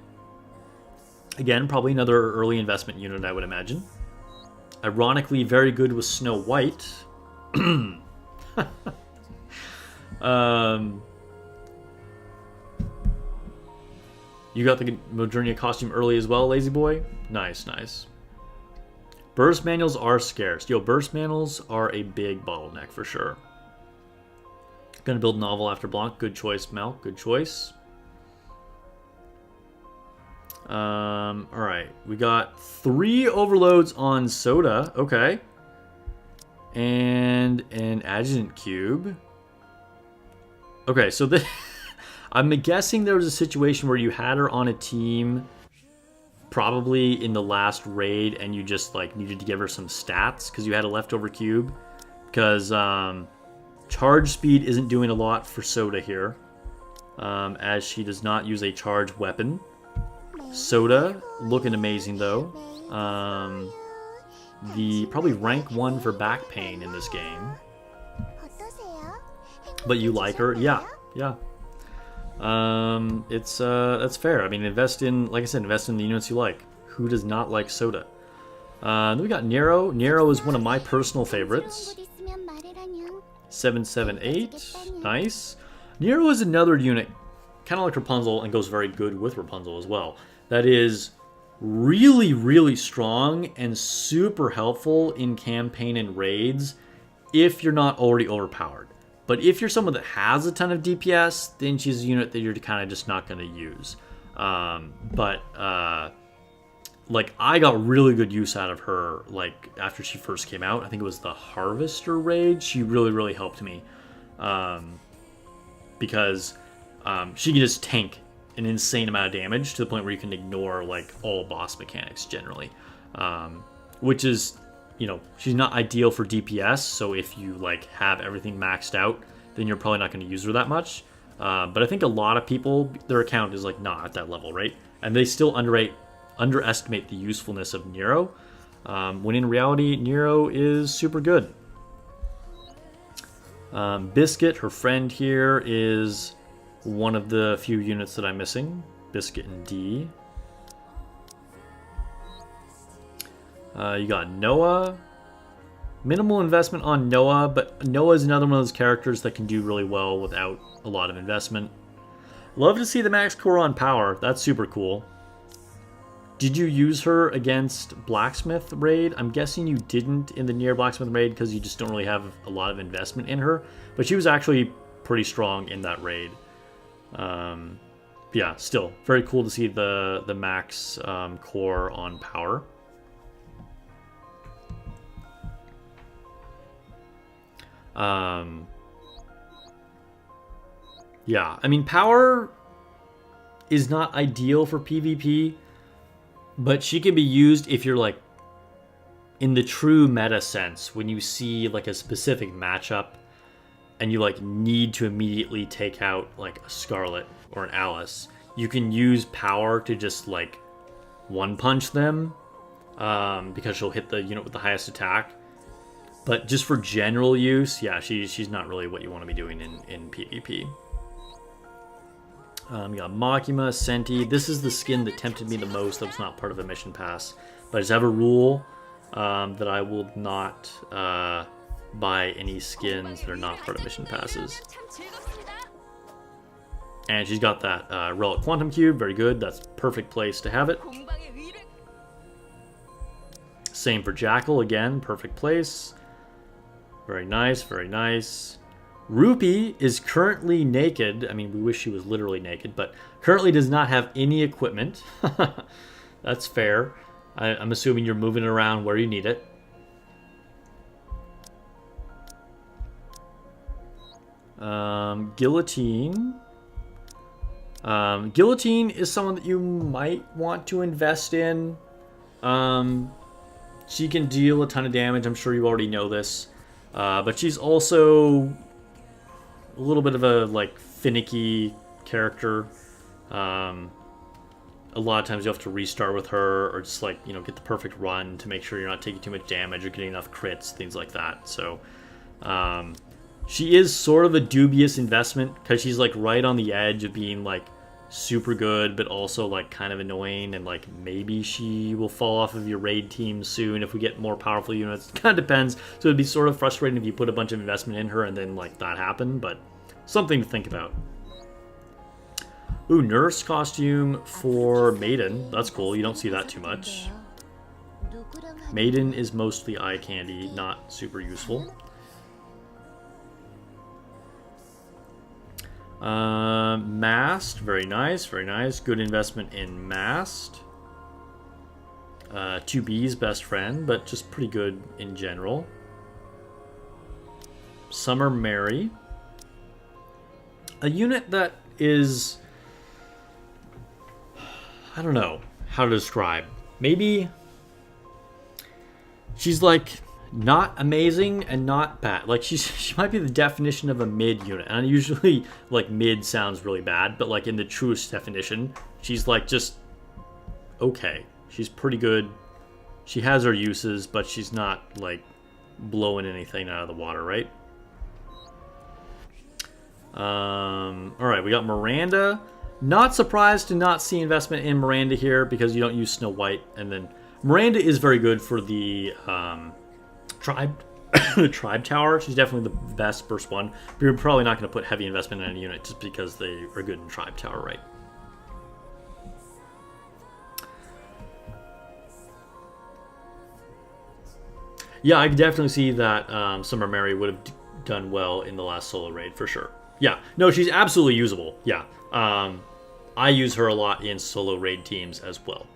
Again, probably another early investment unit, I would imagine. Ironically, very good with Snow White. You got the Modernia costume early as well, Lazy Boy? Nice, nice. Burst manuals are scarce. Yo, burst manuals are a big bottleneck for sure. Gonna build Novel after Blanc. Good choice, Mel. Good choice. Alright. We got 3 overloads on Soda. Okay. And an Adjutant Cube. Okay, so this... I'm guessing there was a situation where you had her on a team probably in the last raid and you just like needed to give her some stats because you had a leftover cube. Because charge speed isn't doing a lot for Soda here, as she does not use a charge weapon. Soda looking amazing though. The probably rank 1 for back pain in this game. But you like her? Yeah, yeah. That's fair. I mean, invest in, like I said, invest in the units you like. Who does not like Soda? Then we got Nero. Nero is one of my personal favorites. 778. Nice. Nero is another unit, kind of like Rapunzel, and goes very good with Rapunzel as well. That is really, really strong and super helpful in campaign and raids if you're not already overpowered. But if you're someone that has a ton of DPS, then she's a unit that you're kind of just not going to use. But like, I got really good use out of her, like, after she first came out. I think it was the Harvester raid. She really, really helped me. Because she can just tank an insane amount of damage to the point where you can ignore, like, all boss mechanics generally. Which is, you know, she's not ideal for DPS, so if you, like, have everything maxed out, then you're probably not going to use her that much. But I think a lot of people, their account is, like, not at that level, right? And they still underestimate the usefulness of Nero, when in reality, Nero is super good. Biscuit, her friend here, is one of the few units that I'm missing. Biscuit and D. You got Noah. Minimal investment on Noah, but Noah is another one of those characters that can do really well without a lot of investment. Love to see the max core on power. That's super cool. Did you use her against Blacksmith raid? I'm guessing you didn't in the near Blacksmith raid because you just don't really have a lot of investment in her. But she was actually pretty strong in that raid. Yeah, still very cool to see the max core on power. Yeah, I mean, power is not ideal for PvP, but she can be used if you're, like, in the true meta sense, when you see, like, a specific matchup and you, like, need to immediately take out, like, a Scarlet or an Alice. You can use power to just, like, one-punch them, because she'll hit the unit with the highest attack. But just for general use, yeah, she's not really what you want to be doing in PvP. You got Makima, Senti. This is the skin that tempted me the most that was not part of a mission pass. But I just have a rule that I will not buy any skins that are not part of mission passes. And she's got that Relic Quantum Cube. Very good. That's perfect place to have it. Same for Jackal. Again, perfect place. Very nice, very nice. Rupee is currently naked. I mean, we wish she was literally naked, but currently does not have any equipment. That's fair. I'm assuming you're moving it around where you need it. Guillotine. Guillotine is someone that you might want to invest in. She can deal a ton of damage. I'm sure you already know this. But she's also a little bit of a, like, finicky character. A lot of times you have to restart with her, or just, like, you know, get the perfect run to make sure you're not taking too much damage or getting enough crits, things like that. So she is sort of a dubious investment because she's, like, right on the edge of being, like, super good, but also, like, kind of annoying, and, like, maybe she will fall off of your raid team soon if we get more powerful units. It kind of depends. So it'd be sort of frustrating if you put a bunch of investment in her and then, like, that happened, but something to think about. Ooh, nurse costume for Maiden. That's cool. You don't see that too much. Maiden is mostly eye candy, not super useful. Mast, very nice, very nice. Good investment in Mast. 2B's best friend, but just pretty good in general. Summer Mary. A unit that is, I don't know how to describe. Maybe she's, like, not amazing and not bad. Like, she might be the definition of a mid unit. And usually, like, mid sounds really bad, but, like, in the truest definition, she's, like, just okay. She's pretty good. She has her uses, but she's not, like, blowing anything out of the water, right? Alright, we got Miranda. Not surprised to not see investment in Miranda here because you don't use Snow White. And then Miranda is very good for the tribe tower. She's definitely the best first one. But you're probably not going to put heavy investment in any unit just because they are good in tribe tower, right? Yeah, I could definitely see that Summer Mary would have done well in the last solo raid for sure. Yeah, no, she's absolutely usable. Yeah, I use her a lot in solo raid teams as well.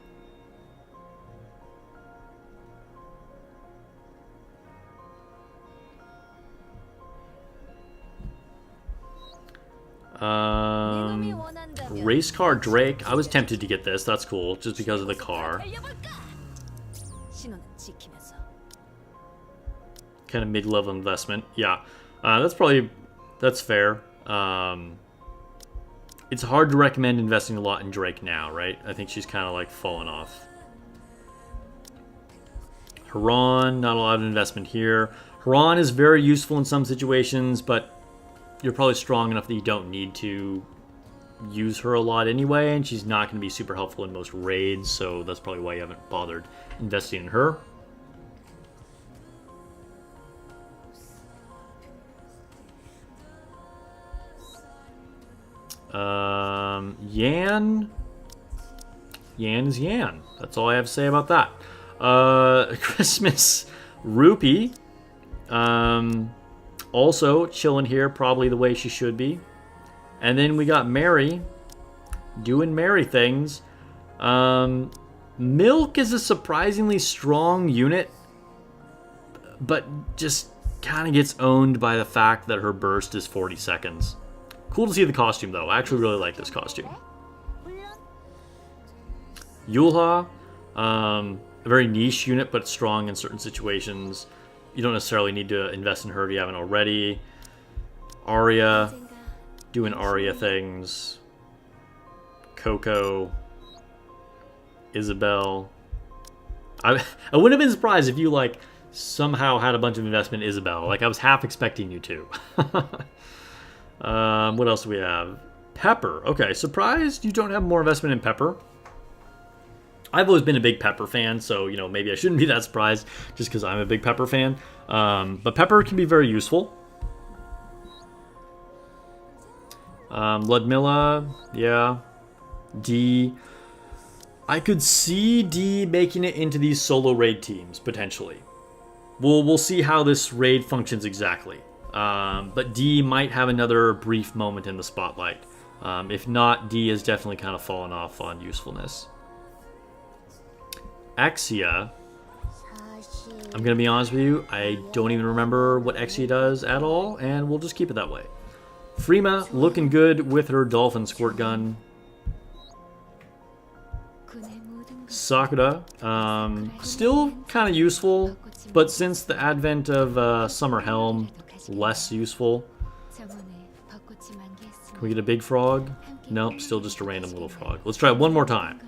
Race car Drake. I was tempted to get this. That's cool, just because of the car. Kind of mid-level investment. Yeah, that's fair. It's hard to recommend investing a lot in Drake now, right? I think she's kind of like fallen off. Haran, not a lot of investment here. Haran is very useful in some situations, but you're probably strong enough that you don't need to use her a lot anyway, and she's not going to be super helpful in most raids, so that's probably why you haven't bothered investing in her. Yan. Yan is Yan. That's all I have to say about that. Christmas Rupee. Also chilling here, probably the way she should be. And then we got Mary doing Mary things. Milk is a surprisingly strong unit, but just kind of gets owned by the fact that her burst is 40 seconds. Cool to see the costume, though. I actually really like this costume. Yulha, a very niche unit, but strong in certain situations. You don't necessarily need to invest in her if you haven't already. Arya, doing Arya things. Coco. Isabel. I wouldn't have been surprised if you, like, somehow had a bunch of investment in Isabel. Like, I was half expecting you to. What else do we have? Pepper. Okay, surprised you don't have more investment in Pepper. I've always been a big Pepper fan, so, you know, maybe I shouldn't be that surprised just because I'm a big Pepper fan. But Pepper can be very useful. Ludmilla, yeah. D. I could see D making it into these solo raid teams, potentially. We'll see how this raid functions exactly. But D might have another brief moment in the spotlight. If not, D has definitely kind of fallen off on usefulness. Exia, I'm going to be honest with you, I don't even remember what Exia does at all, and we'll just keep it that way. Freema, looking good with her dolphin squirt gun. Sakura, still kind of useful, but since the advent of Summer Helm, less useful. Can we get a big frog? Nope, still just a random little frog. Let's try it one more time.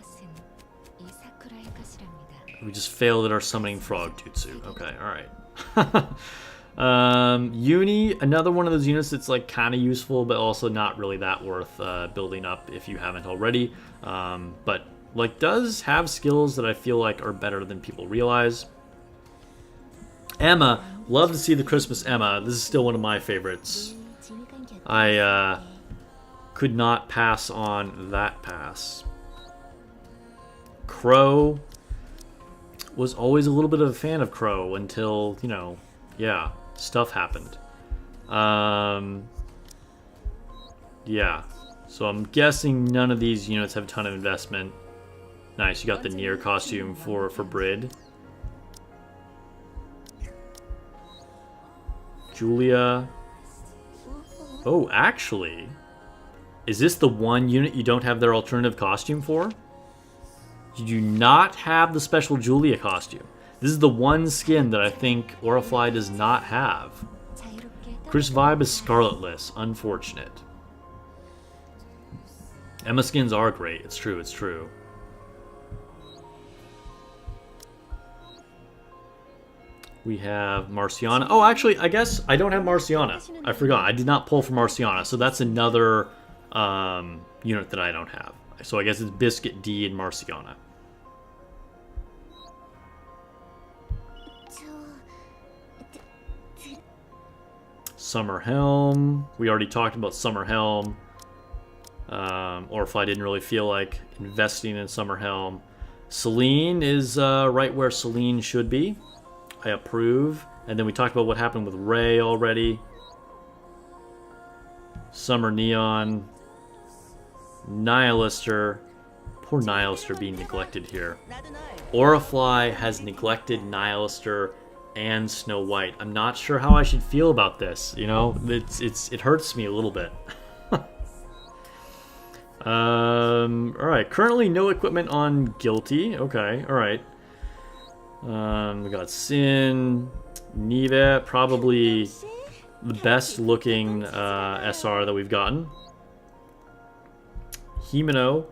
We just failed at our summoning frog jutsu. Okay, alright. Uni, another one of those units that's like kind of useful, but also not really that worth building up if you haven't already. But like does have skills that I feel like are better than people realize. Emma, love to see the Christmas Emma. This is still one of my favorites. I could not pass on that pass. Crow. Was always a little bit of a fan of Crow until, you know, yeah, stuff happened. Yeah, so I'm guessing none of these units have a ton of investment. Nice, you got the Nier costume for Brid. Julia. Oh, actually, is this the one unit you don't have their alternative costume for? You do not have the special Julia costume. This is the one skin that I think Orifly does not have. Chris Vibe is Scarletless. Unfortunate. Emma skins are great. It's true, it's true. We have Marciana. Oh, actually, I guess I don't have Marciana. I forgot. I did not pull for Marciana, so that's another unit that I don't have. So I guess it's Biscuit, D, and Marciana. Summer Helm. We already talked about Summer Helm. Or if I didn't really feel like investing in Summer Helm. Celine is right where Celine should be. I approve. And then we talked about what happened with Ray already. Summer Neon. Nihilister. Poor Nihilister being neglected here. Orifly has neglected Nihilister and Snow White. I'm not sure how I should feel about this. You know, it hurts me a little bit. Alright, currently no equipment on Guilty. Okay, alright. We got Sin, Nive, probably the best looking SR that we've gotten. Himeno.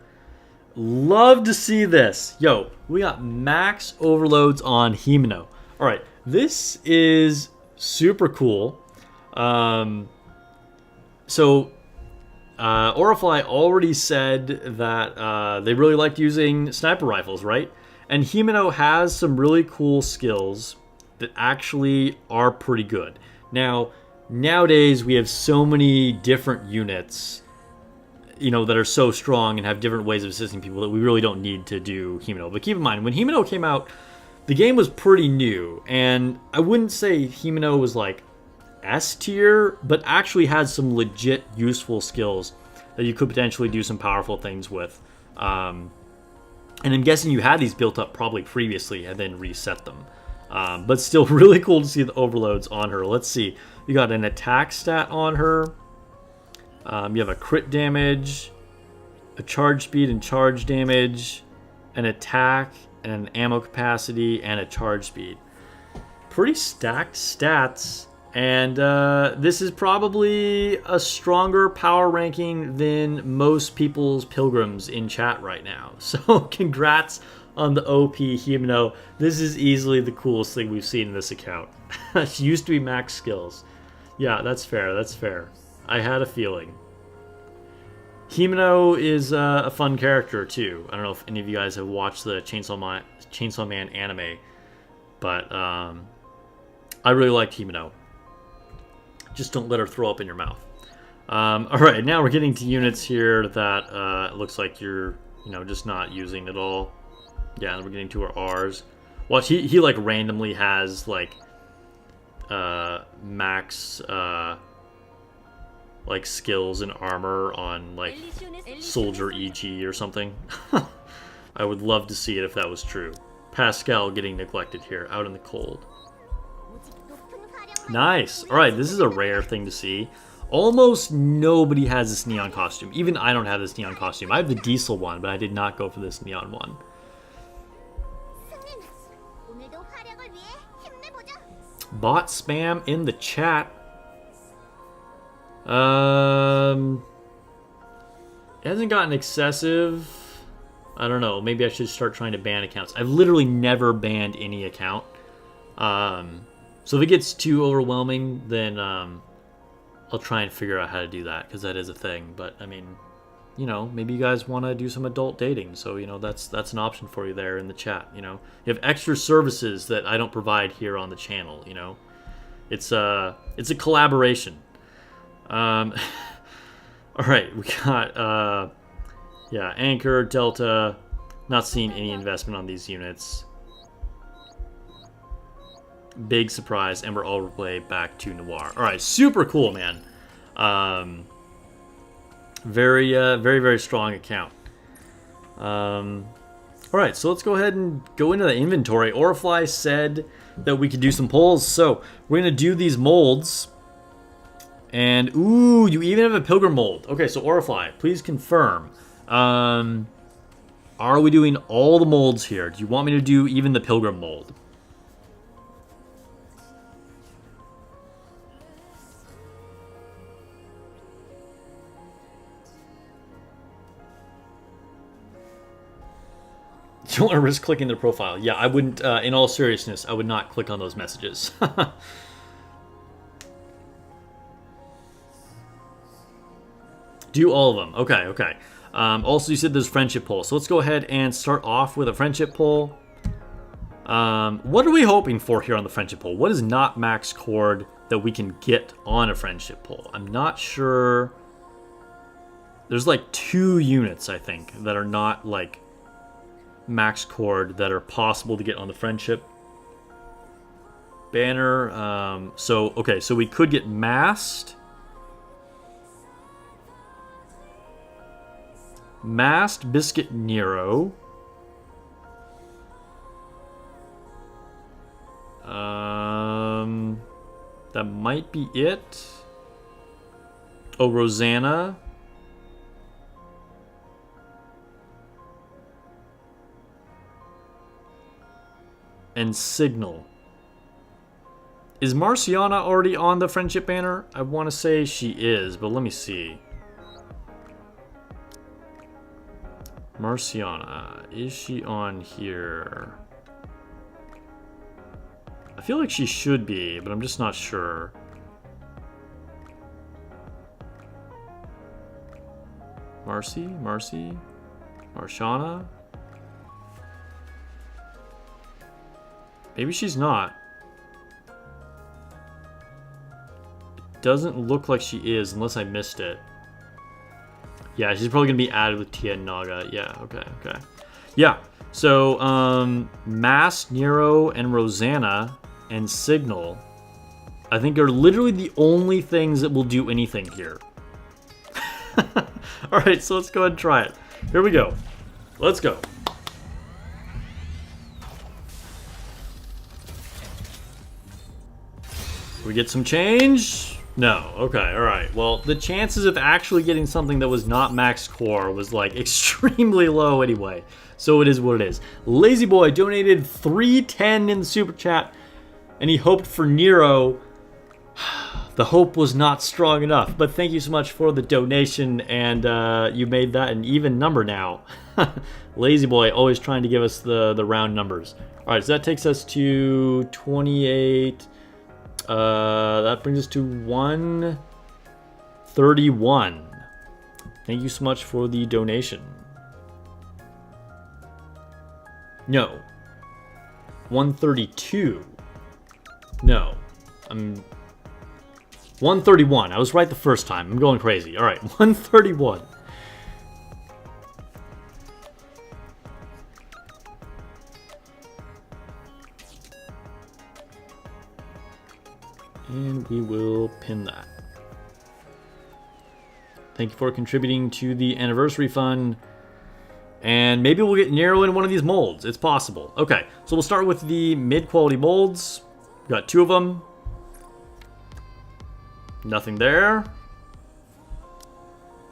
Love to see this. Yo, we got max overloads on Himeno. Alright, this is super cool. Orifly already said that they really liked using sniper rifles, right? And Himeno has some really cool skills that actually are pretty good. Now, nowadays we have so many different units, you know, that are so strong and have different ways of assisting people that we really don't need to do Himeno. But keep in mind, when Himeno came out, the game was pretty new, and I wouldn't say Himeno was like S tier, but actually had some legit useful skills that you could potentially do some powerful things with. And I'm guessing you had these built up probably previously and then reset them. But still really cool to see the overloads on her. Let's see. You got an attack stat on her. You have a crit damage, a charge speed and charge damage, an attack, and an ammo capacity, and a charge speed. Pretty stacked stats. And this is probably a stronger power ranking than most people's pilgrims in chat right now. So congrats on the OP Himeno. This is easily the coolest thing we've seen in this account. She used to be max skills. Yeah, that's fair. That's fair. I had a feeling. Himeno is a fun character too. I don't know if any of you guys have watched the Chainsaw Man anime, but I really liked Himeno. Just don't let her throw up in your mouth. Alright, now we're getting to units here that looks like you're, you know, just not using at all. Yeah, and we're getting to our R's. Watch, he like randomly has like max like skills and armor on like Soldier EG or something. I would love to see it if that was true. Pascal getting neglected here, out in the cold. Nice. Alright, this is a rare thing to see. Almost nobody has this neon costume. Even I don't have this neon costume. I have the diesel one, but I did not go for this neon one. Bot spam in the chat. It hasn't gotten excessive. I don't know. Maybe I should start trying to ban accounts. I've literally never banned any account. So if it gets too overwhelming, then I'll try and figure out how to do that, because that is a thing. But I mean, you know, maybe you guys want to do some adult dating, so you know that's an option for you there in the chat. You know, you have extra services that I don't provide here on the channel. You know, it's a collaboration. All right, we got yeah, Anchor, Delta. Not seeing any investment on these units. Big surprise, and we're all replay back to Noir. All right, super cool, man. Very, very strong account. All right, so let's go ahead and go into the inventory. Orifly said that we could do some polls, so we're gonna do these molds. And ooh, you even have a pilgrim mold. Okay, so Orifly, please confirm. Are we doing all the molds here? Do you want me to do even the pilgrim mold? You don't want to risk clicking their profile. Yeah, I wouldn't, in all seriousness, I would not click on those messages. Do all of them. Okay, okay. Also, you said there's friendship poll. So let's go ahead and start off with a friendship poll. What are we hoping for here on the friendship poll? What is not max cord that we can get on a friendship poll? I'm not sure. There's like 2 units, I think, that are not like max cord that are possible to get on the friendship banner. Okay, so we could get Masked, Biscuit Nero, that might be it. Oh, Rosanna. and Signal. Is Marciana already on the friendship banner? I want to say she is, but let me see. Marciana, is she on here? I feel like she should be, but I'm just not sure. Marciana? Maybe she's not. It doesn't look like she is, unless I missed it. Yeah, she's probably gonna be added with Tia and Naga. Yeah, okay. Yeah, so Mass, Nero, and Rosanna and Signal, I think are literally the only things that will do anything here. Alright, so let's go ahead and try it. Here we go. Let's go. We get some change? No. Okay, alright. Well, the chances of actually getting something that was not max core was like extremely low anyway. So it is what it is. Lazy Boy donated $3.10 in the super chat, and he hoped for Nero. The hope was not strong enough, but thank you so much for the donation, and you made that an even number now. Lazy Boy always trying to give us the round numbers. Alright, so that takes us to 28. That brings us to 131. Thank you so much for the donation. No. 132. No. 131. I was right the first time. I'm going crazy. Alright, 131. And we will pin that. Thank you for contributing to the anniversary fund. And maybe we'll get Nero in one of these molds. It's possible. Okay, so we'll start with the mid-quality molds. We've got 2 of them. Nothing there.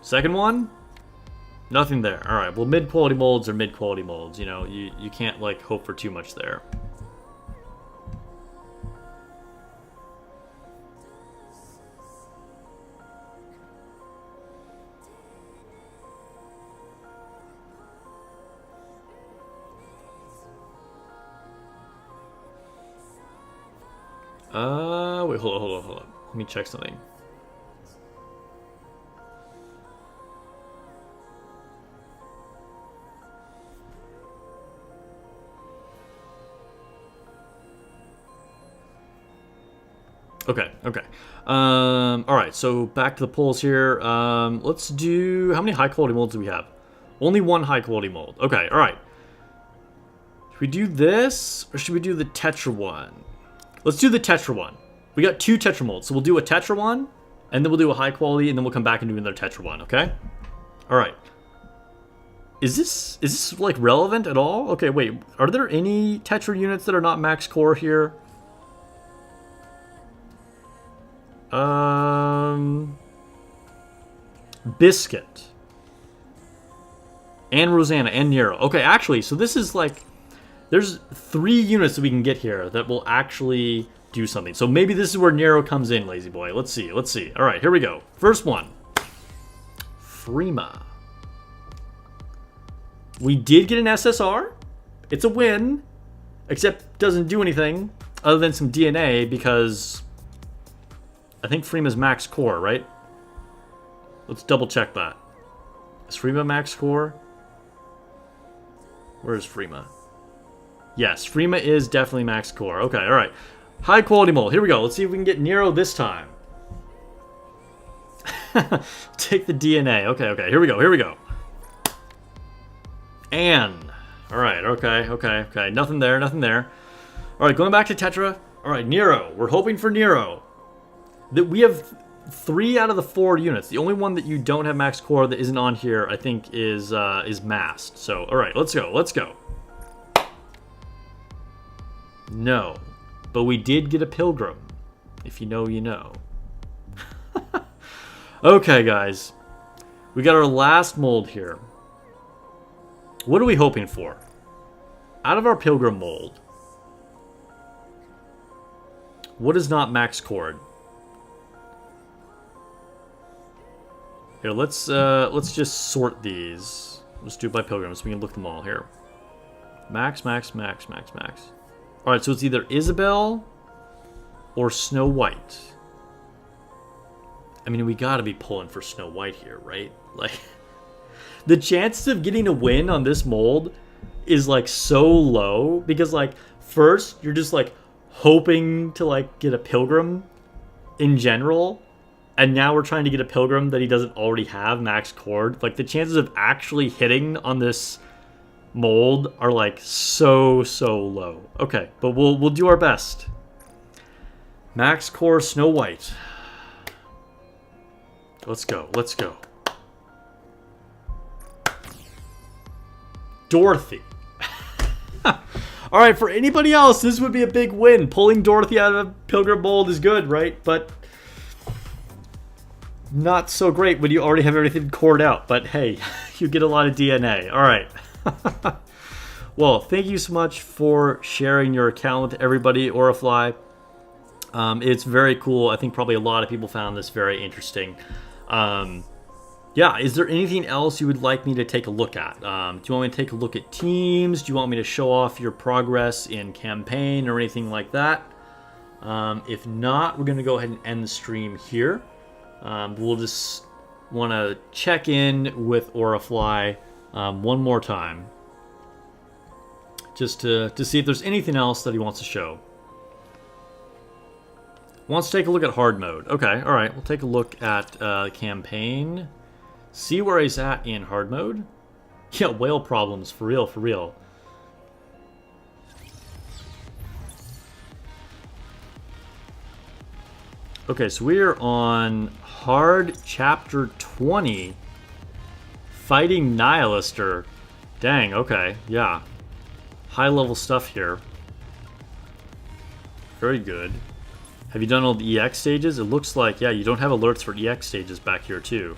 Second one. Nothing there. Alright, well, mid-quality molds are mid-quality molds. You know, you can't, like, hope for too much there. Wait, hold on. Let me check something. Okay. Alright, so back to the polls here. Let's do... How many high-quality molds do we have? Only 1 high-quality mold. Okay, alright. Should we do this, or should we do the Tetra one? Let's do the Tetra one. We got 2 Tetra molds, so we'll do a Tetra one, and then we'll do a high quality, and then we'll come back and do another Tetra one, okay? Alright. Is this like relevant at all? Okay, wait. Are there any Tetra units that are not max core here? Biscuit. And Rosanna and Nero. Okay, actually, so this is like... There's 3 units that we can get here that will actually do something. So maybe this is where Nero comes in, Lazy Boy. Let's see. Alright, here we go. First one. Frima. We did get an SSR. It's a win. Except doesn't do anything other than some DNA because... I think Frima's max core, right? Let's double check that. Is Frima max core? Where is Frima? Yes, Frima is definitely max core. Okay, alright. High quality mold. Here we go. Let's see if we can get Nero this time. Take the DNA. Okay. Here we go. And. Alright, okay. Nothing there. Alright, going back to Tetra. Alright, Nero. We're hoping for Nero. We have 3 out of the 4 units. The only one that you don't have max core that isn't on here, I think, is masked. So, alright, let's go. No. But we did get a Pilgrim. If you know, you know. Okay, guys. We got our last mold here. What are we hoping for? Out of our Pilgrim mold, What is not max cord? Here, let's just sort these. Let's do it by pilgrims so we can look them all here. Max, max, max, max, max. Alright, so it's either Isabel or Snow White. I mean, we gotta be pulling for Snow White here, right? Like, the chances of getting a win on this mold is like so low because like first you're just like hoping to like get a pilgrim in general, and now we're trying to get a pilgrim that he doesn't already have max cord. Like the chances of actually hitting on this mold are like so low. Okay, but we'll do our best. Max core Snow White. Let's go. Let's go. Dorothy. Alright, for anybody else, this would be a big win. Pulling Dorothy out of a Pilgrim mold is good, right? But not so great when you already have everything cored out. But hey, you get a lot of DNA. Alright. Well, thank you so much for sharing your account with everybody, Orifly. It's very cool. I think probably a lot of people found this very interesting. Yeah, is there anything else you would like me to take a look at? Do you want me to take a look at teams? Do you want me to show off your progress in campaign or anything like that? If not, we're going to go ahead and end the stream here. We'll just want to check in with Orifly one more time. Just to see if there's anything else that he wants to show. Wants to take a look at hard mode. Okay, alright, we'll take a look at campaign. See where he's at in hard mode. Yeah, whale problems, for real, for real. Okay, so we're on hard chapter 20. Fighting Nihilister. Dang, okay, yeah. High level stuff here. Very good. Have you done all the EX stages? It looks like, yeah, you don't have alerts for EX stages back here too.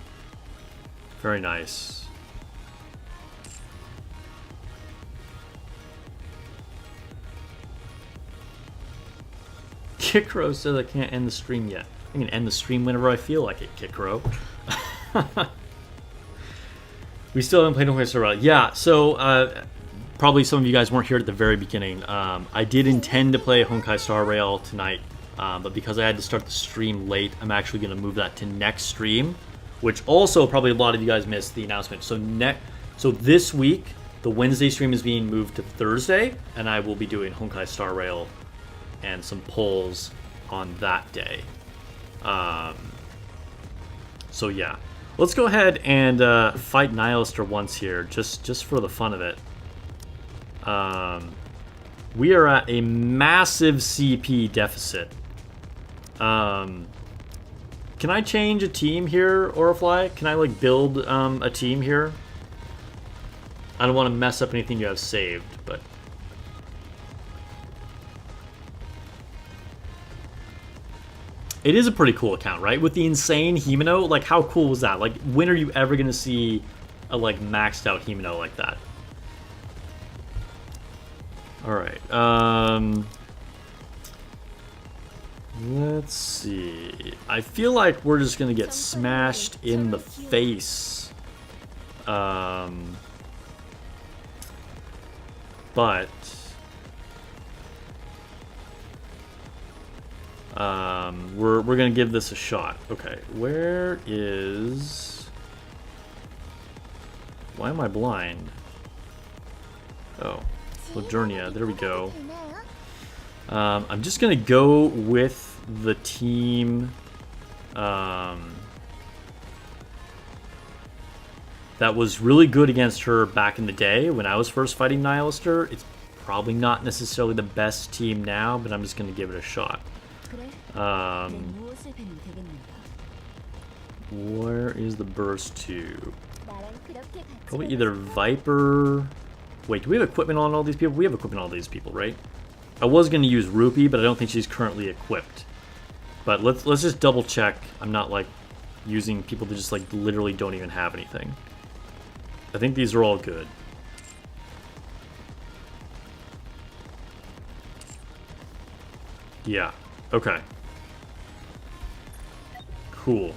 Very nice. Kikro says I can't end the stream yet. I can end the stream whenever I feel like it, Kikro. We still haven't played Honkai Star Rail. Yeah, so probably some of you guys weren't here at the very beginning. I did intend to play Honkai Star Rail tonight, but because I had to start the stream late, I'm actually going to move that to next stream. Which also probably a lot of you guys missed the announcement. So this week, the Wednesday stream is being moved to Thursday, and I will be doing Honkai Star Rail and some polls on that day. So yeah, let's go ahead and fight Nihilister once here, just for the fun of it. We are at a massive CP deficit. Can I change a team here, Orifly? Can I, like, build a team here? I don't want to mess up anything you have saved, but... It is a pretty cool account, right? With the insane Himeno, like, how cool was that? Like, when are you ever going to see a, like, maxed out Himeno like that? Alright, let's see. I feel like we're just gonna get smashed in the face. But we're gonna give this a shot. Okay, where is... Why am I blind? Oh, Ladernia, there we go. I'm just gonna go with the team that was really good against her back in the day when I was first fighting Nihilister. It's probably not necessarily the best team now, but I'm just gonna give it a shot. Where is the burst to? Probably either Viper. Wait, do we have equipment on all these people? We have equipment on all these people, right? I was going to use Rupee, but I don't think she's currently equipped. But let's just double check. I'm not like using people that just like literally don't even have anything. I think these are all good. Yeah. Okay. Cool.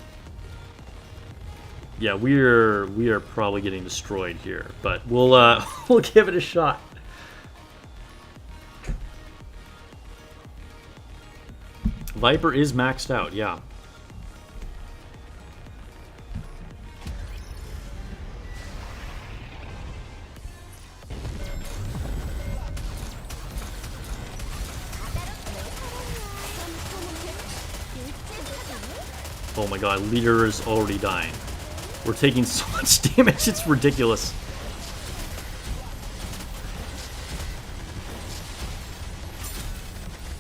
Yeah, we are probably getting destroyed here, but we'll we'll give it a shot. Viper is maxed out, yeah. Oh my god, leader is already dying. We're taking so much damage, it's ridiculous.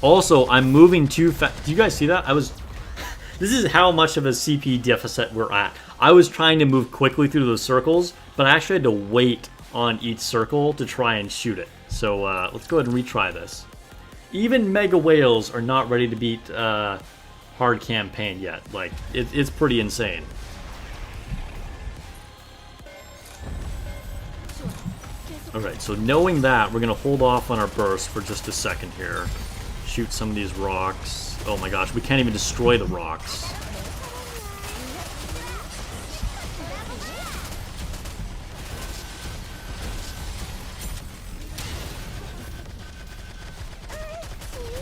Also, I'm moving too fast. Do you guys see that? This is how much of a CP deficit we're at. I was trying to move quickly through those circles, but I actually had to wait on each circle to try and shoot it. So let's go ahead and retry this. Even Mega Whales are not ready to beat hard campaign yet. Like, it's pretty insane. Alright, so knowing that, we're going to hold off on our burst for just a second here. Shoot some of these rocks. Oh my gosh, we can't even destroy the rocks.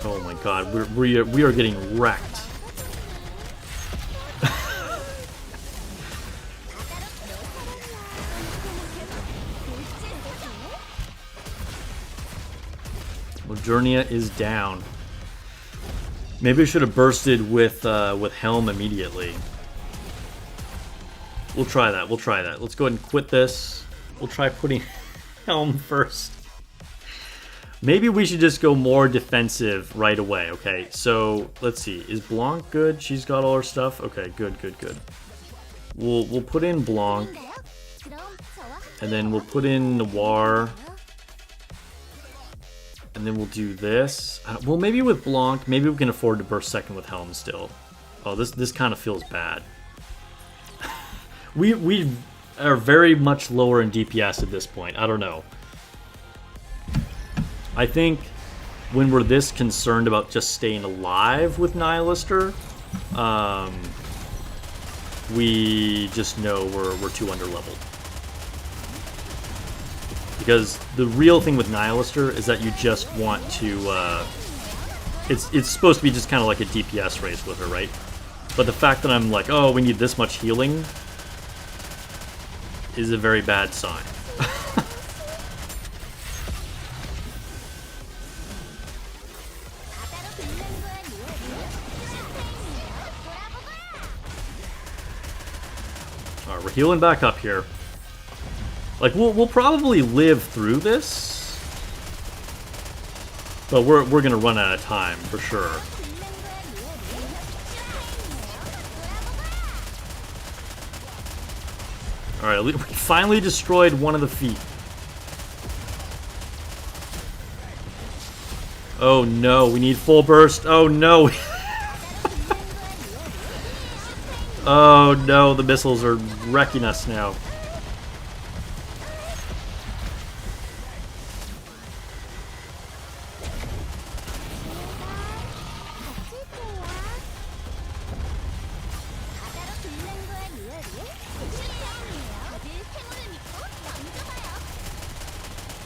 Oh my god, we are getting wrecked. Modernia is down. Maybe we should have bursted with Helm immediately. We'll try that. We'll try that. Let's go ahead and quit this. We'll try putting Helm first. Maybe we should just go more defensive right away. Okay, so let's see. Is Blanc good? She's got all her stuff. Okay, good, good, good. We'll put in Blanc, and then we'll put in Noir. And then we'll do this. Well, maybe with Blanc, maybe we can afford to burst second with Helm still. Oh, this kind of feels bad. we are very much lower in DPS at this point. I don't know. I think when we're this concerned about just staying alive with Nihilister, we just know we're too underleveled. Because the real thing with Nihilister is that you just want to... it's supposed to be just kind of like a DPS race with her, right? But the fact that I'm like, oh, we need this much healing is a very bad sign. Alright, we're healing back up here. Like, we'll probably live through this, but we're gonna run out of time for sure. All right, we finally destroyed one of the feet. Oh no, we need full burst. Oh no. Oh no, the missiles are wrecking us now.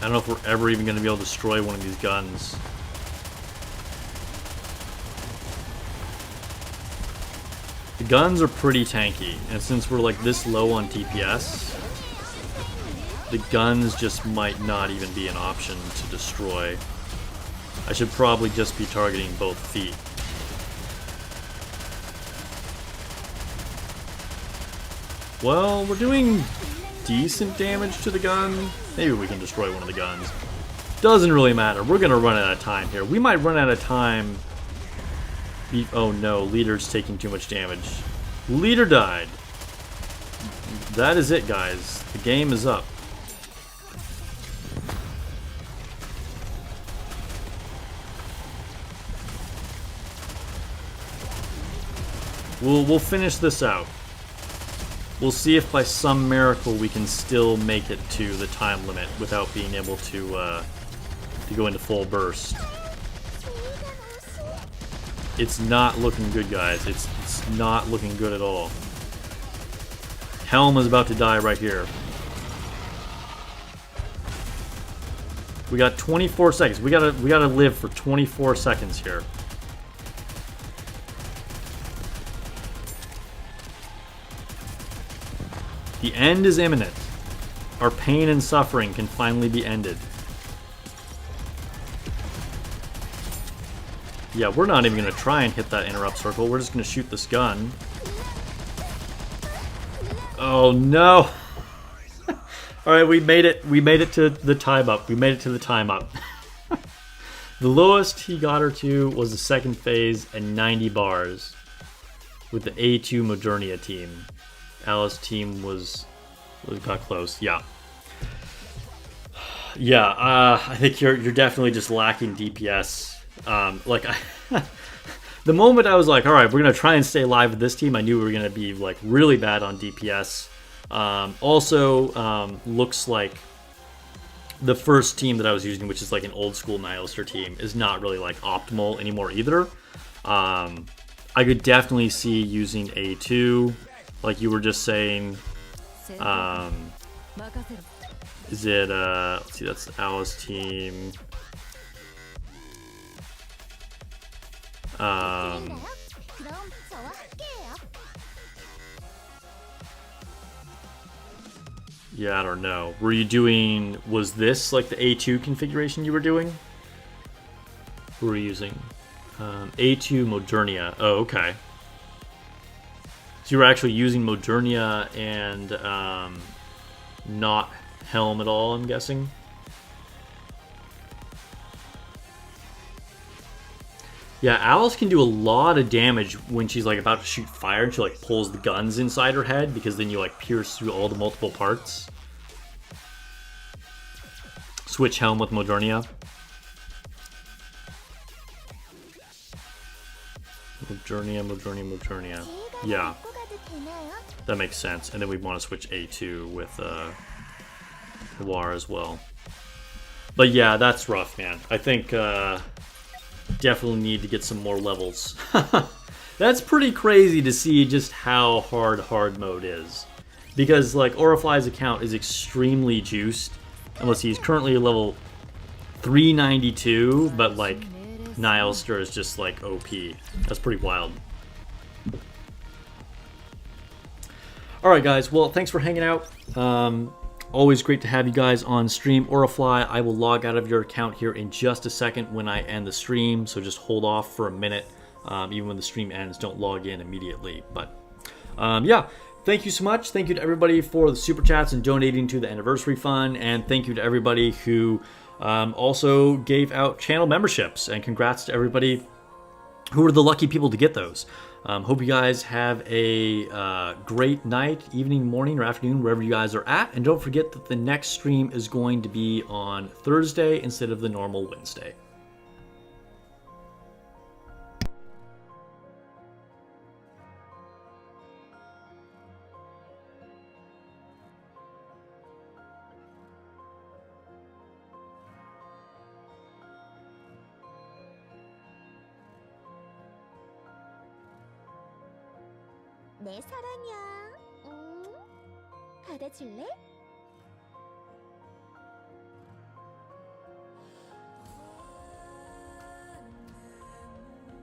I don't know if we're ever even going to be able to destroy one of these guns. The guns are pretty tanky, and since we're like this low on DPS, the guns just might not even be an option to destroy. I should probably just be targeting both feet. Well, we're doing decent damage to the gun. Maybe we can destroy one of the guns. Doesn't really matter. We're gonna run out of time here. We might run out of time. Oh no, leader's taking too much damage. Leader died. That is it, guys. The game is up. We'll finish this out. We'll see if by some miracle we can still make it to the time limit without being able to go into full burst. It's not looking good, guys. It's not looking good at all. Helm is about to die right here. We got 24 seconds. We gotta live for 24 seconds here. The end is imminent. Our pain and suffering can finally be ended. Yeah, we're not even gonna try and hit that interrupt circle. We're just gonna shoot this gun. Oh no! Alright, we made it. We made it to the time up. We made it to the time up. The lowest he got her to was the second phase at 90 bars with the A2 Modernia team. Alice team got close. Yeah. Yeah, I think you're definitely just lacking DPS. The moment I was like, all right, we're gonna try and stay alive with this team, I knew we were gonna be like really bad on DPS. Looks like the first team that I was using, which is like an old school Nihilistor team, is not really like optimal anymore either. I could definitely see using A2, like you were just saying. Is it let's see, that's Alice team. Yeah, I don't know. Were you doing, was this like the A2 configuration you were doing? Who were you using? A2 Modernia. Oh, okay. So you were actually using Modernia and not Helm at all, I'm guessing? Yeah, Alice can do a lot of damage when she's like about to shoot fire and she like pulls the guns inside her head, because then you like pierce through all the multiple parts. Switch Helm with Modernia. Modernia. Yeah. That makes sense. And then we want to switch A2 with Noir as well. But yeah, that's rough, man. I think definitely need to get some more levels. That's pretty crazy to see just how hard mode is. Because like Orifly's account is extremely juiced. And let's see, he's currently level 392, but like Nihilistor is just like OP. That's pretty wild. Alright guys, well thanks for hanging out. Always great to have you guys on stream. Orifly, I will log out of your account here in just a second when I end the stream, so just hold off for a minute. Even when the stream ends, don't log in immediately. But yeah, thank you so much. Thank you to everybody for the super chats and donating to the anniversary fund, and thank you to everybody who also gave out channel memberships, and congrats to everybody who were the lucky people to get those. Hope you guys have a great night, evening, morning, or afternoon, wherever you guys are at. And don't forget that the next stream is going to be on Thursday instead of the normal Wednesday. 내 사랑이야. 받아줄래?